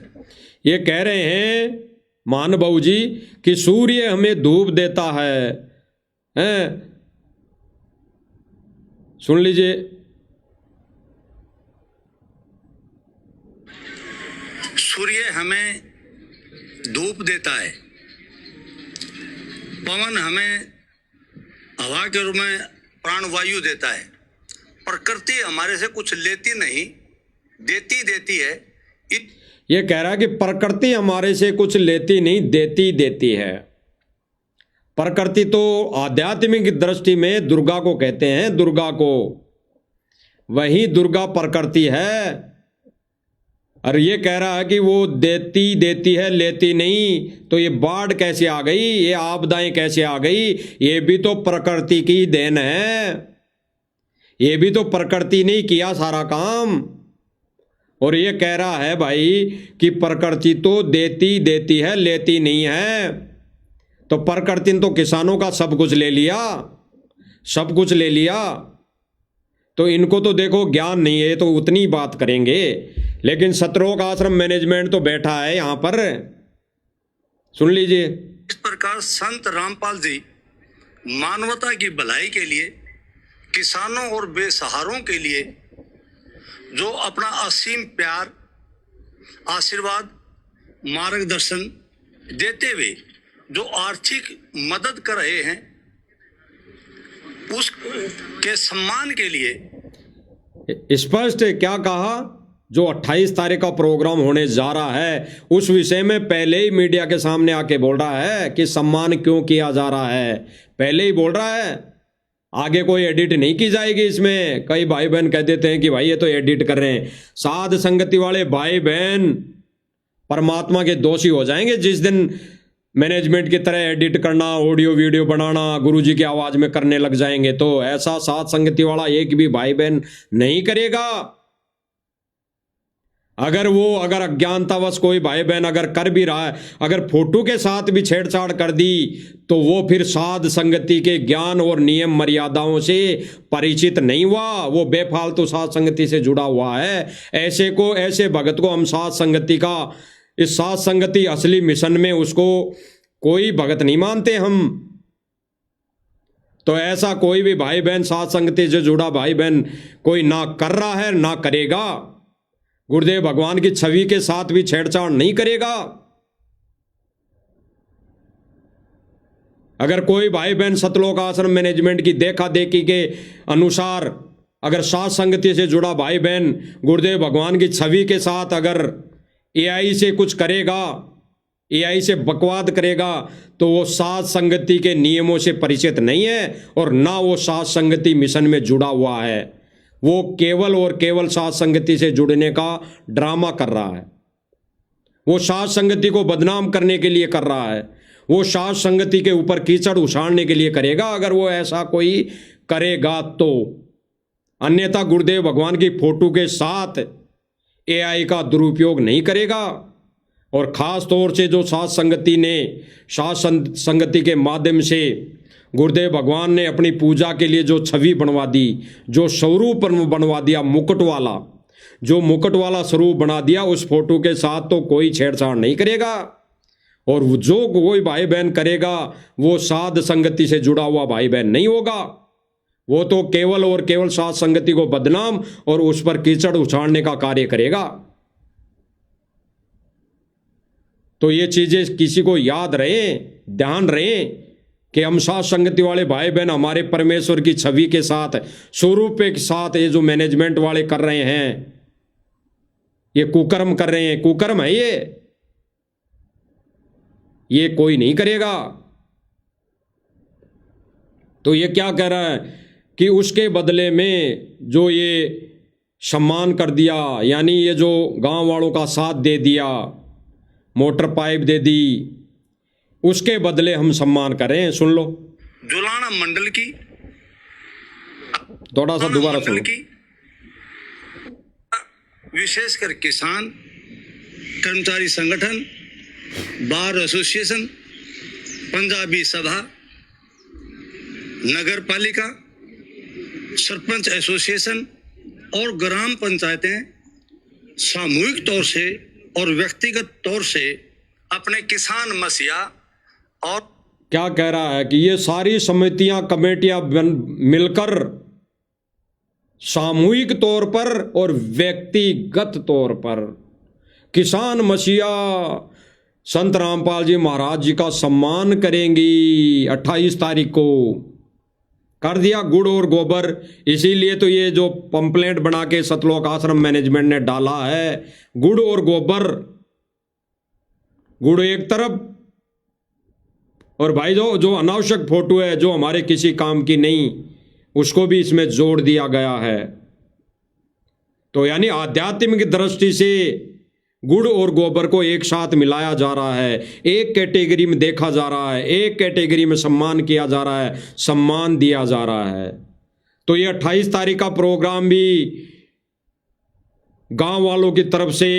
ये कह रहे हैं महानुभाव जी कि सूर्य हमें धूप देता है, हैं? सुन लीजिए। सूर्य हमें धूप देता है, पवन हमें हवा के रूप में प्राणवायु देता है। प्रकृति हमारे से कुछ लेती नहीं, देती है। ये कह रहा है कि प्रकृति हमारे से कुछ लेती नहीं, देती है। प्रकृति तो आध्यात्मिक दृष्टि में दुर्गा को कहते हैं, दुर्गा को। वही दुर्गा प्रकृति है। और ये कह रहा है कि वो देती है, लेती नहीं। तो ये बाढ़ कैसे आ गई, ये आपदाएं कैसे आ गई? ये भी तो प्रकृति की देन है। ये भी तो प्रकृति ने किया सारा काम। और ये कह रहा है भाई कि प्रकृति तो देती है, लेती नहीं है। तो प्रकृति ने तो किसानों का सब कुछ ले लिया। तो इनको तो देखो ज्ञान नहीं है, तो उतनी बात करेंगे। लेकिन सतलोक आश्रम मैनेजमेंट तो बैठा है यहां पर। सुन लीजिए। इस प्रकार संत रामपाल जी मानवता की भलाई के लिए, किसानों और बेसहारों के लिए जो अपना असीम प्यार, आशीर्वाद, मार्गदर्शन देते हुए जो आर्थिक मदद कर रहे हैं, उसके सम्मान के लिए स्पष्ट क्या कहा? जो 28 तारीख का प्रोग्राम होने जा रहा है उस विषय में पहले ही मीडिया के सामने आके बोल रहा है कि सम्मान क्यों किया जा रहा है। पहले ही बोल रहा है, आगे कोई एडिट नहीं की जाएगी इसमें। कई भाई बहन कह देते हैं कि भाई ये तो एडिट कर रहे हैं। साध संगति वाले भाई बहन परमात्मा के दोषी हो जाएंगे जिस दिन मैनेजमेंट की तरह एडिट करना, ऑडियो वीडियो बनाना गुरुजी की आवाज में करने लग जाएंगे। तो ऐसा साध संगति वाला एक भी भाई बहन नहीं करेगा। अगर अज्ञानतावश कोई भाई बहन अगर कर भी रहा है, अगर फोटो के साथ भी छेड़छाड़ कर दी, तो वो फिर साध संगति के ज्ञान और नियम मर्यादाओं से परिचित नहीं हुआ, वो बेफालतू साध संगति से जुड़ा हुआ है। ऐसे भगत को हम साध संगति का, इस साध संगति असली मिशन में उसको कोई भगत नहीं मानते हम। तो ऐसा कोई भी भाई बहन साध संगति से जुड़ा भाई बहन कोई ना कर रहा है ना करेगा। गुरुदेव भगवान की छवि के साथ भी छेड़छाड़ नहीं करेगा। अगर कोई भाई बहन सतलोक आश्रम मैनेजमेंट की देखा देखी के अनुसार अगर साध संगति से जुड़ा भाई बहन गुरुदेव भगवान की छवि के साथ अगर एआई से कुछ करेगा, एआई से बकवाद करेगा, तो वो साध संगति के नियमों से परिचित नहीं है और ना वो साध संगति मिशन में जुड़ा हुआ है। वो केवल और केवल साध संगति से जुड़ने का ड्रामा कर रहा है। वो साध संगति को बदनाम करने के लिए कर रहा है। वो साध संगति के ऊपर कीचड़ उछाड़ने के लिए करेगा, अगर वो ऐसा कोई करेगा तो। अन्यथा गुरुदेव भगवान की फोटो के साथ एआई का दुरुपयोग नहीं करेगा। और ख़ास तौर से जो साध संगति ने साध संगति के माध्यम से गुरुदेव भगवान ने अपनी पूजा के लिए जो छवि बनवा दी, जो स्वरूप बनवा दिया, मुकुट वाला स्वरूप बना दिया, उस फोटो के साथ तो कोई छेड़छाड़ नहीं करेगा। और जो कोई भाई बहन करेगा वो साध संगति से जुड़ा हुआ भाई बहन नहीं होगा। वो तो केवल और केवल साध संगति को बदनाम और उस पर कीचड़ उछाड़ने का कार्य करेगा। तो ये चीजें किसी को याद रहे, ध्यान रहे कि हम साध संगति वाले भाई बहन हमारे परमेश्वर की छवि के साथ, स्वरूप के साथ ये जो मैनेजमेंट वाले कर रहे हैं, ये कुकर्म कर रहे हैं। कुकर्म है ये। ये कोई नहीं करेगा। तो ये क्या कह रहा है कि उसके बदले में जो ये सम्मान कर दिया, यानी ये जो गांव वालों का साथ दे दिया, मोटर पाइप दे दी, उसके बदले हम सम्मान करें। सुन लो जुलाना मंडल की, थोड़ा सा दोबारा मंडल सुनो। की, विशेषकर किसान, कर्मचारी संगठन, बार एसोसिएशन, पंजाबी सभा, नगर पालिका, सरपंच एसोसिएशन और ग्राम पंचायतें सामूहिक तौर से और व्यक्तिगत तौर से अपने किसान मसीहा और क्या कह रहा है कि ये सारी समितियां, कमेटियां मिलकर सामूहिक तौर पर और व्यक्तिगत तौर पर किसान मसीहा संत रामपाल जी महाराज जी का सम्मान करेंगी। 28 तारीख को कर दिया गुड़ और गोबर। इसीलिए तो ये जो पंपलेट बना के सतलोक आश्रम मैनेजमेंट ने डाला है, गुड़ और गोबर, गुड़ एक तरफ और भाई जो अनावश्यक फोटो है जो हमारे किसी काम की नहीं, उसको भी इसमें जोड़ दिया गया है। तो यानी आध्यात्मिक दृष्टि से गुड़ और गोबर को एक साथ मिलाया जा रहा है, एक कैटेगरी में देखा जा रहा है, एक कैटेगरी में सम्मान किया जा रहा है, सम्मान दिया जा रहा है। तो ये 28 तारीख का प्रोग्राम भी गांव वालों की तरफ से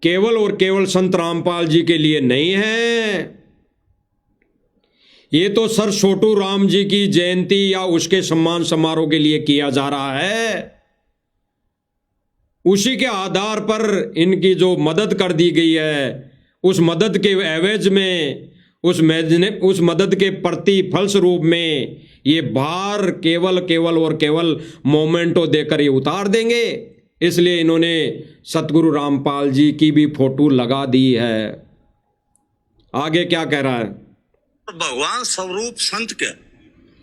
केवल और केवल संत रामपाल जी के लिए नहीं है। ये तो सर छोटू राम जी की जयंती या उसके सम्मान समारोह के लिए किया जा रहा है। उसी के आधार पर इनकी जो मदद कर दी गई है, उस मदद के एवज में, उस मदद के प्रति फलस्वरूप में ये भार केवल और केवल मोमेंटो देकर ये उतार देंगे। इसलिए इन्होंने सतगुरु रामपाल जी की भी फोटो लगा दी है। आगे क्या कह रहा है? भगवान स्वरूप संत के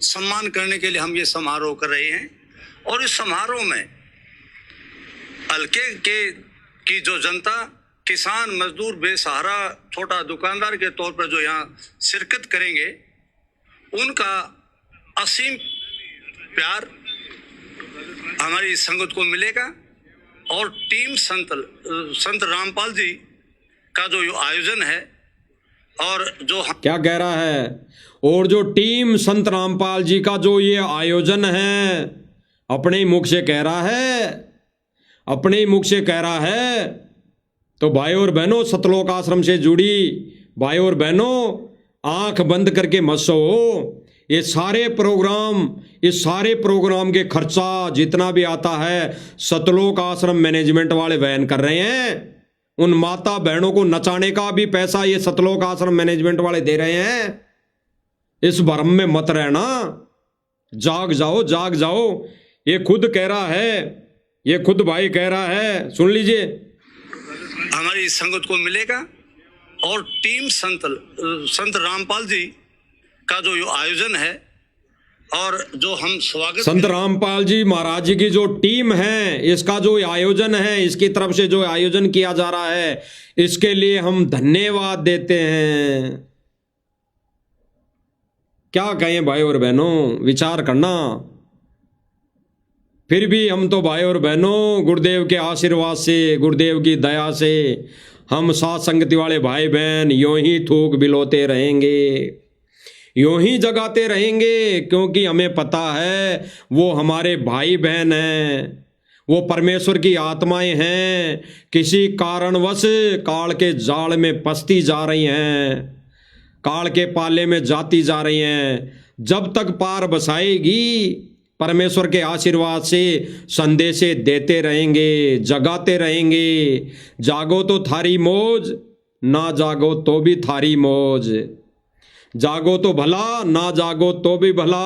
सम्मान करने के लिए हम ये समारोह कर रहे हैं। और इस समारोह में हल्के की जो जनता, किसान, मजदूर, बेसहारा, छोटा दुकानदार के तौर पर जो यहाँ शिरकत करेंगे, उनका असीम प्यार हमारी संगत को मिलेगा। और टीम संत रामपाल जी का जो आयोजन है और जो क्या कह रहा है, और जो टीम संत रामपाल जी का जो ये आयोजन है, अपने ही मुख से कह रहा है, अपने ही मुख से कह रहा है। तो भाई और बहनों, सतलोक आश्रम से जुड़ी भाई और बहनों, आंख बंद करके मत सो। ये सारे प्रोग्राम के खर्चा जितना भी आता है, सतलोक आश्रम मैनेजमेंट वाले वहन कर रहे हैं। उन माता बहनों को नचाने का भी पैसा ये सतलोक आश्रम मैनेजमेंट वाले दे रहे हैं। इस भ्रम में मत रहना, जाग जाओ, जाग जाओ। ये खुद कह रहा है, ये खुद भाई कह रहा है, सुन लीजिए। हमारी संगत को मिलेगा और टीम संत रामपाल जी का जो आयोजन है और जो हम स्वागत, संत रामपाल जी महाराज जी की जो टीम है, इसका जो आयोजन है, इसकी तरफ से जो आयोजन किया जा रहा है, इसके लिए हम धन्यवाद देते हैं। क्या कहें भाई और बहनों, विचार करना। फिर भी हम तो भाई और बहनों गुरुदेव के आशीर्वाद से, गुरुदेव की दया से हम साथ संगति वाले भाई बहन यूं ही थूक बिलोते रहेंगे, यूं ही जगाते रहेंगे, क्योंकि हमें पता है वो हमारे भाई बहन हैं, वो परमेश्वर की आत्माएं हैं। किसी कारणवश काल के जाल में फंसती जा रही हैं, काल के पाले में जाती जा रही हैं। जब तक पार बसाएगी, परमेश्वर के आशीर्वाद से संदेशे देते रहेंगे, जगाते रहेंगे। जागो तो थारी मौज, ना जागो तो भी थारी मौज। जागो तो भला, ना जागो तो भी भला।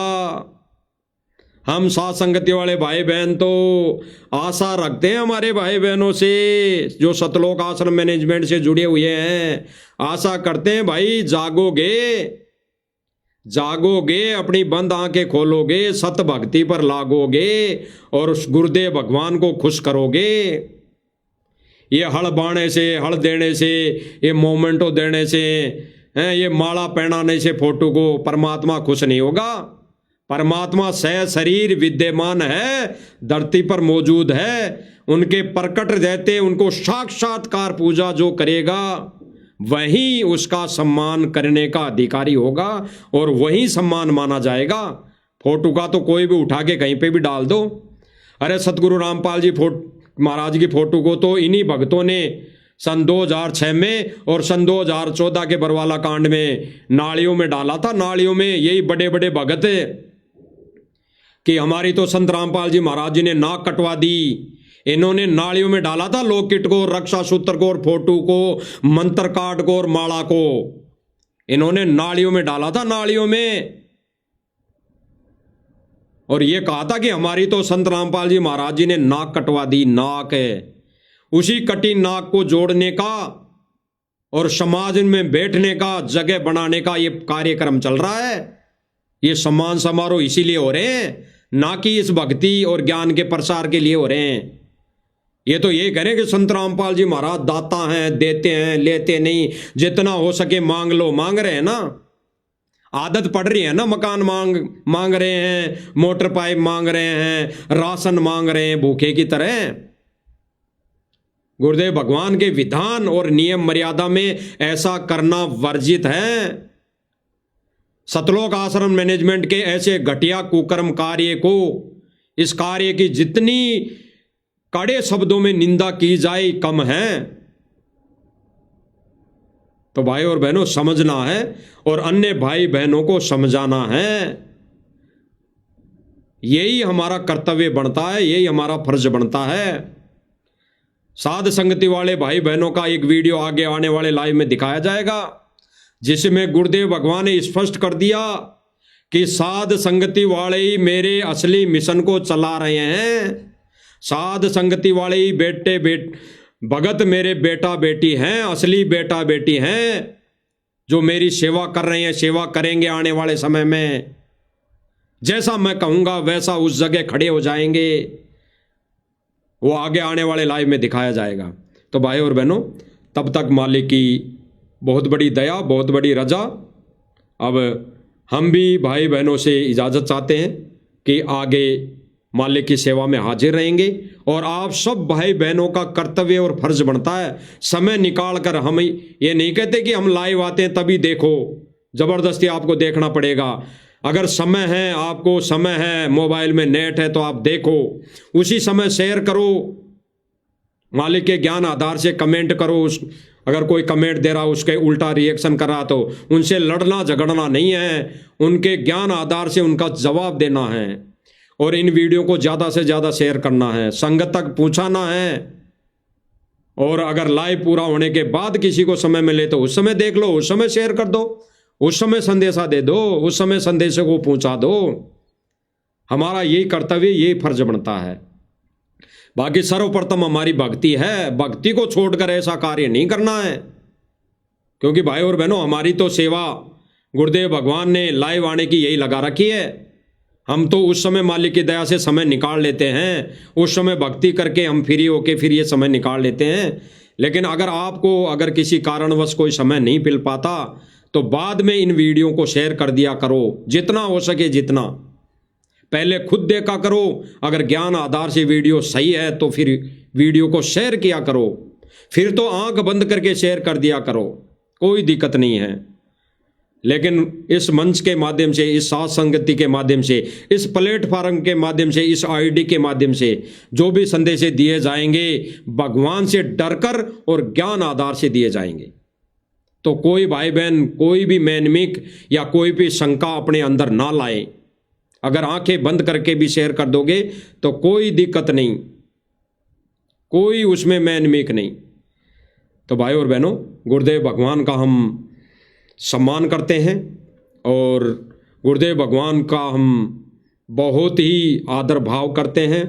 हम साथ संगति वाले भाई बहन तो आशा रखते हैं हमारे भाई बहनों से जो सतलोक आश्रम मैनेजमेंट से जुड़े हुए हैं। आशा करते हैं भाई जागोगे, जागोगे, अपनी बंद आंखें खोलोगे, सत भक्ति पर लागोगे और उस गुरुदेव भगवान को खुश करोगे। ये हल बाणे से, हल देने से, ये मोमेंटो देने से, हैं, ये माला पहनाने से फोटो को परमात्मा खुश नहीं होगा। परमात्मा सह शरीर विद्यमान है, धरती पर मौजूद है। उनके प्रकट रहते उनको साक्षात्कार पूजा जो करेगा वही उसका सम्मान करने का अधिकारी होगा और वही सम्मान माना जाएगा। फोटो का तो कोई भी उठा के कहीं पे भी डाल दो। अरे सतगुरु रामपाल जी महाराज की फोटो को तो इन्हीं भक्तों ने सन 2006 में और सन 2014 के बरवाला कांड में नालियों में डाला था। नालियों में यही बड़े बड़े भगत कि हमारी तो संत रामपाल जी महाराज जी ने नाक कटवा दी, इन्होंने नालियों में डाला था लॉकेट को, रक्षा सूत्र को और फोटो को, मंत्र कार्ड को और माला को, इन्होंने नालियों में डाला था, नालियों में। और ये कहा था कि हमारी तो संत रामपाल जी महाराज जी ने नाक कटवा दी। नाक है, उसी कटी नाक को जोड़ने का और समाज में बैठने का, जगह बनाने का ये कार्यक्रम चल रहा है। ये सम्मान समारोह इसीलिए हो रहे हैं, ना कि इस भक्ति और ज्ञान के प्रसार के लिए हो रहे हैं। ये तो ये करें कि संत रामपाल जी महाराज दाता हैं, देते हैं, लेते नहीं, जितना हो सके मांग लो। मांग रहे हैं ना, आदत पड़ रही है ना, मकान मांग रहे हैं, मोटर पाइप मांग रहे हैं, राशन मांग रहे हैं भूखे की तरह। गुरुदेव भगवान के विधान और नियम मर्यादा में ऐसा करना वर्जित है। सतलोक आश्रम मैनेजमेंट के ऐसे घटिया कुकर्म कार्य को, इस कार्य की जितनी कड़े शब्दों में निंदा की जाए कम है। तो भाई और बहनों समझना है और अन्य भाई बहनों को समझाना है। यही हमारा कर्तव्य बनता है, यही हमारा फर्ज बनता है। साध संगति वाले भाई बहनों का एक वीडियो आगे आने वाले लाइव में दिखाया जाएगा, जिसमें गुरुदेव भगवान ने स्पष्ट कर दिया कि साध संगति वाले ही मेरे असली मिशन को चला रहे हैं। साध संगति वाले ही भगत मेरे बेटा बेटी हैं, असली बेटा बेटी हैं, जो मेरी सेवा कर रहे हैं, सेवा करेंगे आने वाले समय में। जैसा मैं कहूंगा वैसा उस जगह खड़े हो जाएंगे। वो आगे आने वाले लाइव में दिखाया जाएगा। तो भाई और बहनों, तब तक मालिक की बहुत बड़ी दया, बहुत बड़ी रजा। अब हम भी भाई बहनों से इजाज़त चाहते हैं कि आगे मालिक की सेवा में हाजिर रहेंगे। और आप सब भाई बहनों का कर्तव्य और फर्ज बनता है समय निकाल कर, हम ये नहीं कहते कि हम लाइव आते हैं तभी देखो, ज़बरदस्ती आपको देखना पड़ेगा। अगर समय है, आपको समय है, मोबाइल में नेट है, तो आप देखो, उसी समय शेयर करो, मालिक के ज्ञान आधार से कमेंट करो। अगर कोई कमेंट दे रहा उसके उल्टा रिएक्शन कर रहा तो उनसे लड़ना झगड़ना नहीं है, उनके ज्ञान आधार से उनका जवाब देना है। और इन वीडियो को ज़्यादा से ज़्यादा शेयर करना है, संगत तक पहुँचाना है। और अगर लाइव पूरा होने के बाद किसी को समय मिले तो उस समय देख लो, उस समय शेयर कर दो, उस समय संदेशा दे दो, उस समय संदेश को पहुँचा दो। हमारा यही कर्तव्य, यही फर्ज बनता है। बाकी सर्वप्रथम हमारी भक्ति है, भक्ति को छोड़कर ऐसा कार्य नहीं करना है। क्योंकि भाई और बहनों, हमारी तो सेवा गुरुदेव भगवान ने लाइव आने की यही लगा रखी है। हम तो उस समय मालिक की दया से समय निकाल लेते हैं, उस समय भक्ति करके हम फ्री होके फिर ये समय निकाल लेते हैं। लेकिन अगर किसी कारणवश कोई समय नहीं मिल पाता तो बाद में इन वीडियो को शेयर कर दिया करो, जितना हो सके जितना। पहले खुद देखा करो, अगर ज्ञान आधार से वीडियो सही है तो फिर वीडियो को शेयर किया करो, फिर तो आंख बंद करके शेयर कर दिया करो, कोई दिक्कत नहीं है। लेकिन इस मंच के माध्यम से, इस साथ संगति के माध्यम से, इस प्लेटफॉर्म के माध्यम से, इस आईडी के माध्यम से जो भी संदेश दिए जाएंगे भगवान से डरकर और ज्ञान आधार से दिए जाएंगे। तो कोई भाई बहन, कोई भी मैनमिक या कोई भी शंका अपने अंदर ना लाए। अगर आंखें बंद करके भी शेयर कर दोगे तो कोई दिक्कत नहीं, कोई उसमें मैनमिक नहीं। तो भाई और बहनों, गुरुदेव भगवान का हम सम्मान करते हैं और गुरुदेव भगवान का हम बहुत ही आदर भाव करते हैं।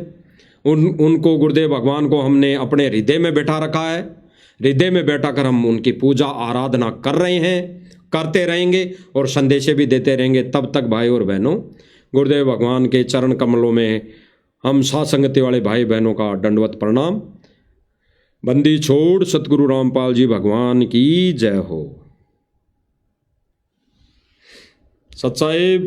उनको गुरुदेव भगवान को हमने अपने हृदय में बैठा रखा है। हृदय में बैठा कर हम उनकी पूजा आराधना कर रहे हैं, करते रहेंगे और संदेशे भी देते रहेंगे। तब तक भाई और बहनों, गुरुदेव भगवान के चरण कमलों में हम साथ संगति वाले भाई बहनों का दंडवत प्रणाम। बंदी छोड़ सतगुरु रामपाल जी भगवान की जय हो। सत्साहेब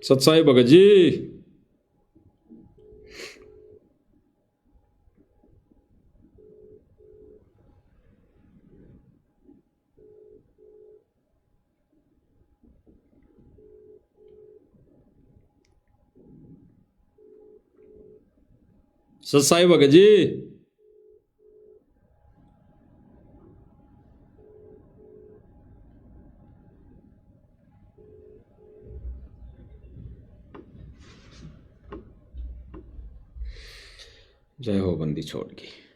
सत्साहेब भगत जी सत्साहेब भगत जी जय हो बंदी छोड़ की।